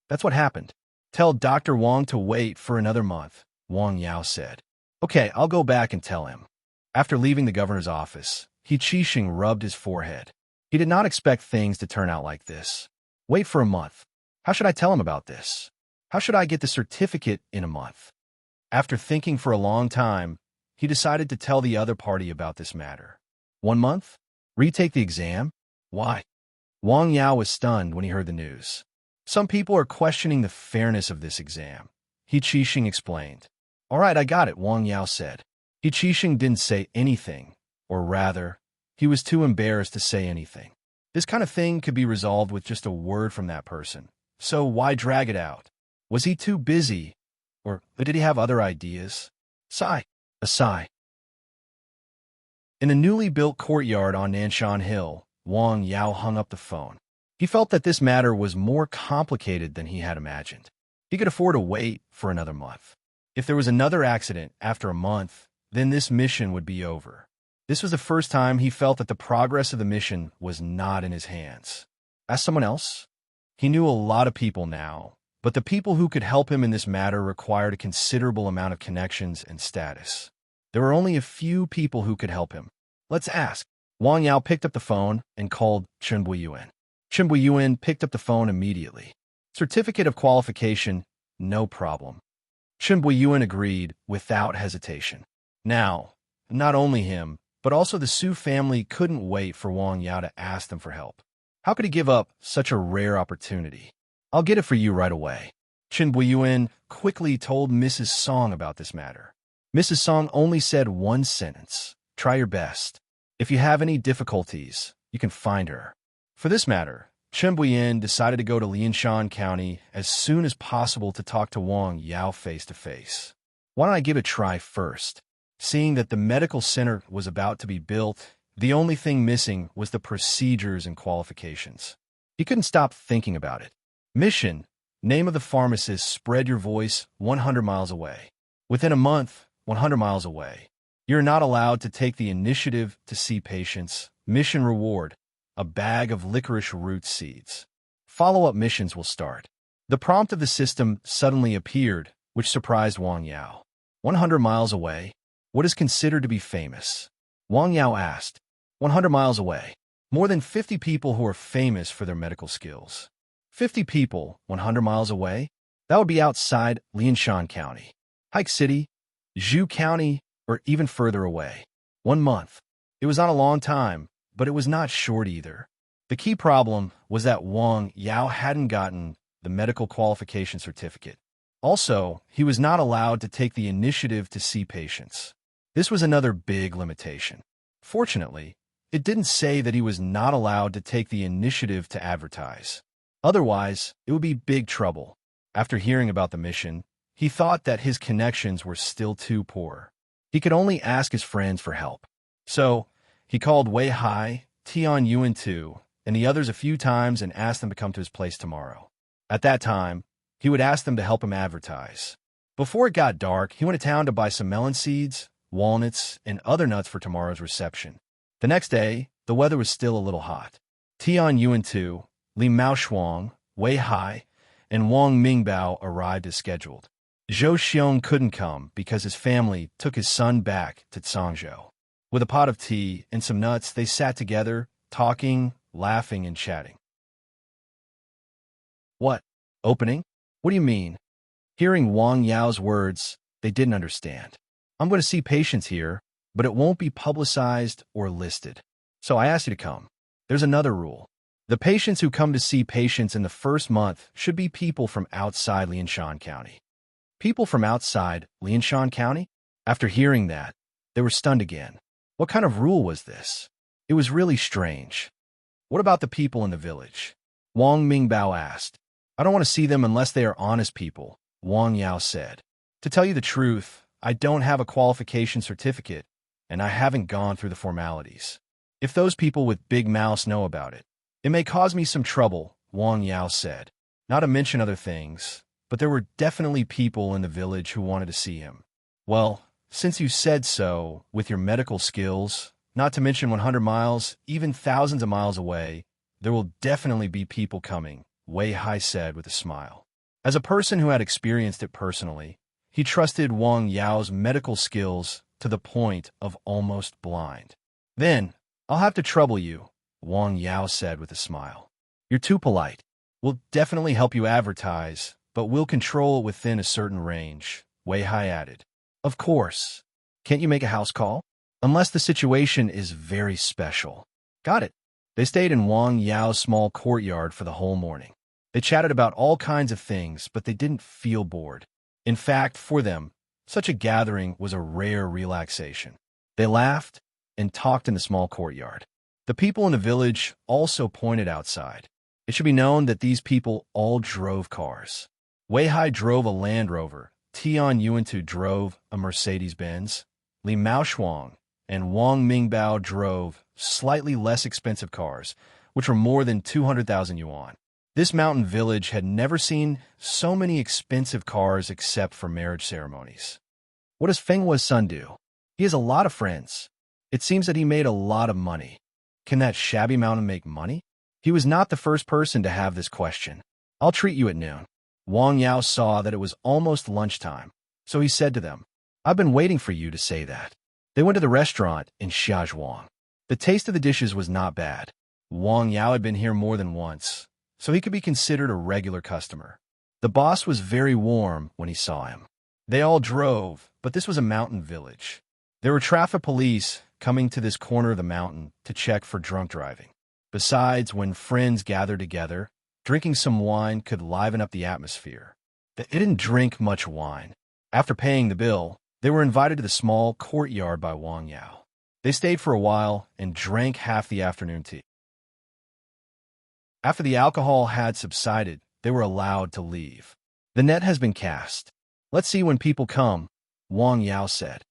That's what happened. Tell Dr. Wang to wait for another month, Wang Yao said. Okay, I'll go back and tell him. After leaving the governor's office, He Qixing rubbed his forehead. He did not expect things to turn out like this. Wait for a month. How should I tell him about this? How should I get the certificate in a month? After thinking for a long time, he decided to tell the other party about this matter. 1 month? Retake the exam? Why? Wang Yao was stunned when he heard the news. Some people are questioning the fairness of this exam. He Qixing explained. All right, I got it, Wang Yao said. He Qixing didn't say anything, or rather, he was too embarrassed to say anything. This kind of thing could be resolved with just a word from that person. So why drag it out? Was he too busy? Or did he have other ideas? Sigh. A sigh. In the newly built courtyard on Nanshan Hill, Wang Yao hung up the phone. He felt that this matter was more complicated than he had imagined. He could afford to wait for another month. If there was another accident after a month, then this mission would be over. This was the first time he felt that the progress of the mission was not in his hands. Ask someone else? He knew a lot of people now, but the people who could help him in this matter required a considerable amount of connections and status. There were only a few people who could help him. Let's ask. Wang Yao picked up the phone and called Chen Buiyuan. Chen Buiyuan picked up the phone immediately. Certificate of qualification, no problem. Chen Buiyuan agreed without hesitation. Now, not only him, but also the Su family couldn't wait for Wang Yao to ask them for help. How could he give up such a rare opportunity? I'll get it for you right away. Chen Buiyuan quickly told Mrs. Song about this matter. Mrs. Song only said one sentence. Try your best. If you have any difficulties, you can find her. For this matter, Chen Buiyuan decided to go to Lianshan County as soon as possible to talk to Wang Yao face-to-face. Why don't I give it a try first? Seeing that the medical center was about to be built, the only thing missing was the procedures and qualifications. He couldn't stop thinking about it. Mission, name of the pharmacist, spread your voice 100 miles away. Within a month, 100 miles away. You're not allowed to take the initiative to see patients. Mission reward, a bag of licorice root seeds. Follow-up missions will start. The prompt of the system suddenly appeared, which surprised Wang Yao. 100 miles away? What is considered to be famous? Wang Yao asked. 100 miles away. More than 50 people who are famous for their medical skills. 50 people, 100 miles away? That would be outside Lianshan County, Hike City, Zhu County, or even further away. 1 month. It was not a long time, but it was not short either. The key problem was that Wang Yao hadn't gotten the medical qualification certificate. Also, he was not allowed to take the initiative to see patients. This was another big limitation. Fortunately, it didn't say that he was not allowed to take the initiative to advertise. Otherwise, it would be big trouble. After hearing about the mission, he thought that his connections were still too poor. He could only ask his friends for help. So, he called Wei Hai, Tian Yuan too, and the others a few times and asked them to come to his place tomorrow. At that time, he would ask them to help him advertise. Before it got dark, he went to town to buy some melon seeds, walnuts, and other nuts for tomorrow's reception. The next day, the weather was still a little hot. Tian Yuan too, Li Maoshuang, Wei Hai, and Wang Mingbao arrived as scheduled. Zhou Xiong couldn't come because his family took his son back to Zhangzhou. With a pot of tea and some nuts, they sat together, talking, laughing, and chatting. What? Opening? What do you mean? Hearing Wang Yao's words, they didn't understand. I'm going to see patients here, but it won't be publicized or listed. So I asked you to come. There's another rule. The patients who come to see patients in the first month should be people from outside Lianshan County. People from outside Lianshan County? After hearing that, they were stunned again. What kind of rule was this? It was really strange. What about the people in the village? Wang Mingbao asked. I don't want to see them unless they are honest people, Wang Yao said. To tell you the truth, I don't have a qualification certificate, and I haven't gone through the formalities. If those people with big mouths know about it, it may cause me some trouble, Wang Yao said. Not to mention other things, but there were definitely people in the village who wanted to see him. Well, since you said so, with your medical skills, not to mention 100 miles, even thousands of miles away, there will definitely be people coming, Wei Hai said with a smile. As a person who had experienced it personally, he trusted Wang Yao's medical skills to the point of almost blind. Then, I'll have to trouble you, Wang Yao said with a smile. You're too polite. We'll definitely help you advertise, but we'll control it within a certain range, Wei Hai added. Of course. Can't you make a house call? Unless the situation is very special. Got it. They stayed in Wang Yao's small courtyard for the whole morning. They chatted about all kinds of things, but they didn't feel bored. In fact, for them, such a gathering was a rare relaxation. They laughed and talked in the small courtyard. The people in the village also pointed outside. It should be known that these people all drove cars. Wei Hai drove a Land Rover, Tian Yuantu drove a Mercedes-Benz, Li Maoshuang and Wang Mingbao drove slightly less expensive cars, which were more than 200,000 yuan. This mountain village had never seen so many expensive cars except for marriage ceremonies. What does Feng Hua's son do? He has a lot of friends. It seems that he made a lot of money. Can that shabby mountain make money? He was not the first person to have this question. I'll treat you at noon. Wang Yao saw that it was almost lunchtime, so he said to them, I've been waiting for you to say that. They went to the restaurant in Xiazhuang. The taste of the dishes was not bad. Wang Yao had been here more than once, so he could be considered a regular customer. The boss was very warm when he saw him. They all drove, but this was a mountain village. There were traffic police coming to this corner of the mountain to check for drunk driving. Besides, when friends gathered together, drinking some wine could liven up the atmosphere. They didn't drink much wine. After paying the bill, they were invited to the small courtyard by Wang Yao. They stayed for a while and drank half the afternoon tea. After the alcohol had subsided, they were allowed to leave. The net has been cast. Let's see when people come, Wang Yao said.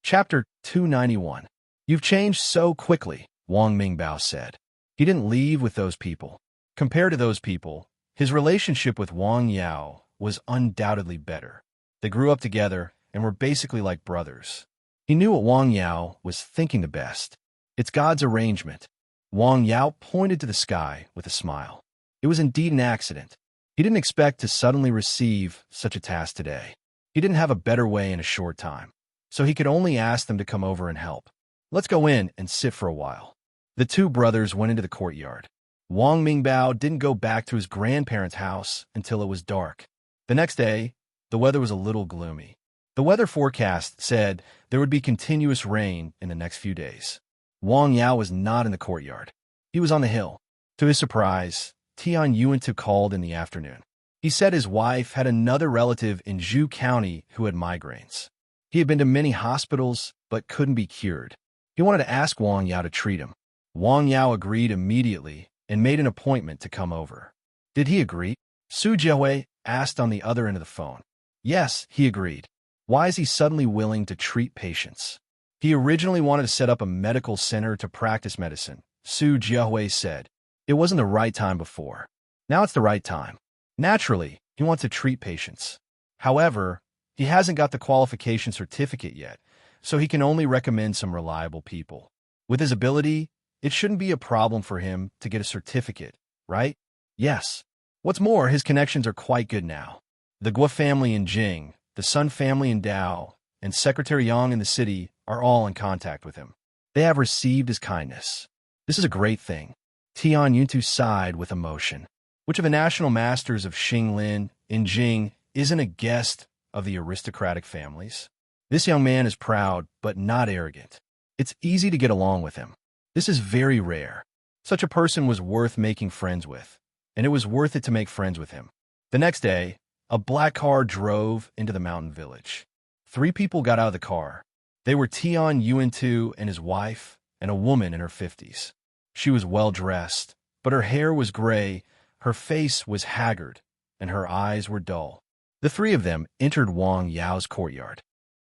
Chapter 291. You've changed so quickly, Wang Mingbao said. He didn't leave with those people. Compared to those people, his relationship with Wang Yao was undoubtedly better. They grew up together and were basically like brothers. He knew what Wang Yao was thinking the best. It's God's arrangement. Wang Yao pointed to the sky with a smile. It was indeed an accident. He didn't expect to suddenly receive such a task today. He didn't have a better way in a short time, so he could only ask them to come over and help. Let's go in and sit for a while. The two brothers went into the courtyard. Wang Mingbao didn't go back to his grandparents' house until it was dark. The next day, the weather was a little gloomy. The weather forecast said there would be continuous rain in the next few days. Wang Yao was not in the courtyard. He was on the hill. To his surprise, Tian Yuantu called in the afternoon. He said his wife had another relative in Zhu County who had migraines. He had been to many hospitals, but couldn't be cured. He wanted to ask Wang Yao to treat him. Wang Yao agreed immediately and made an appointment to come over. Did he agree? Su Jiahui asked on the other end of the phone. Yes, he agreed. Why is he suddenly willing to treat patients? He originally wanted to set up a medical center to practice medicine, Su Jiahui said. It wasn't the right time before. Now it's the right time. Naturally, he wants to treat patients. However, he hasn't got the qualification certificate yet, so he can only recommend some reliable people. With his ability, it shouldn't be a problem for him to get a certificate, right? Yes. What's more, his connections are quite good now. The Guo family in Jing, the Sun family in Dao, and Secretary Yang in the city are all in contact with him. They have received his kindness. This is a great thing. Tian Yuntu sighed with emotion. Which of the national masters of Xinglin in Jing isn't a guest of the aristocratic families? This young man is proud, but not arrogant. It's easy to get along with him. This is very rare. Such a person was worth making friends with, and it was worth it to make friends with him. The next day, a black car drove into the mountain village. 3 people got out of the car. They were Tian Yuantu and his wife, and a woman in her 50s. She was well-dressed, but her hair was gray, her face was haggard, and her eyes were dull. The 3 of them entered Wang Yao's courtyard.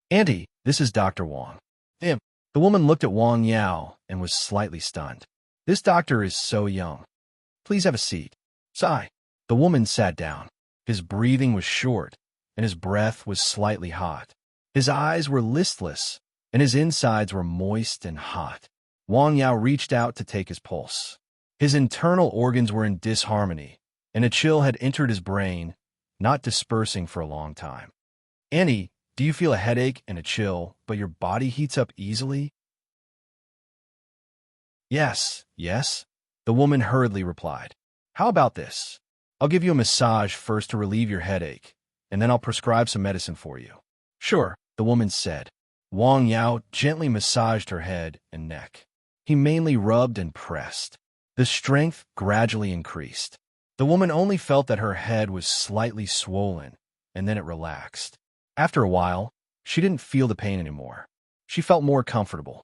"Auntie, this is Dr. Wang." The woman looked at Wang Yao and was slightly stunned. "This doctor is so young. Please have a seat." Sigh. The woman sat down. His breathing was short, and his breath was slightly hot. His eyes were listless, and his insides were moist and hot. Wang Yao reached out to take his pulse. His internal organs were in disharmony, and a chill had entered his brain, not dispersing for a long time. "Annie, do you feel a headache and a chill, but your body heats up easily?" Yes, the woman hurriedly replied. "How about this? I'll give you a massage first to relieve your headache, and then I'll prescribe some medicine for you." "Sure," the woman said. Wang Yao gently massaged her head and neck. He mainly rubbed and pressed. The strength gradually increased. The woman only felt that her head was slightly swollen, and then it relaxed. After a while, she didn't feel the pain anymore. She felt more comfortable.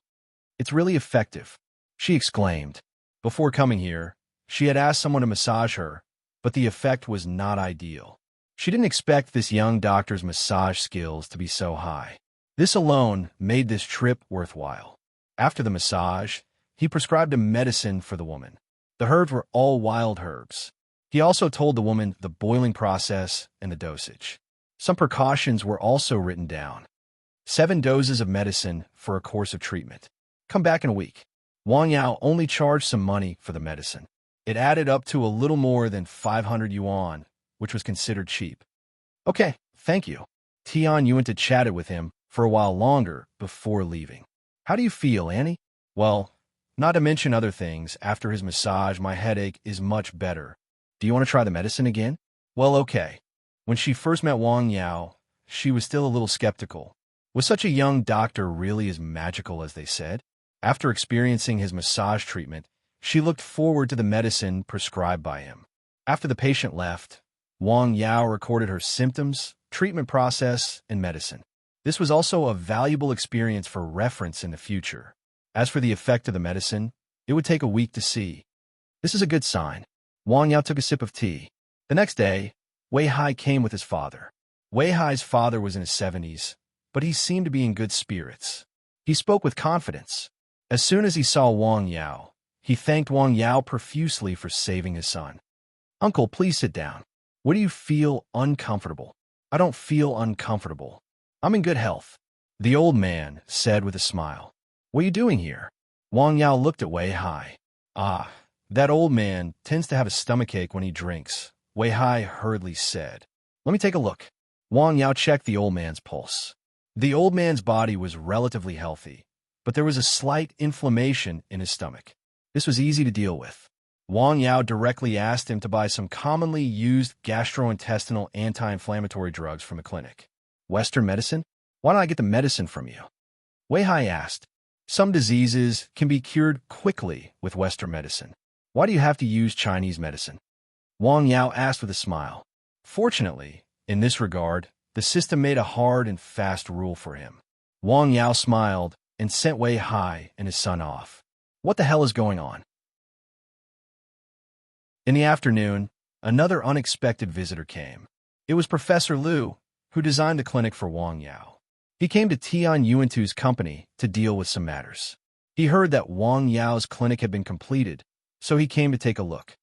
"It's really effective," she exclaimed. Before coming here, she had asked someone to massage her, but the effect was not ideal. She didn't expect this young doctor's massage skills to be so high. This alone made this trip worthwhile. After the massage, he prescribed a medicine for the woman. The herbs were all wild herbs. He also told the woman the boiling process and the dosage. Some precautions were also written down. 7 doses of medicine for a course of treatment. Come back in a week. Wang Yao only charged some money for the medicine. It added up to a little more than 500 yuan, which was considered cheap. "Okay, thank you." Tian Yuanta chatted with him for a while longer before leaving. "How do you feel, Annie?" "Well, not to mention other things, after his massage, my headache is much better. Do you want to try the medicine again?" "Well, okay." When she first met Wang Yao, she was still a little skeptical. Was such a young doctor really as magical as they said? After experiencing his massage treatment, she looked forward to the medicine prescribed by him. After the patient left, Wang Yao recorded her symptoms, treatment process, and medicine. This was also a valuable experience for reference in the future. As for the effect of the medicine, it would take a week to see. This is a good sign. Wang Yao took a sip of tea. The next day, Wei Hai came with his father. Wei Hai's father was in his 70s, but he seemed to be in good spirits. He spoke with confidence. As soon as he saw Wang Yao, he thanked Wang Yao profusely for saving his son. "Uncle, please sit down. What do you feel uncomfortable?" "I don't feel uncomfortable. I'm in good health," the old man said with a smile. "What are you doing here?" Wang Yao looked at Wei Hai. "Ah, that old man tends to have a stomachache when he drinks," Wei Hai hurriedly said. "Let me take a look." Wang Yao checked the old man's pulse. The old man's body was relatively healthy, but there was a slight inflammation in his stomach. This was easy to deal with. Wang Yao directly asked him to buy some commonly used gastrointestinal anti-inflammatory drugs from a clinic. "Western medicine? Why don't I get the medicine from you?" Wei Hai asked. "Some diseases can be cured quickly with Western medicine. Why do you have to use Chinese medicine?" Wang Yao asked with a smile. Fortunately, in this regard, the system made a hard and fast rule for him. Wang Yao smiled and sent Wei Hai and his son off. What the hell is going on? In the afternoon, another unexpected visitor came. It was Professor Liu, who designed the clinic for Wang Yao. He came to Tian Yuantu's company to deal with some matters. He heard that Wang Yao's clinic had been completed, so he came to take a look.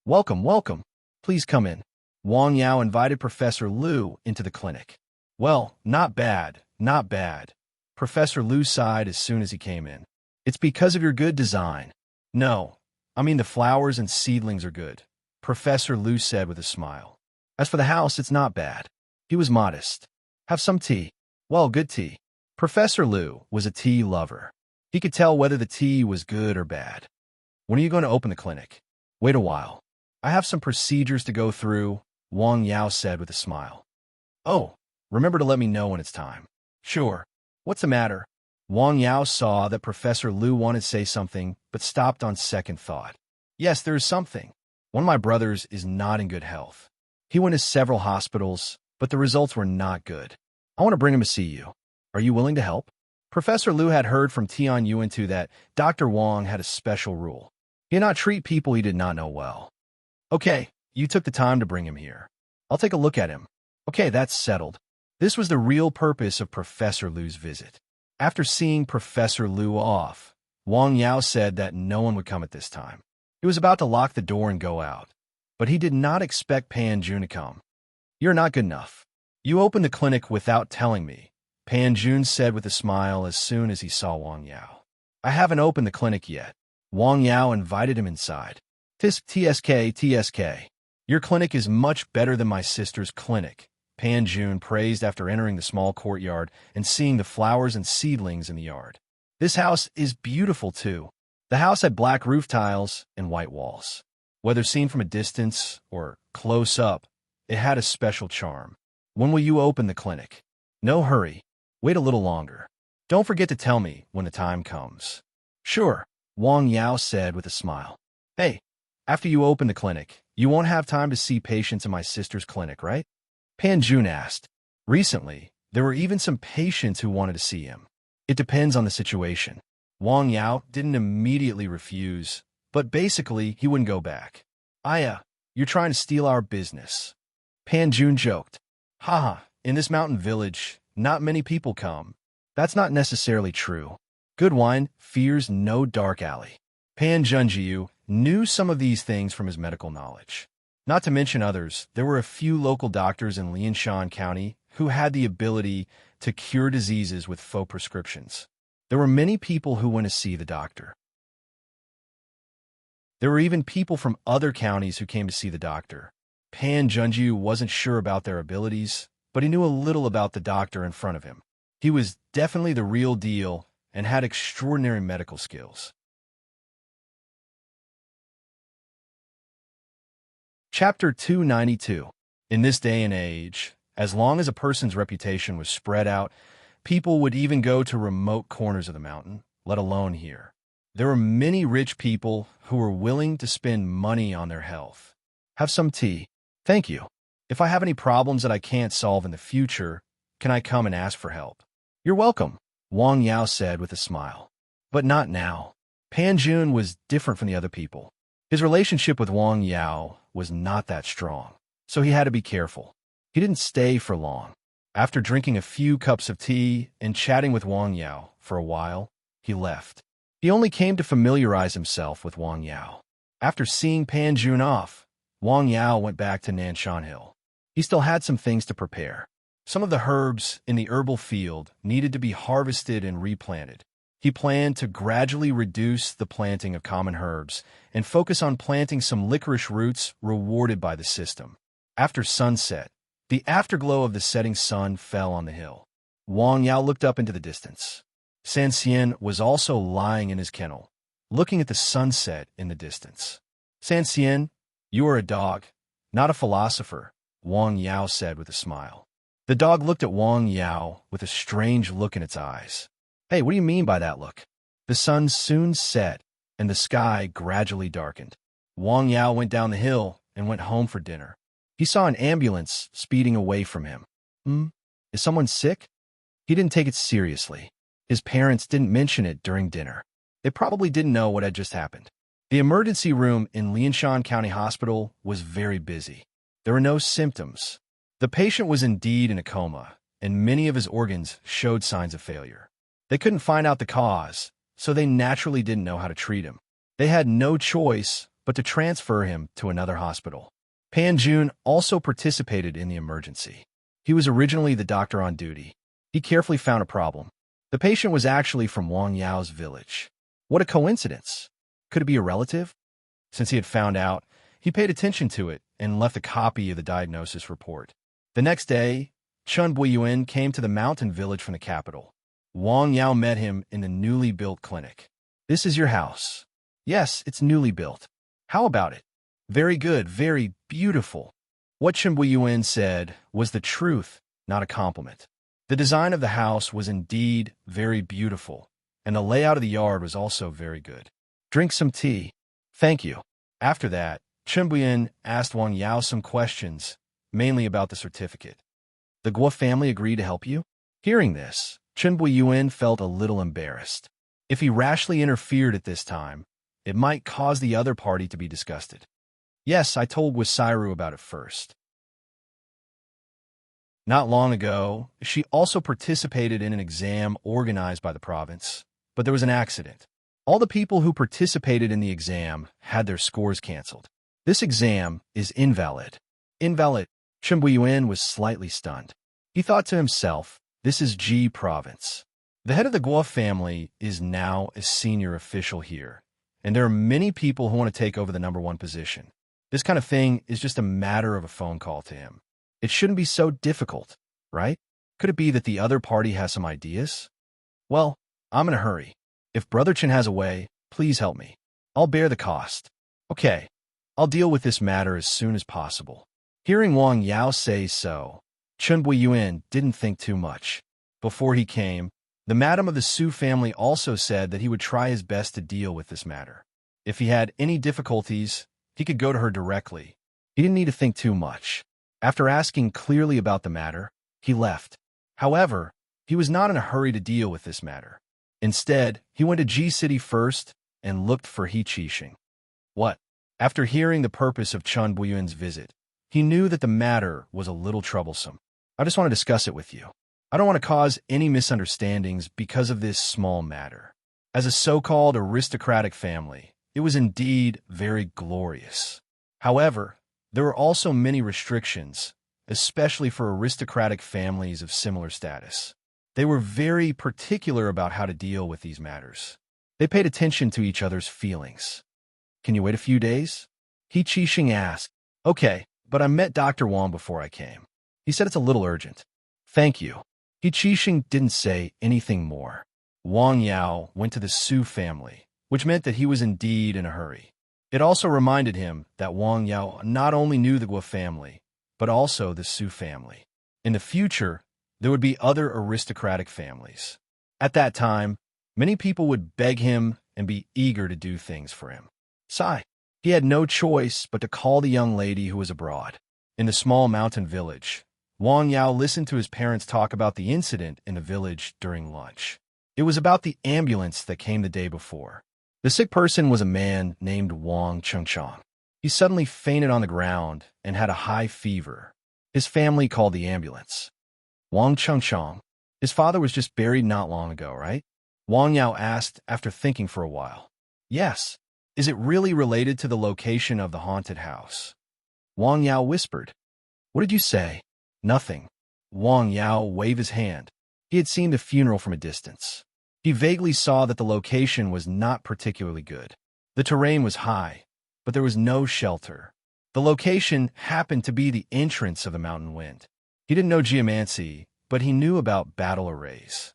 Welcome, welcome. Please come in." Wang Yao invited Professor Liu into the clinic. "Well, not bad, not bad." Professor Liu sighed as soon as he came in. "It's because of your good design." "No, I mean the flowers and seedlings are good," Professor Lu said with a smile. As for the house, it's not bad. He was modest. Have some tea. Well, good tea. Professor Lu was a tea lover. He could tell whether the tea was good or bad. When are you going to open the clinic? Wait a while. I have some procedures to go through, Wang Yao said with a smile. Oh, remember to let me know when it's time. Sure. What's the matter? Wang Yao saw that Professor Lu wanted to say something, but stopped on second thought. Yes, there is something. One of my brothers is not in good health. He went to several hospitals, but the results were not good. I want to bring him to see you. Are you willing to help? Professor Lu had heard from Tian Yuantu that Dr. Wang had a special rule. He did not treat people he did not know well. Okay, you took the time to bring him here. I'll take a look at him. Okay, that's settled. This was the real purpose of Professor Lu's visit. After seeing Professor Lu off, Wang Yao said that no one would come at this time. He was about to lock the door and go out, but he did not expect Pan Jun to come. You're not good enough. You opened the clinic without telling me, Pan Jun said with a smile as soon as he saw Wang Yao. I haven't opened the clinic yet. Wang Yao invited him inside. TSK. Your clinic is much better than my sister's clinic, Pan Jun praised after entering the small courtyard and seeing the flowers and seedlings in the yard. This house is beautiful too. The house had black roof tiles and white walls. Whether seen from a distance or close up, it had a special charm. When will you open the clinic? No hurry. Wait a little longer. Don't forget to tell me when the time comes. Sure, Wang Yao said with a smile. Hey, after you open the clinic, you won't have time to see patients in my sister's clinic, right? Pan Jun asked. Recently, there were even some patients who wanted to see him. It depends on the situation. Wang Yao didn't immediately refuse, but basically he wouldn't go back. Aya, you're trying to steal our business. Pan Jun joked. Haha, in this mountain village, not many people come. That's not necessarily true. Good wine fears no dark alley. Pan Junjiu knew some of these things from his medical knowledge. Not to mention others, there were a few local doctors in Lianshan County who had the ability to cure diseases with faux prescriptions. There were many people who went to see the doctor. There were even people from other counties who came to see the doctor. Pan Junjiu wasn't sure about their abilities, but he knew a little about the doctor in front of him. He was definitely the real deal and had extraordinary medical skills. Chapter 292. In this day and age, as long as a person's reputation was spread out, people would even go to remote corners of the mountain, let alone here. There were many rich people who were willing to spend money on their health. Have some tea. Thank you. If I have any problems that I can't solve in the future, can I come and ask for help? You're welcome, Wang Yao said with a smile. But not now. Pan Jun was different from the other people. His relationship with Wang Yao was not that strong, so he had to be careful. He didn't stay for long. After drinking a few cups of tea and chatting with Wang Yao for a while, he left. He only came to familiarize himself with Wang Yao. After seeing Pan Jun off, Wang Yao went back to Nanshan Hill. He still had some things to prepare. Some of the herbs in the herbal field needed to be harvested and replanted. He planned to gradually reduce the planting of common herbs and focus on planting some licorice roots rewarded by the system. After sunset, the afterglow of the setting sun fell on the hill. Wang Yao looked up into the distance. San Xian was also lying in his kennel, looking at the sunset in the distance. San Xian, you are a dog, not a philosopher, Wang Yao said with a smile. The dog looked at Wang Yao with a strange look in its eyes. Hey, what do you mean by that look? The sun soon set, and the sky gradually darkened. Wang Yao went down the hill and went home for dinner. He saw an ambulance speeding away from him. Is someone sick? He didn't take it seriously. His parents didn't mention it during dinner. They probably didn't know what had just happened. The emergency room in Lianshan County Hospital was very busy. There were no symptoms. The patient was indeed in a coma, and many of his organs showed signs of failure. They couldn't find out the cause, so they naturally didn't know how to treat him. They had no choice but to transfer him to another hospital. Pan Jun also participated in the emergency. He was originally the doctor on duty. He carefully found a problem. The patient was actually from Wang Yao's village. What a coincidence! Could it be a relative? Since he had found out, He paid attention to it and left a copy of the diagnosis report. The next day, Chun Buiyuan came to the mountain village from the capital. Wang Yao met him in the newly built clinic. "This is your house." "Yes, it's newly built." "How about it?" "Very good, very beautiful." What Chun Buiyuan said was the truth, not a compliment. The design of the house was indeed very beautiful, and the layout of the yard was also very good. "Drink some tea." "Thank you." After that, Chun Buiyuan asked Wang Yao some questions, mainly about the certificate. "The Guo family agreed to help you?" Hearing this, Chun Buiyuan felt a little embarrassed. If he rashly interfered at this time, it might cause the other party to be disgusted. "Yes, I told Wisairu about it first." Not long ago, she also participated in an exam organized by the province, but there was an accident. All the people who participated in the exam had their scores canceled. This exam is invalid. Invalid. Chun Buiyuan was slightly stunned. He thought to himself, this is Ji province. The head of the Guo family is now a senior official here, and there are many people who want to take over the #1 position. This kind of thing is just a matter of a phone call to him. It shouldn't be so difficult, right? Could it be that the other party has some ideas? Well, I'm in a hurry. If Brother Chen has a way, please help me. I'll bear the cost. Okay, I'll deal with this matter as soon as possible. Hearing Wang Yao say so, Chun Buiyuan didn't think too much. Before he came, the madam of the Su family also said that he would try his best to deal with this matter. If he had any difficulties, he could go to her directly. He didn't need to think too much. After asking clearly about the matter, he left. However, he was not in a hurry to deal with this matter. Instead, he went to Ji City first and looked for He Qixing. What? After hearing the purpose of Chun Buiyuan's visit, he knew that the matter was a little troublesome. I just want to discuss it with you. I don't want to cause any misunderstandings because of this small matter. As a so-called aristocratic family, it was indeed very glorious. However, there were also many restrictions, especially for aristocratic families of similar status. They were very particular about how to deal with these matters. They paid attention to each other's feelings. Can you wait a few days? He Qixing asked. Okay, but I met Dr. Wang before I came. He said it's a little urgent. Thank you. He Qixing didn't say anything more. Wang Yao went to the Su family, which meant that he was indeed in a hurry. It also reminded him that Wang Yao not only knew the Guo family, but also the Su family. In the future, there would be other aristocratic families. At that time, many people would beg him and be eager to do things for him. Sigh. He had no choice but to call the young lady who was abroad. In the small mountain village, Wang Yao listened to his parents talk about the incident in the village during lunch. It was about the ambulance that came the day before. The sick person was a man named Wang Chengchong. He suddenly fainted on the ground and had a high fever. His family called the ambulance. Wang Chengchong. His father was just buried not long ago, right? Wang Yao asked after thinking for a while. Yes. Is it really related to the location of the haunted house? Wang Yao whispered. What did you say? Nothing. Wang Yao waved his hand. He had seen the funeral from a distance. He vaguely saw that the location was not particularly good. The terrain was high, but there was no shelter. The location happened to be the entrance of the mountain wind. He didn't know geomancy, but he knew about battle arrays.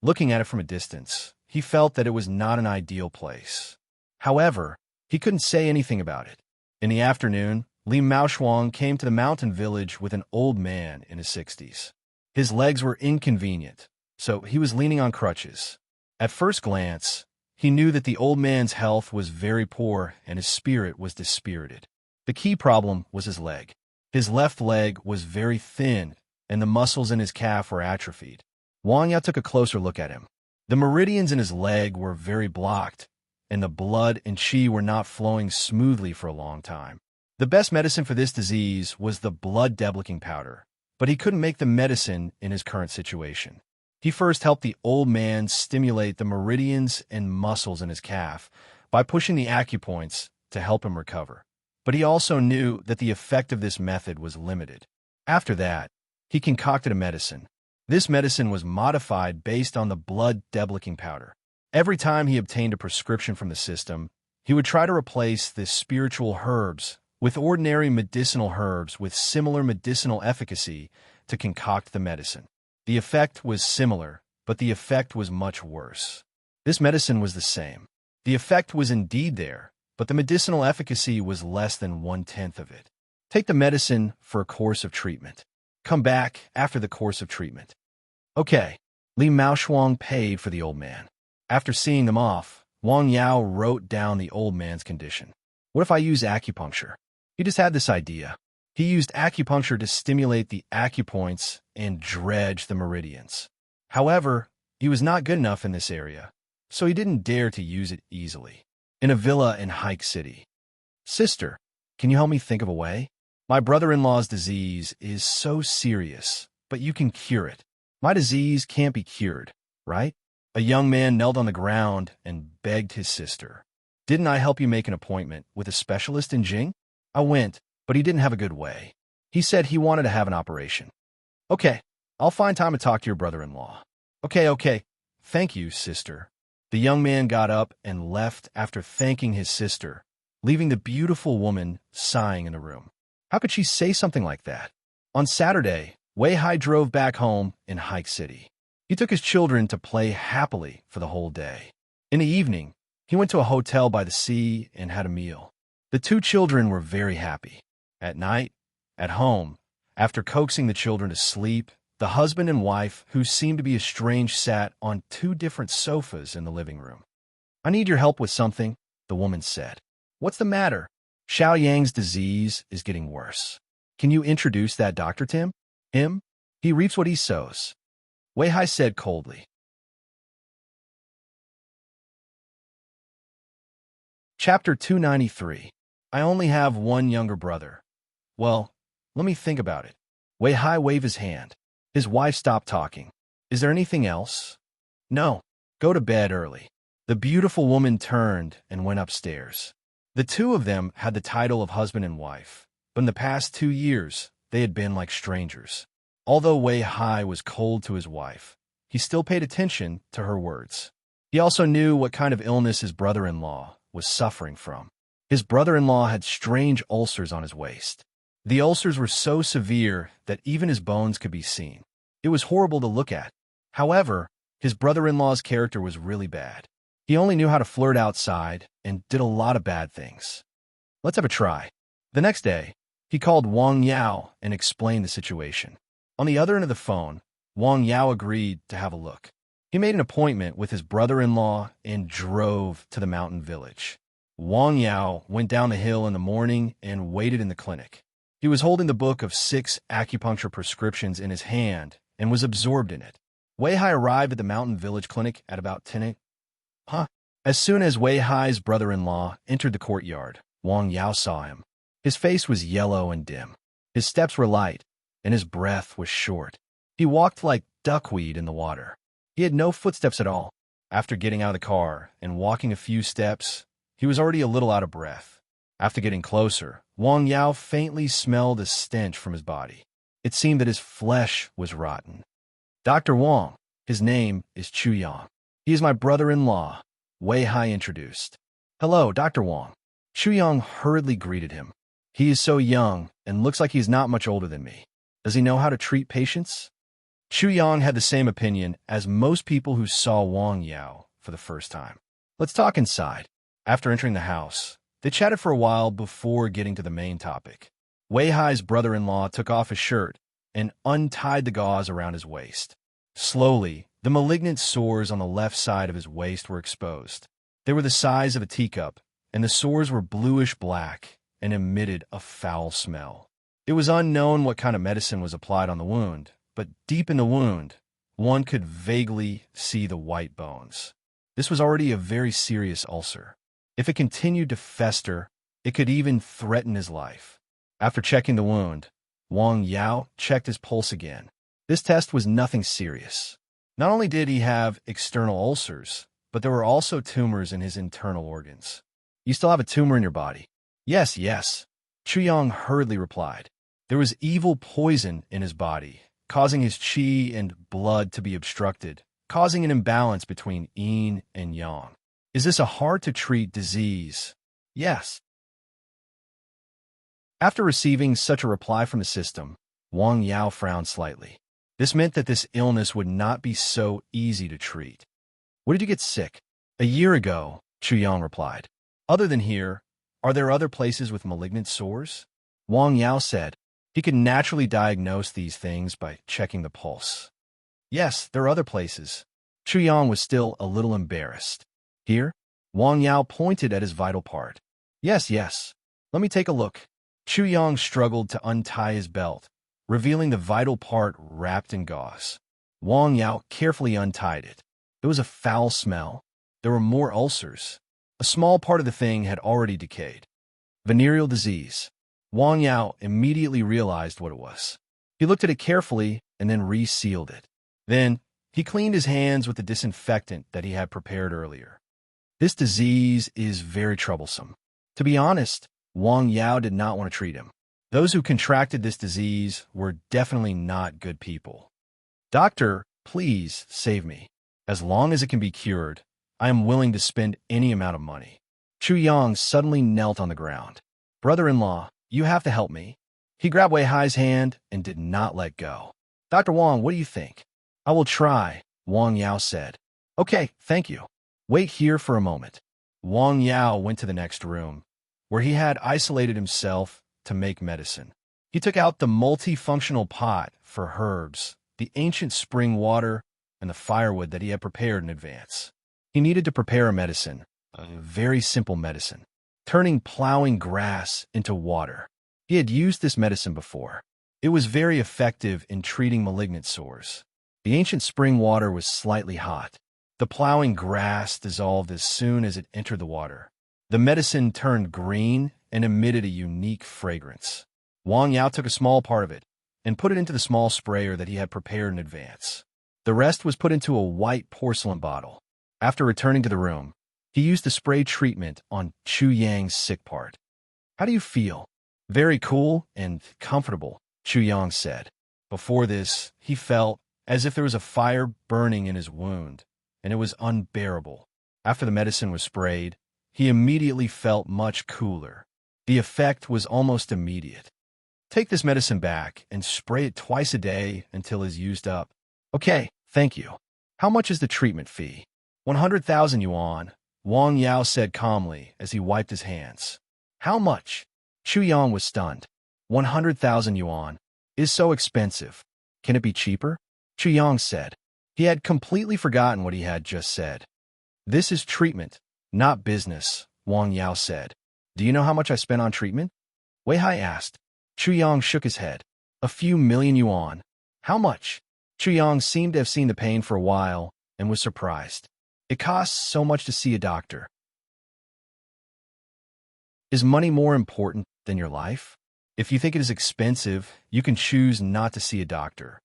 Looking at it from a distance, he felt that it was not an ideal place. However, he couldn't say anything about it. In the afternoon, Li Maoshuang came to the mountain village with an old man in his 60s. His legs were inconvenient, so he was leaning on crutches. At first glance, he knew that the old man's health was very poor and his spirit was dispirited. The key problem was his leg. His left leg was very thin, and the muscles in his calf were atrophied. Wang Yao took a closer look at him. The meridians in his leg were very blocked, and the blood and qi were not flowing smoothly for a long time. The best medicine for this disease was the blood deblicking powder, but he couldn't make the medicine in his current situation. He first helped the old man stimulate the meridians and muscles in his calf by pushing the acupoints to help him recover. But he also knew that the effect of this method was limited. After that, he concocted a medicine. This medicine was modified based on the blood deblicking powder. Every time he obtained a prescription from the system, He would try to replace the spiritual herbs with ordinary medicinal herbs with similar medicinal efficacy to concoct the medicine. The effect was similar, but the effect was much worse. This medicine was the same. The effect was indeed there, but the medicinal efficacy was less than 1/10 of it. Take the medicine for a course of treatment. Come back after the course of treatment. Okay. Li Maoshuang paid for the old man. After seeing them off, Wang Yao wrote down the old man's condition. What if I use acupuncture? He just had this idea. He used acupuncture to stimulate the acupoints and dredge the meridians. However, he was not good enough in this area, so he didn't dare to use it easily. In a villa in Hike City. Sister, can you help me think of a way? My brother-in-law's disease is so serious, but you can cure it. My disease can't be cured, right? A young man knelt on the ground and begged his sister. Didn't I help you make an appointment with a specialist in Jing? I went, but he didn't have a good way. He said he wanted to have an operation. Okay, I'll find time to talk to your brother-in-law. Okay. Thank you, sister. The young man got up and left after thanking his sister, leaving the beautiful woman sighing in the room. How could she say something like that? On Saturday, Wei Hai drove back home in Hike City. He took his children to play happily for the whole day. In the evening, he went to a hotel by the sea and had a meal. The two children were very happy. At night, at home, after coaxing the children to sleep, the husband and wife, who seemed to be estranged, sat on two different sofas in the living room. I need your help with something, the woman said. What's the matter? Xiao Yang's disease is getting worse. Can you introduce that doctor to him? Him? He reaps what he sows. Wei Hai said coldly. Chapter 293. I only have one younger brother. Well, let me think about it. Wei Hai waved his hand. His wife stopped talking. Is there anything else? No. Go to bed early. The beautiful woman turned and went upstairs. The two of them had the title of husband and wife, but in the past 2 years, they had been like strangers. Although Wei Hai was cold to his wife, he still paid attention to her words. He also knew what kind of illness his brother-in-law was suffering from. His brother-in-law had strange ulcers on his waist. The ulcers were so severe that even his bones could be seen. It was horrible to look at. However, his brother-in-law's character was really bad. He only knew how to flirt outside and did a lot of bad things. Let's have a try. The next day, he called Wang Yao and explained the situation. On the other end of the phone, Wang Yao agreed to have a look. He made an appointment with his brother-in-law and drove to the mountain village. Wang Yao went down the hill in the morning and waited in the clinic. He was holding the book of 6 acupuncture prescriptions in his hand and was absorbed in it. Wei Hai arrived at the mountain village clinic at about 10 a.m. As soon as Wei Hai's brother-in-law entered the courtyard, Wang Yao saw him. His face was yellow and dim. His steps were light, and his breath was short. He walked like duckweed in the water. He had no footsteps at all. After getting out of the car and walking a few steps, he was already a little out of breath. After getting closer, Wang Yao faintly smelled a stench from his body. It seemed that his flesh was rotten. Dr. Wang, his name is Chu Yang. He is my brother-in-law, Wei Hai introduced. Hello, Dr. Wang. Chu Yang hurriedly greeted him. He is so young and looks like he's not much older than me. Does he know how to treat patients? Chu Yang had the same opinion as most people who saw Wang Yao for the first time. Let's talk inside. After entering the house, they chatted for a while before getting to the main topic. Wei Hai's brother-in-law took off his shirt and untied the gauze around his waist. Slowly, the malignant sores on the left side of his waist were exposed. They were the size of a teacup, and the sores were bluish-black and emitted a foul smell. It was unknown what kind of medicine was applied on the wound, but deep in the wound, one could vaguely see the white bones. This was already a very serious ulcer. If it continued to fester, it could even threaten his life. After checking the wound, Wang Yao checked his pulse again. This test was nothing serious. Not only did he have external ulcers, but there were also tumors in his internal organs. You still have a tumor in your body? Yes. Chu Yang hurriedly replied. There was evil poison in his body, causing his qi and blood to be obstructed, causing an imbalance between yin and yang. Is this a hard-to-treat disease? Yes. After receiving such a reply from the system, Wang Yao frowned slightly. This meant that this illness would not be so easy to treat. Where did you get sick? A year ago, Chu Yang replied. Other than here, are there other places with malignant sores? Wang Yao said. He could naturally diagnose these things by checking the pulse. Yes, there are other places. Chu Yang was still a little embarrassed. Here? Wang Yao pointed at his vital part. Yes, yes. Let me take a look. Chu Yang struggled to untie his belt, revealing the vital part wrapped in gauze. Wang Yao carefully untied it. It was a foul smell. There were more ulcers. A small part of the thing had already decayed. Venereal disease. Wang Yao immediately realized what it was. He looked at it carefully and then resealed it. Then, he cleaned his hands with the disinfectant that he had prepared earlier. This disease is very troublesome. To be honest, Wang Yao did not want to treat him. Those who contracted this disease were definitely not good people. Doctor, please save me. As long as it can be cured, I am willing to spend any amount of money. Chu Yang suddenly knelt on the ground. Brother-in-law, you have to help me. He grabbed Wei Hai's hand and did not let go. Dr. Wang, what do you think? I will try, Wang Yao said. Okay, thank you. Wait here for a moment. Wang Yao went to the next room, where he had isolated himself to make medicine. He took out the multifunctional pot for herbs, the ancient spring water, and the firewood that he had prepared in advance. He needed to prepare a medicine, a very simple medicine, turning plowing grass into water. He had used this medicine before. It was very effective in treating malignant sores. The ancient spring water was slightly hot. The plowing grass dissolved as soon as it entered the water. The medicine turned green and emitted a unique fragrance. Wang Yao took a small part of it and put it into the small sprayer that he had prepared in advance. The rest was put into a white porcelain bottle. After returning to the room, he used the spray treatment on Chu Yang's sick part. How do you feel? Very cool and comfortable, Chu Yang said. Before this, he felt as if there was a fire burning in his wound, and it was unbearable. After the medicine was sprayed, he immediately felt much cooler. The effect was almost immediate. Take this medicine back and spray it twice a day until it is used up. Okay, thank you. How much is the treatment fee? 100,000 yuan, Wang Yao said calmly as he wiped his hands. How much? Chu Yang was stunned. 100,000 yuan is so expensive. Can it be cheaper? Chu Yang said. He had completely forgotten what he had just said. This is treatment, not business, Wang Yao said. Do you know how much I spent on treatment? Wei Hai asked. Chu Yang shook his head. A few million yuan. How much? Chu Yang seemed to have seen the pain for a while and was surprised. It costs so much to see a doctor. Is money more important than your life? If you think it is expensive, you can choose not to see a doctor.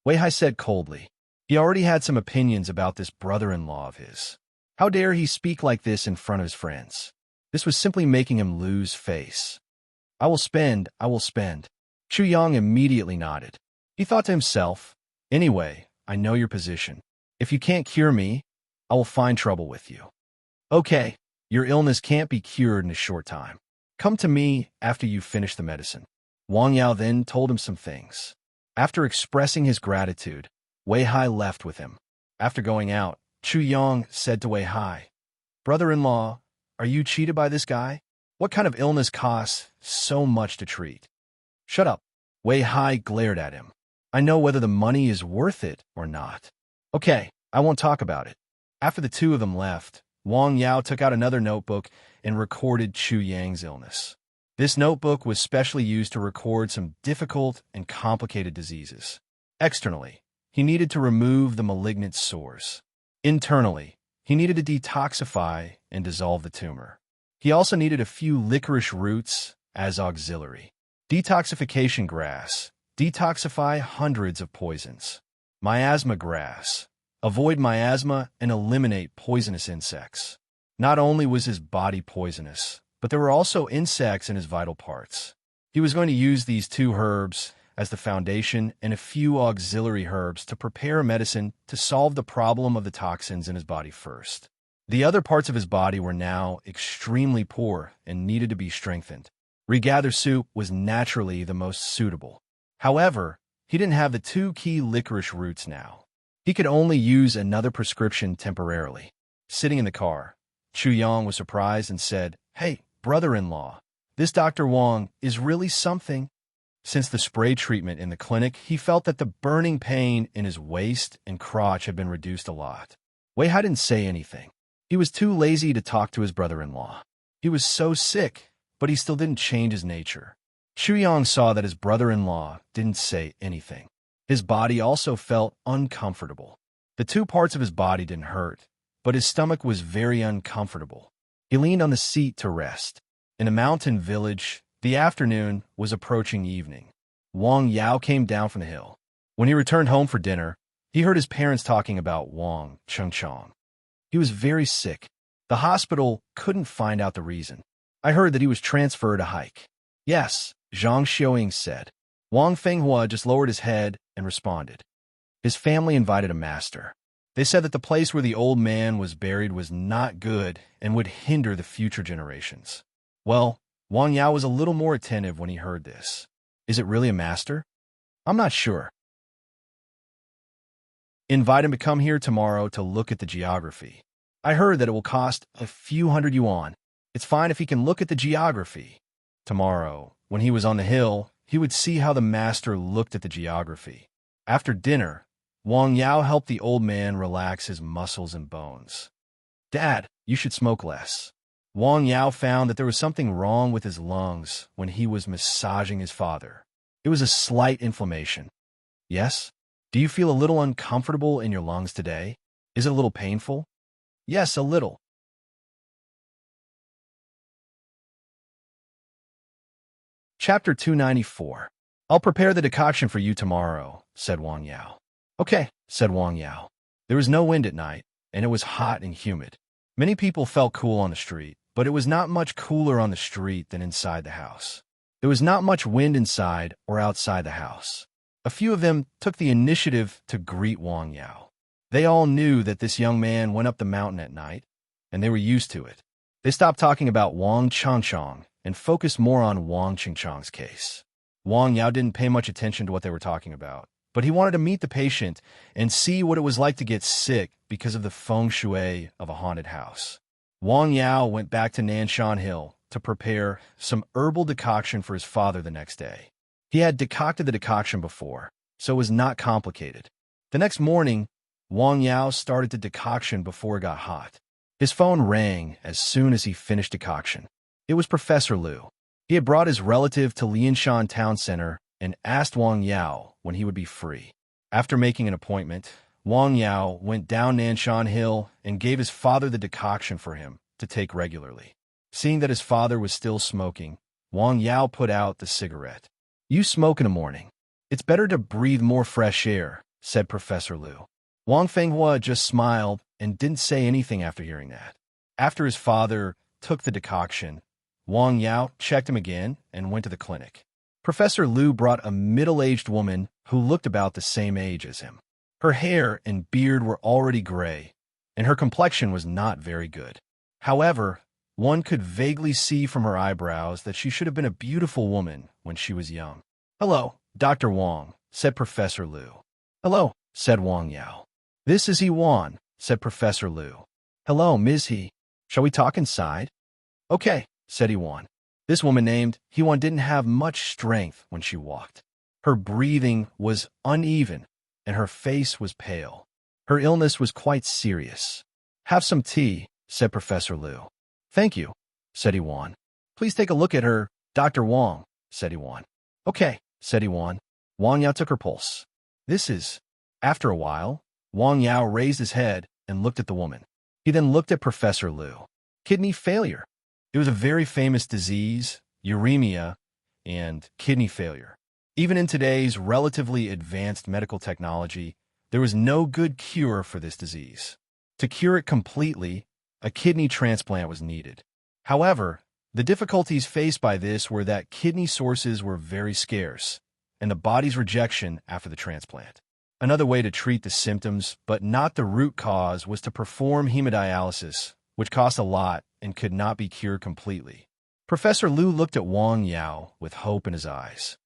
Wei Hai said coldly. He already had some opinions about this brother-in-law of his. How dare he speak like this in front of his friends? This was simply making him lose face. I will spend. Chu Yang immediately nodded. He thought to himself, anyway, I know your position. If you can't cure me, I will find trouble with you. Okay, your illness can't be cured in a short time. Come to me after you finish the medicine. Wang Yao then told him some things. After expressing his gratitude, Wei Hai left with him. After going out, Chu Yang said to Wei Hai, Brother-in-law, are you cheated by this guy? What kind of illness costs so much to treat? Shut up. Wei Hai glared at him. I know whether the money is worth it or not. Okay, I won't talk about it. After the two of them left, Wang Yao took out another notebook and recorded Chu Yang's illness. This notebook was specially used to record some difficult and complicated diseases. Externally, he needed to remove the malignant sores. Internally, he needed to detoxify and dissolve the tumor. He also needed a few licorice roots as auxiliary. Detoxification grass. Detoxify hundreds of poisons. Miasma grass. Avoid miasma and eliminate poisonous insects. Not only was his body poisonous, but there were also insects in his vital parts. He was going to use these two herbs as the foundation and a few auxiliary herbs to prepare a medicine to solve the problem of the toxins in his body first. The other parts of his body were now extremely poor and needed to be strengthened. Regather soup was naturally the most suitable. However, he didn't have the two key licorice roots now. He could only use another prescription temporarily. Sitting in the car, Chu Yang was surprised and said, "Hey, brother-in-law, this Dr. Wang is really something." Since the spray treatment in the clinic, he felt that the burning pain in his waist and crotch had been reduced a lot. Wei Hai didn't say anything. He was too lazy to talk to his brother-in-law. He was so sick, but he still didn't change his nature. Chu Yang saw that his brother-in-law didn't say anything. His body also felt uncomfortable. The two parts of his body didn't hurt, but his stomach was very uncomfortable. He leaned on the seat to rest. In a mountain village, the afternoon was approaching evening. Wang Yao came down from the hill. When he returned home for dinner, he heard his parents talking about Wang Chengchong. He was very sick. The hospital couldn't find out the reason. "I heard that he was transferred to hike." "Yes," Zhang Xiaoying said. Wang Fenghua just lowered his head and responded. His family invited a master. They said that the place where the old man was buried was not good and would hinder the future generations. Well, Wang Yao was a little more attentive when he heard this. "Is it really a master?" "I'm not sure." "Invite him to come here tomorrow to look at the geography. I heard that it will cost a few hundred yuan. It's fine if he can look at the geography." Tomorrow, when he was on the hill, he would see how the master looked at the geography. After dinner, Wang Yao helped the old man relax his muscles and bones. "Dad, you should smoke less." Wang Yao found that there was something wrong with his lungs when he was massaging his father. It was a slight inflammation. "Yes? Do you feel a little uncomfortable in your lungs today? Is it a little painful?" "Yes, a little." Chapter 294. "I'll prepare the decoction for you tomorrow," said Wang Yao. "Okay," said Wang Yao. There was no wind at night, and it was hot and humid. Many people felt cool on the street, but it was not much cooler on the street than inside the house. There was not much wind inside or outside the house. A few of them took the initiative to greet Wang Yao. They all knew that this young man went up the mountain at night, and they were used to it. They stopped talking about Wang Changchong and focused more on Wang Qingchong's case. Wang Yao didn't pay much attention to what they were talking about, but he wanted to meet the patient and see what it was like to get sick because of the feng shui of a haunted house. Wang Yao went back to Nanshan Hill to prepare some herbal decoction for his father the next day. He had decocted the decoction before, so it was not complicated. The next morning, Wang Yao started the decoction before it got hot. His phone rang as soon as he finished decoction. It was Professor Liu. He had brought his relative to Lianshan Town Center and asked Wang Yao when he would be free. After making an appointment, Wang Yao went down Nanshan Hill and gave his father the decoction for him to take regularly. Seeing that his father was still smoking, Wang Yao put out the cigarette. "You smoke in the morning. It's better to breathe more fresh air," said Professor Liu. Wang Fenghua just smiled and didn't say anything after hearing that. After his father took the decoction, Wang Yao checked him again and went to the clinic. Professor Liu brought a middle-aged woman who looked about the same age as him. Her hair and beard were already gray, and her complexion was not very good. However, one could vaguely see from her eyebrows that she should have been a beautiful woman when she was young. "Hello, Dr. Wang," said Professor Liu. "Hello," said Wang Yao. "This is He Wan," said Professor Liu. "Hello, Ms. He. Shall we talk inside?" "Okay," said He Wan. This woman named He Wan didn't have much strength when she walked. Her breathing was uneven, and her face was pale. Her illness was quite serious. "Have some tea," said Professor Liu. "Thank you," said He Wan. "Please take a look at her, Dr. Wang," said He Wan. "Okay," said He Wan. Wang Yao took her pulse. "This is..." After a while, Wang Yao raised his head and looked at the woman. He then looked at Professor Liu. Kidney failure. It was a very famous disease, uremia, and kidney failure. Even in today's relatively advanced medical technology, there was no good cure for this disease. To cure it completely, a kidney transplant was needed. However, the difficulties faced by this were that kidney sources were very scarce, and the body's rejection after the transplant. Another way to treat the symptoms, but not the root cause, was to perform hemodialysis, which cost a lot and could not be cured completely. Professor Lu looked at Wang Yao with hope in his eyes.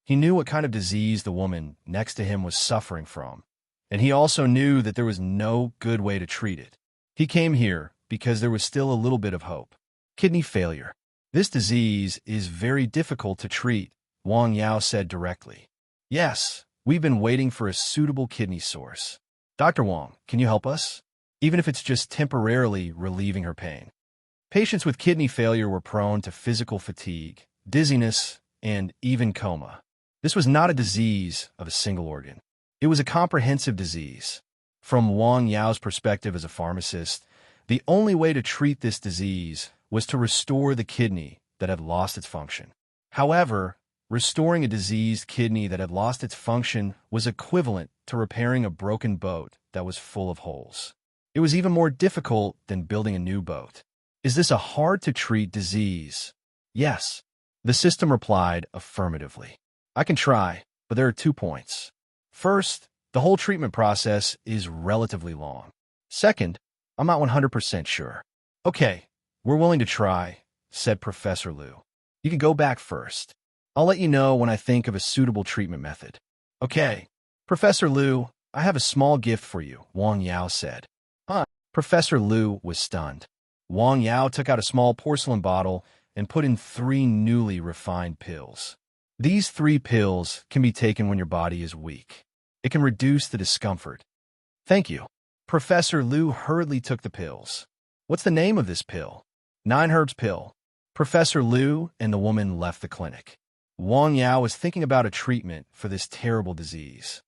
He knew what kind of disease the woman next to him was suffering from, and he also knew that there was no good way to treat it. He came here because there was still a little bit of hope. Kidney failure. This disease is very difficult to treat, Wang Yao said directly. Yes, we've been waiting for a suitable kidney source. Dr. Wang, can you help us? Even if it's just temporarily relieving her pain. Patients with kidney failure were prone to physical fatigue, dizziness, and even coma. This was not a disease of a single organ. It was a comprehensive disease. From Wang Yao's perspective as a pharmacist, the only way to treat this disease was to restore the kidney that had lost its function. However, restoring a diseased kidney that had lost its function was equivalent to repairing a broken boat that was full of holes. It was even more difficult than building a new boat. Is this a hard-to-treat disease? Yes. The system replied affirmatively. I can try, but there are 2 points. First, the whole treatment process is relatively long. Second, I'm not 100% sure. Okay, we're willing to try, said Professor Lu. You can go back first. I'll let you know when I think of a suitable treatment method. Okay. Professor Lu, I have a small gift for you, Wang Yao said. Huh? Professor Lu was stunned. Wang Yao took out a small porcelain bottle and put in 3 newly refined pills. These 3 pills can be taken when your body is weak. It can reduce the discomfort. Thank you. Professor Lu hurriedly took the pills. What's the name of this pill? 9 herbs pill. Professor Lu and the woman left the clinic. Wang Yao was thinking about a treatment for this terrible disease.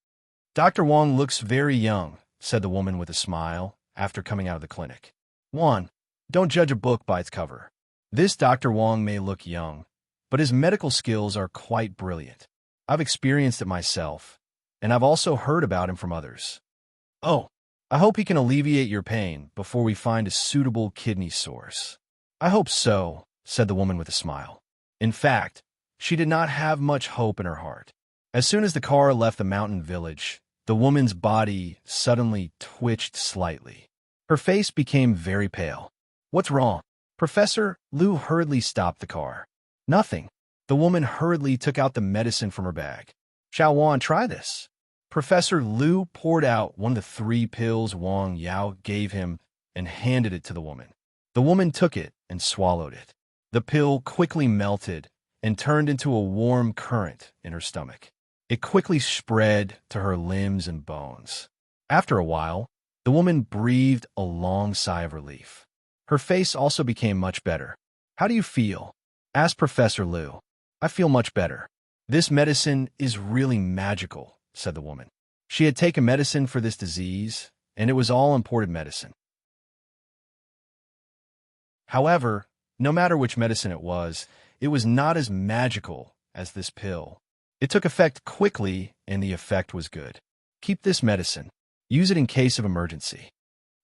Dr. Wang looks very young, said the woman with a smile after coming out of the clinic. 1. Don't judge a book by its cover. This Dr. Wang may look young, but his medical skills are quite brilliant. I've experienced it myself, and I've also heard about him from others. Oh, I hope he can alleviate your pain before we find a suitable kidney source. I hope so, said the woman with a smile. In fact, she did not have much hope in her heart. As soon as the car left the mountain village, the woman's body suddenly twitched slightly. Her face became very pale. What's wrong? Professor Lu hurriedly stopped the car. Nothing. The woman hurriedly took out the medicine from her bag. Xiao Wan, try this. Professor Lu poured out one of the 3 pills Wang Yao gave him and handed it to the woman. The woman took it and swallowed it. The pill quickly melted and turned into a warm current in her stomach. It quickly spread to her limbs and bones. After a while, the woman breathed a long sigh of relief. Her face also became much better. How do you feel? Asked Professor Lu. I feel much better. This medicine is really magical, said the woman. She had taken medicine for this disease, and it was all imported medicine. However, no matter which medicine it was not as magical as this pill. It took effect quickly, and the effect was good. Keep this medicine. Use it in case of emergency.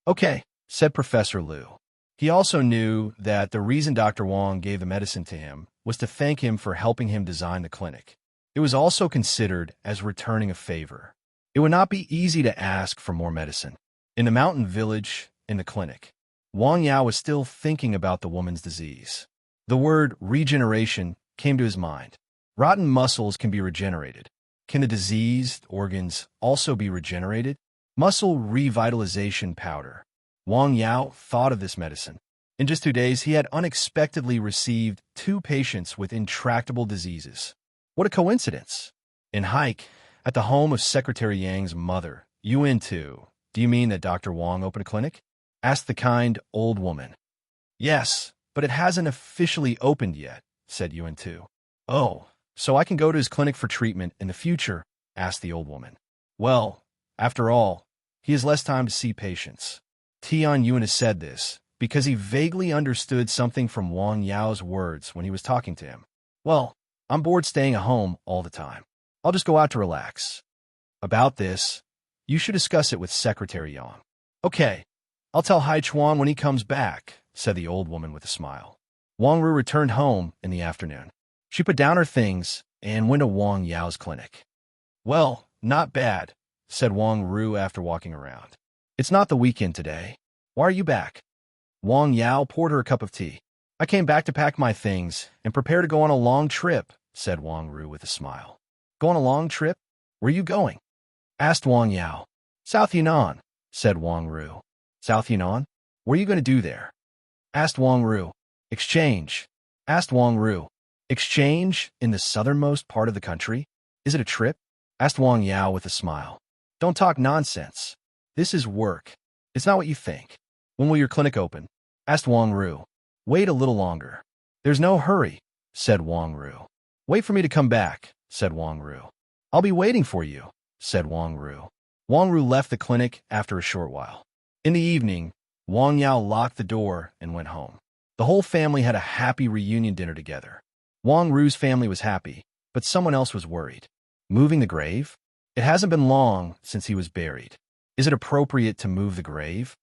Okay, said Professor Lu. He also knew that the reason Dr. Wang gave the medicine to him was to thank him for helping him design the clinic. It was also considered as returning a favor. It would not be easy to ask for more medicine. In the mountain village, in the clinic, Wang Yao was still thinking about the woman's disease. The word regeneration came to his mind. Rotten muscles can be regenerated. Can the diseased organs also be regenerated? Muscle revitalization powder. Wang Yao thought of this medicine. In just 2 days, he had unexpectedly received 2 patients with intractable diseases. What a coincidence! In Hike, at the home of Secretary Yang's mother, Yuan-Tu. Do you mean that Dr. Wang opened a clinic? Asked the kind old woman. Yes, but it hasn't officially opened yet, said Yuan-Tu. Oh, so I can go to his clinic for treatment in the future? Asked the old woman. Well, after all, he has less time to see patients. Tian Yuan has said this because he vaguely understood something from Wang Yao's words when he was talking to him. Well, I'm bored staying at home all the time. I'll just go out to relax. About this, you should discuss it with Secretary Yang. Okay, I'll tell Hai Chuan when he comes back, said the old woman with a smile. Wang Ru returned home in the afternoon. She put down her things and went to Wang Yao's clinic. Well, not bad, said Wang Ru after walking around. It's not the weekend today. Why are you back? Wang Yao poured her a cup of tea. I came back to pack my things and prepare to go on a long trip, said Wang Ru with a smile. Go on a long trip? Where are you going? Asked Wang Yao. South Yunnan, said Wang Ru. South Yunnan? What are you going to do there? Asked Wang Ru. Exchange. Asked Wang Ru. Exchange in the southernmost part of the country? Is it a trip? Asked Wang Yao with a smile. Don't talk nonsense. This is work. It's not what you think. When will your clinic open? Asked Wang Ru. Wait a little longer. There's no hurry, said Wang Ru. Wait for me to come back, said Wang Ru. I'll be waiting for you, said Wang Ru. Wang Ru left the clinic after a short while. In the evening, Wang Yao locked the door and went home. The whole family had a happy reunion dinner together. Wang Ru's family was happy, but someone else was worried. Moving the grave? It hasn't been long since he was buried. Is it appropriate to move the grave?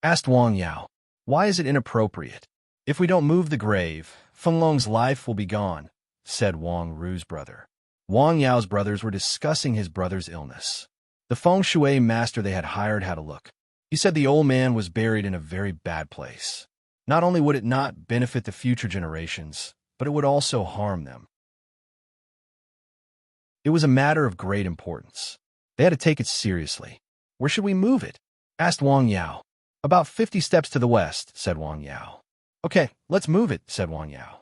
Asked Wang Yao. Why is it inappropriate? If we don't move the grave, Feng Long's life will be gone, said Wang Ru's brother. Wang Yao's brothers were discussing his brother's illness. The feng shui master they had hired had a look. He said the old man was buried in a very bad place. Not only would it not benefit the future generations, but it would also harm them. It was a matter of great importance. They had to take it seriously. Where should we move it? Asked Wang Yao. About 50 steps to the west, said Wang Yao. Okay, let's move it, said Wang Yao.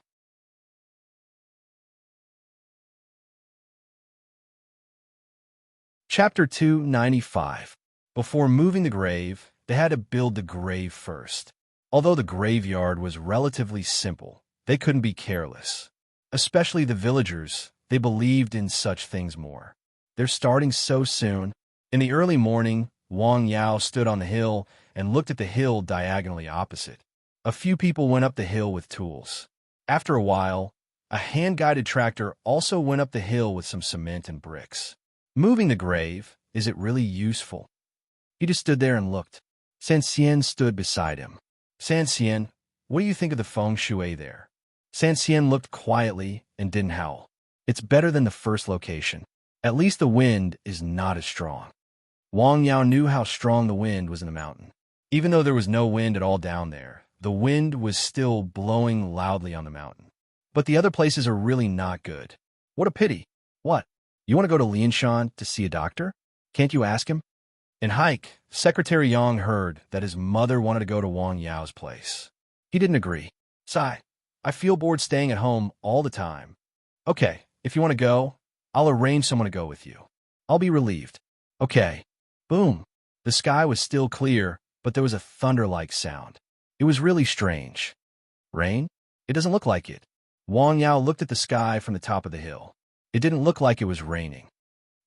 Chapter 295. Before moving the grave, they had to build the grave first. Although the graveyard was relatively simple, they couldn't be careless. Especially the villagers, they believed in such things more. They're starting so soon. In the early morning, Wang Yao stood on the hill and looked at the hill diagonally opposite. A few people went up the hill with tools. After a while, a hand-guided tractor also went up the hill with some cement and bricks. Moving the grave, is it really useful? He just stood there and looked. San Xian stood beside him. San Xian, what do you think of the feng shui there? San Xian looked quietly and didn't howl. It's better than the first location. At least the wind is not as strong. Wang Yao knew how strong the wind was in the mountain. Even though there was no wind at all down there, the wind was still blowing loudly on the mountain. But the other places are really not good. What a pity. What? You want to go to Lianshan to see a doctor? Can't you ask him? In hike, Secretary Yang heard that his mother wanted to go to Wang Yao's place. He didn't agree. Sigh, I feel bored staying at home all the time. Okay, if you want to go, I'll arrange someone to go with you. I'll be relieved. Okay. Boom. The sky was still clear, but there was a thunder-like sound. It was really strange. Rain? It doesn't look like it. Wang Yao looked at the sky from the top of the hill. It didn't look like it was raining.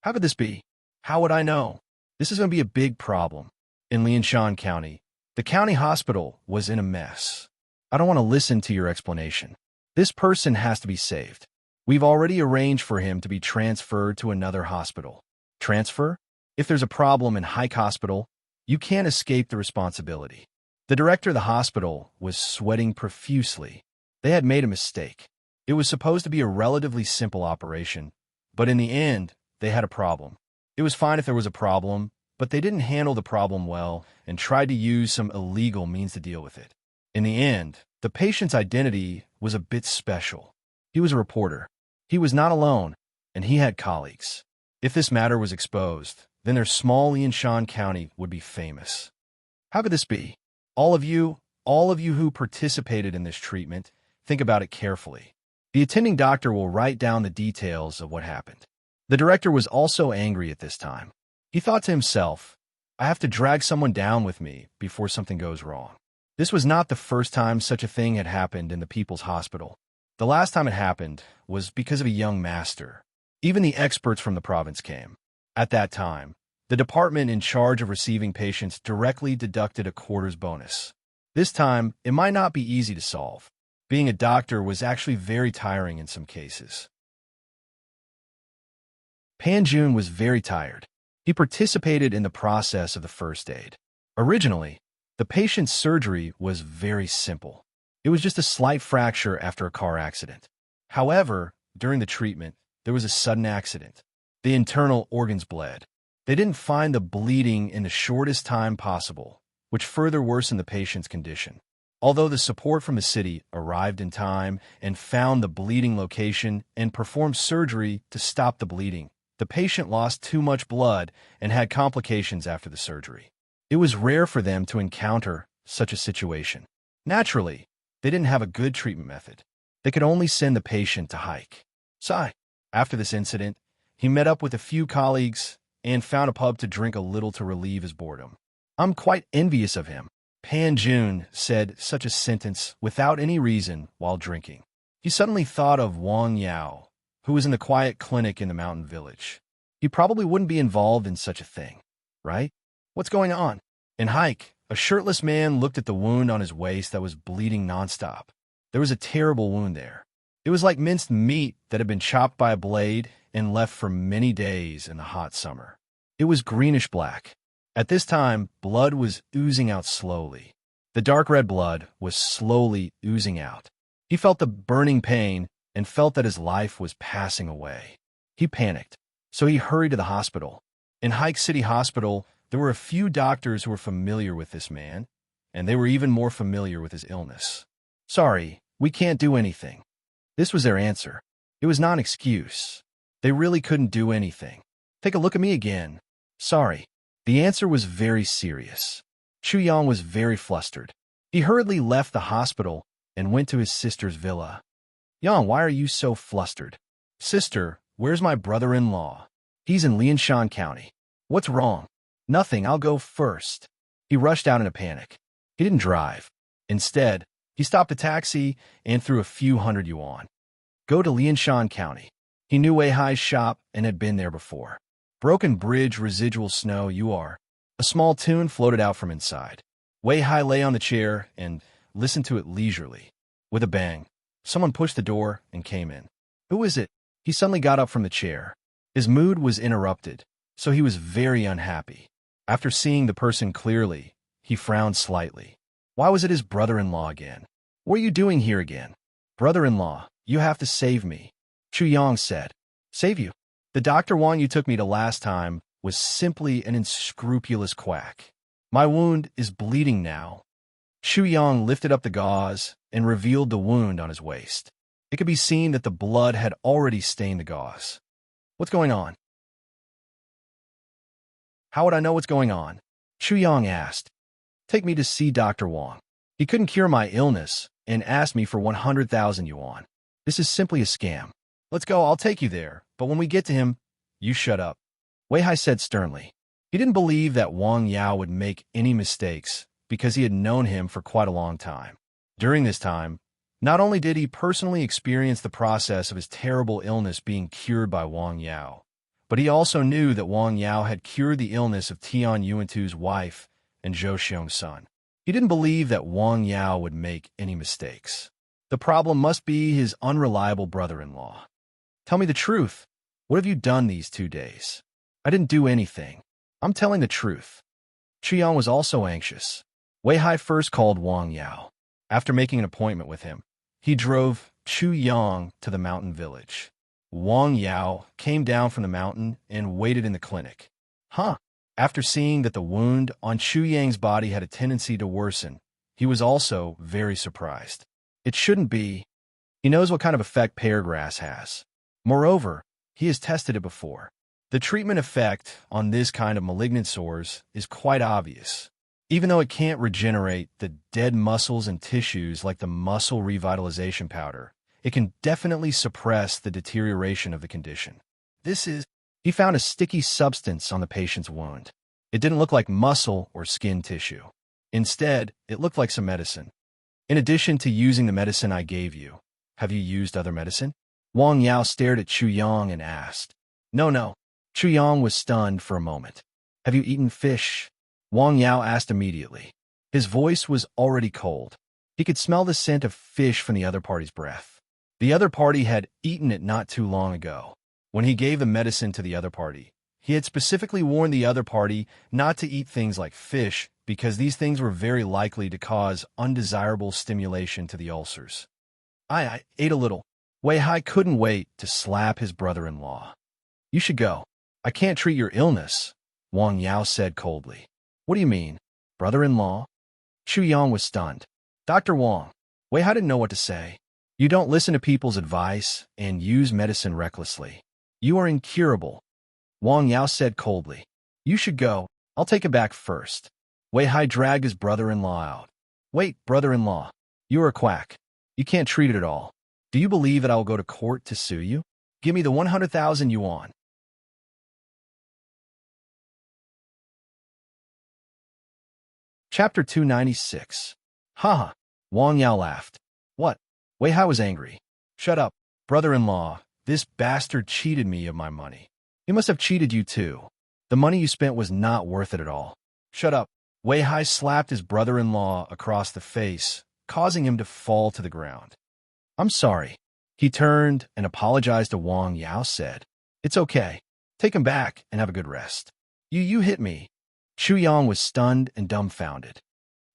How could this be? How would I know? This is going to be a big problem. In Lianshan County, the county hospital was in a mess. I don't want to listen to your explanation. This person has to be saved. We've already arranged for him to be transferred to another hospital. Transfer? If there's a problem in Hike Hospital, you can't escape the responsibility. The director of the hospital was sweating profusely. They had made a mistake. It was supposed to be a relatively simple operation, but in the end, they had a problem. It was fine if there was a problem, but they didn't handle the problem well and tried to use some illegal means to deal with it. In the end, the patient's identity was a bit special. He was a reporter. He was not alone, and he had colleagues. If this matter was exposed, then their small Lianshan County would be famous. How could this be? All of you who participated in this treatment, think about it carefully. The attending doctor will write down the details of what happened. The director was also angry at this time. He thought to himself, I have to drag someone down with me before something goes wrong. This was not the first time such a thing had happened in the People's Hospital. The last time it happened was because of a young master. Even the experts from the province came. At that time, the department in charge of receiving patients directly deducted a quarter's bonus. This time, it might not be easy to solve. Being a doctor was actually very tiring in some cases. Pan Jun was very tired. He participated in the process of the first aid. Originally, the patient's surgery was very simple. It was just a slight fracture after a car accident. However, during the treatment, there was a sudden accident. The internal organs bled. They didn't find the bleeding in the shortest time possible, which further worsened the patient's condition. Although the support from the city arrived in time and found the bleeding location and performed surgery to stop the bleeding, the patient lost too much blood and had complications after the surgery. It was rare for them to encounter such a situation. Naturally, they didn't have a good treatment method. They could only send the patient to hike. So, after this incident, he met up with a few colleagues and found a pub to drink a little to relieve his boredom. "I'm quite envious of him," Pan Jun said such a sentence without any reason while drinking. He suddenly thought of Wang Yao, who was in the quiet clinic in the mountain village. He probably wouldn't be involved in such a thing, right? What's going on? In hike, a shirtless man looked at the wound on his waist that was bleeding nonstop. There was a terrible wound there. It was like minced meat that had been chopped by a blade and left for many days in the hot summer. It was greenish-black. At this time, blood was oozing out slowly. The dark red blood was slowly oozing out. He felt the burning pain and felt that his life was passing away. He panicked, so he hurried to the hospital. In Hike City Hospital, there were a few doctors who were familiar with this man, and they were even more familiar with his illness. "Sorry, we can't do anything." This was their answer. It was not an excuse. They really couldn't do anything. "Take a look at me again." "Sorry." The answer was very serious. Chu Yang was very flustered. He hurriedly left the hospital and went to his sister's villa. "Yang, why are you so flustered?" "Sister, where's my brother-in-law?" "He's in Lianshan County." "What's wrong?" "Nothing, I'll go first." He rushed out in a panic. He didn't drive. Instead, he stopped a taxi and threw a few hundred yuan. "Go to Lianshan County." He knew Wei Hai's shop and had been there before. "Broken bridge, residual snow, you are." A small tune floated out from inside. Wei Hai lay on the chair and listened to it leisurely. With a bang, someone pushed the door and came in. "Who is it?" He suddenly got up from the chair. His mood was interrupted, so he was very unhappy. After seeing the person clearly, he frowned slightly. Why was it his brother-in-law again? "What are you doing here again?" "Brother-in-law, you have to save me," Chu Yang said. "Save you? The Dr. Wang you took me to last time was simply an unscrupulous quack. My wound is bleeding now." Chu Yang lifted up the gauze and revealed the wound on his waist. It could be seen that the blood had already stained the gauze. "What's going on?" "How would I know what's going on?" Chu Yang asked. "Take me to see Dr. Wang. He couldn't cure my illness and asked me for 100,000 yuan. This is simply a scam. Let's go, I'll take you there, but when we get to him, you shut up," Wei Hai said sternly. He didn't believe that Wang Yao would make any mistakes because he had known him for quite a long time. During this time, not only did he personally experience the process of his terrible illness being cured by Wang Yao, but he also knew that Wang Yao had cured the illness of Tian Yuantu's wife and Zhou Xiong's son. He didn't believe that Wang Yao would make any mistakes. The problem must be his unreliable brother-in-law. "Tell me the truth. What have you done these 2 days?" "I didn't do anything. I'm telling the truth." Chu Yang was also anxious. Wei Hai first called Wang Yao. After making an appointment with him, he drove Chu Yang to the mountain village. Wang Yao came down from the mountain and waited in the clinic. After seeing that the wound on Chu Yang's body had a tendency to worsen, he was also very surprised. It shouldn't be. He knows what kind of effect pear grass has. Moreover, he has tested it before. The treatment effect on this kind of malignant sores is quite obvious. Even though it can't regenerate the dead muscles and tissues like the muscle revitalization powder, it can definitely suppress the deterioration of the condition. He found a sticky substance on the patient's wound. It didn't look like muscle or skin tissue. Instead, it looked like some medicine. "In addition to using the medicine I gave you, have you used other medicine?" Wang Yao stared at Chu Yang and asked. No. Chu Yang was stunned for a moment. "Have you eaten fish?" Wang Yao asked immediately. His voice was already cold. He could smell the scent of fish from the other party's breath. The other party had eaten it not too long ago. When he gave the medicine to the other party, he had specifically warned the other party not to eat things like fish because these things were very likely to cause undesirable stimulation to the ulcers. I ate a little." Wei Hai couldn't wait to slap his brother-in-law. "You should go. I can't treat your illness. Wang Yao said coldly. What do you mean? Brother-in-law? Chu Yang was stunned. Dr. Wang, Wei Hai didn't know what to say. You don't listen to people's advice and use medicine recklessly. You are incurable. Wang Yao said coldly. You should go. I'll take him back first. Wei Hai dragged his brother-in-law out. Wait, brother-in-law. You are a quack. You can't treat it at all. Do you believe that I will go to court to sue you? Give me the 100,000 yuan. Chapter 296. Haha. Wang Yao laughed. What? Wei Hai was angry. Shut up, brother-in-law. This bastard cheated me of my money. He must have cheated you too. The money you spent was not worth it at all. Shut up. Wei Hai slapped his brother-in-law across the face, causing him to fall to the ground. I'm sorry. He turned and apologized to Wang Yao said. It's okay. Take him back and have a good rest. You hit me. Chu Yang was stunned and dumbfounded.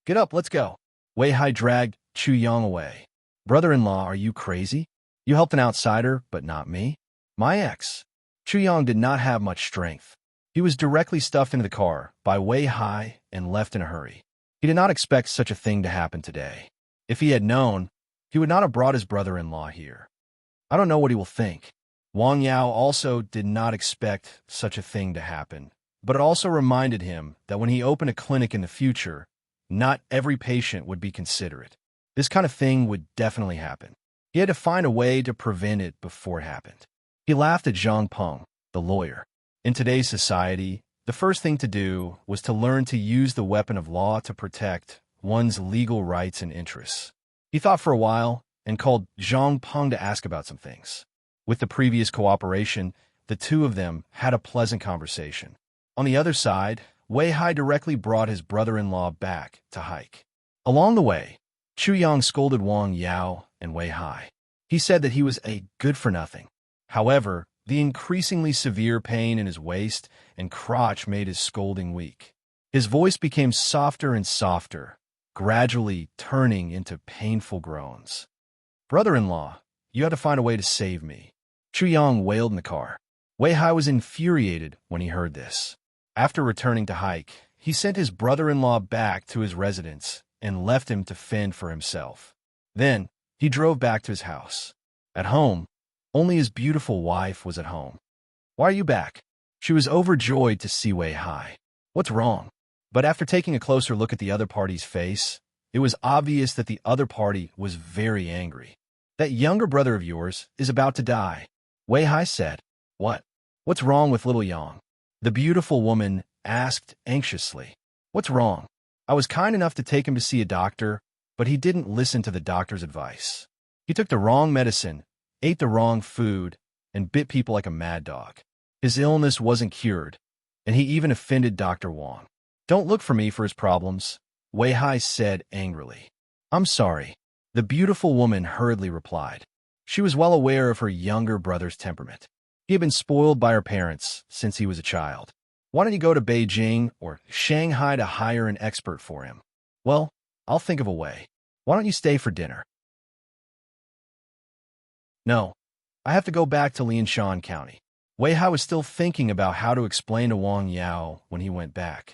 Get up, let's go. Wei Hai dragged Chu Yang away. Brother-in-law, are you crazy? You helped an outsider, but not me? My ex. Chu Yang did not have much strength. He was directly stuffed into the car by Wei Hai and left in a hurry. He did not expect such a thing to happen today. If he had known, he would not have brought his brother-in-law here. I don't know what he will think. Wang Yao also did not expect such a thing to happen, but it also reminded him that when he opened a clinic in the future, not every patient would be considerate. This kind of thing would definitely happen. He had to find a way to prevent it before it happened. He laughed at Zhang Peng, the lawyer. In today's society, the first thing to do was to learn to use the weapon of law to protect one's legal rights and interests. He thought for a while and called Zhang Peng to ask about some things. With the previous cooperation, the two of them had a pleasant conversation. On the other side, Wei Hai directly brought his brother-in-law back to hike. Along the way, Chu Yang scolded Wang Yao and Wei Hai. He said that he was a good-for-nothing. However, the increasingly severe pain in his waist and crotch made his scolding weak. His voice became softer and softer, gradually turning into painful groans. Brother-in-law, you had to find a way to save me. Chu Yang wailed in the car. Wei Hai was infuriated when he heard this. After returning to hike, he sent his brother-in-law back to his residence and left him to fend for himself. Then, he drove back to his house. At home, only his beautiful wife was at home. Why are you back? She was overjoyed to see Wei Hai. What's wrong? But after taking a closer look at the other party's face, it was obvious that the other party was very angry. That younger brother of yours is about to die. Wei Hai said. What? What's wrong with little Yang? The beautiful woman asked anxiously. What's wrong? I was kind enough to take him to see a doctor, but he didn't listen to the doctor's advice. He took the wrong medicine, ate the wrong food, and bit people like a mad dog. His illness wasn't cured, and he even offended Dr. Wang. Don't look for me for his problems, Wei Hai said angrily. I'm sorry, the beautiful woman hurriedly replied. She was well aware of her younger brother's temperament. He had been spoiled by her parents since he was a child. Why don't you go to Beijing or Shanghai to hire an expert for him? Well, I'll think of a way. Why don't you stay for dinner? No, I have to go back to Lianshan County. Wei Hai was still thinking about how to explain to Wang Yao when he went back.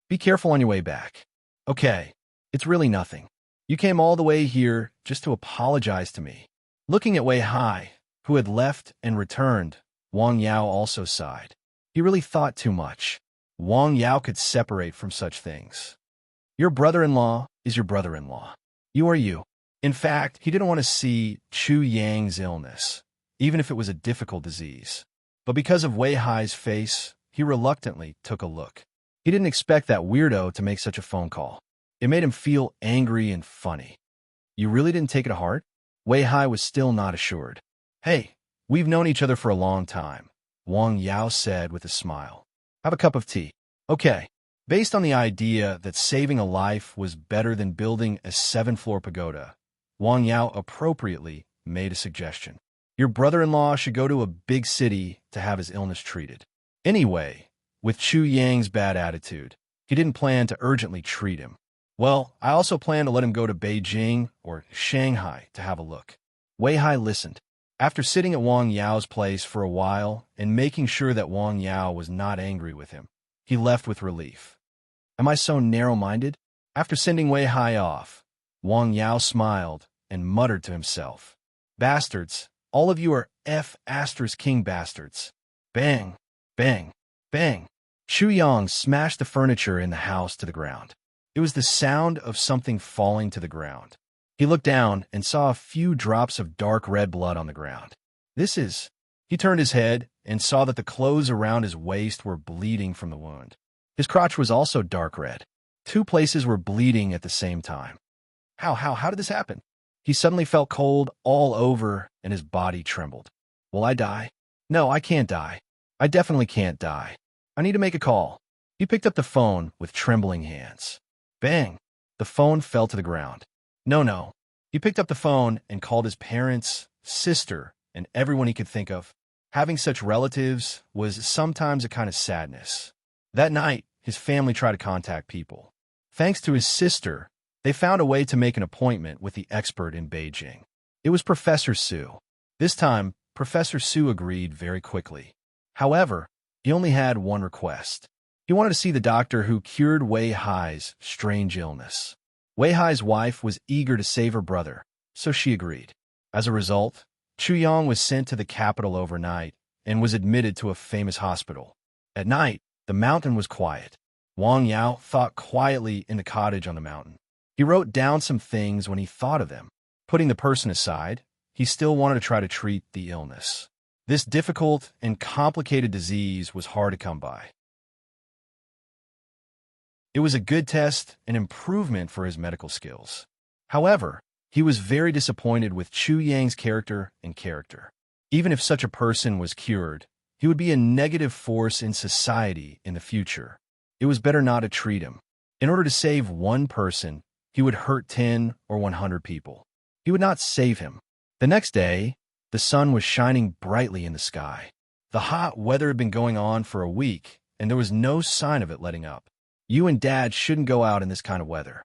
Be careful on your way back. Okay, it's really nothing. You came all the way here just to apologize to me. Looking at Wei Hai, who had left and returned, Wang Yao also sighed. He really thought too much. Wang Yao could separate from such things. Your brother-in-law is your brother-in-law. You are you. In fact, he didn't want to see Chu Yang's illness, even if it was a difficult disease. But because of Wei Hai's face, he reluctantly took a look. He didn't expect that weirdo to make such a phone call. It made him feel angry and funny. You really didn't take it to heart? Wei Hai was still not assured. Hey, we've known each other for a long time, Wang Yao said with a smile. Have a cup of tea. Okay. Based on the idea that saving a life was better than building a 7-floor pagoda, Wang Yao appropriately made a suggestion. Your brother-in-law should go to a big city to have his illness treated. Anyway, with Chu Yang's bad attitude, he didn't plan to urgently treat him. Well, I also plan to let him go to Beijing or Shanghai to have a look. Wei Hai listened. After sitting at Wang Yao's place for a while and making sure that Wang Yao was not angry with him, he left with relief. Am I so narrow-minded? After sending Wei Hai off, Wang Yao smiled and muttered to himself, Bastards, all of you are King bastards. Bang, bang, bang. Chu Yang smashed the furniture in the house to the ground. It was the sound of something falling to the ground. He looked down and saw a few drops of dark red blood on the ground. He turned his head and saw that the clothes around his waist were bleeding from the wound. His crotch was also dark red. 2 places were bleeding at the same time. How did this happen? He suddenly felt cold all over and his body trembled. Will I die? No, I can't die. I definitely can't die. I need to make a call. He picked up the phone with trembling hands. Bang! The phone fell to the ground. No. He picked up the phone and called his parents, sister, and everyone he could think of. Having such relatives was sometimes a kind of sadness. That night, his family tried to contact people. Thanks to his sister, they found a way to make an appointment with the expert in Beijing. It was Professor Su. This time, Professor Su agreed very quickly. However, he only had one request. He wanted to see the doctor who cured Wei Hai's strange illness. Wei Hai's wife was eager to save her brother, so she agreed. As a result, Chu Yang was sent to the capital overnight and was admitted to a famous hospital. At night, the mountain was quiet. Wang Yao thought quietly in the cottage on the mountain. He wrote down some things when he thought of them. Putting the person aside, he still wanted to try to treat the illness. This difficult and complicated disease was hard to come by. It was a good test and improvement for his medical skills. However, he was very disappointed with Chu Yang's character. Even if such a person was cured, he would be a negative force in society in the future. It was better not to treat him. In order to save one person, he would hurt 10 or 100 people. He would not save him. The next day, the sun was shining brightly in the sky. The hot weather had been going on for a week, and there was no sign of it letting up. You and Dad shouldn't go out in this kind of weather.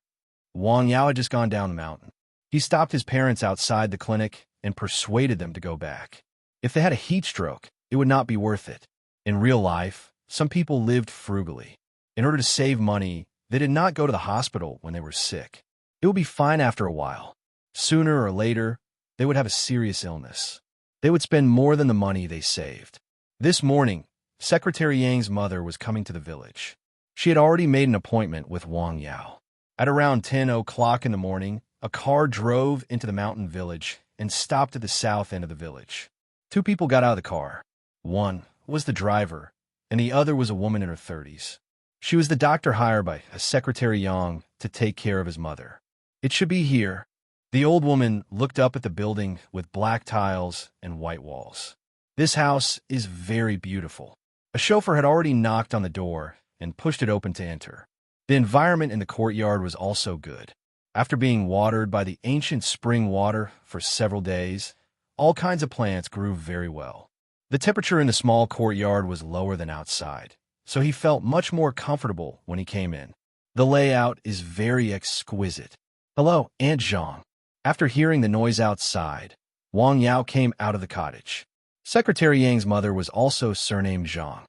Wang Yao had just gone down the mountain. He stopped his parents outside the clinic and persuaded them to go back. If they had a heat stroke, it would not be worth it. In real life, some people lived frugally. In order to save money, they did not go to the hospital when they were sick. It would be fine after a while. Sooner or later, they would have a serious illness. They would spend more than the money they saved. This morning, Secretary Yang's mother was coming to the village. She had already made an appointment with Wang Yao. At around 10 o'clock in the morning, a car drove into the mountain village and stopped at the south end of the village. 2 people got out of the car. One was the driver, and the other was a woman in her 30s. She was the doctor hired by Secretary Yang to take care of his mother. It should be here. The old woman looked up at the building with black tiles and white walls. This house is very beautiful. A chauffeur had already knocked on the door and pushed it open to enter. The environment in the courtyard was also good. After being watered by the ancient spring water for several days, all kinds of plants grew very well. The temperature in the small courtyard was lower than outside, so he felt much more comfortable when he came in. The layout is very exquisite. Hello, Aunt Zhang. After hearing the noise outside, Wang Yao came out of the cottage. Secretary Yang's mother was also surnamed Zhang.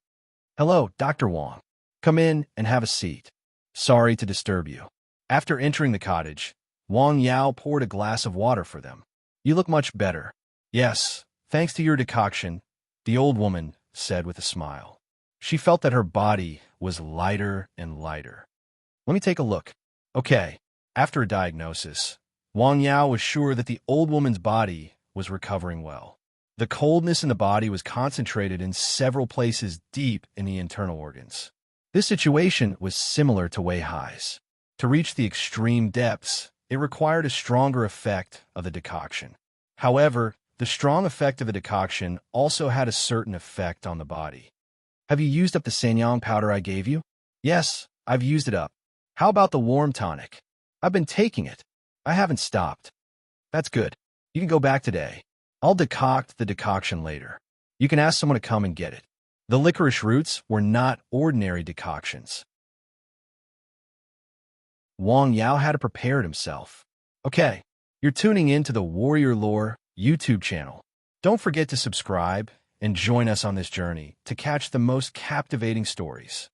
Hello, Dr. Wang. Come in and have a seat. Sorry to disturb you. After entering the cottage, Wang Yao poured a glass of water for them. You look much better. Yes, thanks to your decoction, the old woman said with a smile. She felt that her body was lighter and lighter. Let me take a look. Okay. After a diagnosis, Wang Yao was sure that the old woman's body was recovering well. The coldness in the body was concentrated in several places deep in the internal organs. This situation was similar to Wei Hai's. To reach the extreme depths, it required a stronger effect of the decoction. However, the strong effect of the decoction also had a certain effect on the body. Have you used up the Sanyang powder I gave you? Yes, I've used it up. How about the warm tonic? I've been taking it. I haven't stopped. That's good. You can go back today. I'll decoct the decoction later. You can ask someone to come and get it. The licorice roots were not ordinary decoctions. Wang Yao had prepared himself. Okay, you're tuning in to the Warrior Lore YouTube channel. Don't forget to subscribe and join us on this journey to catch the most captivating stories.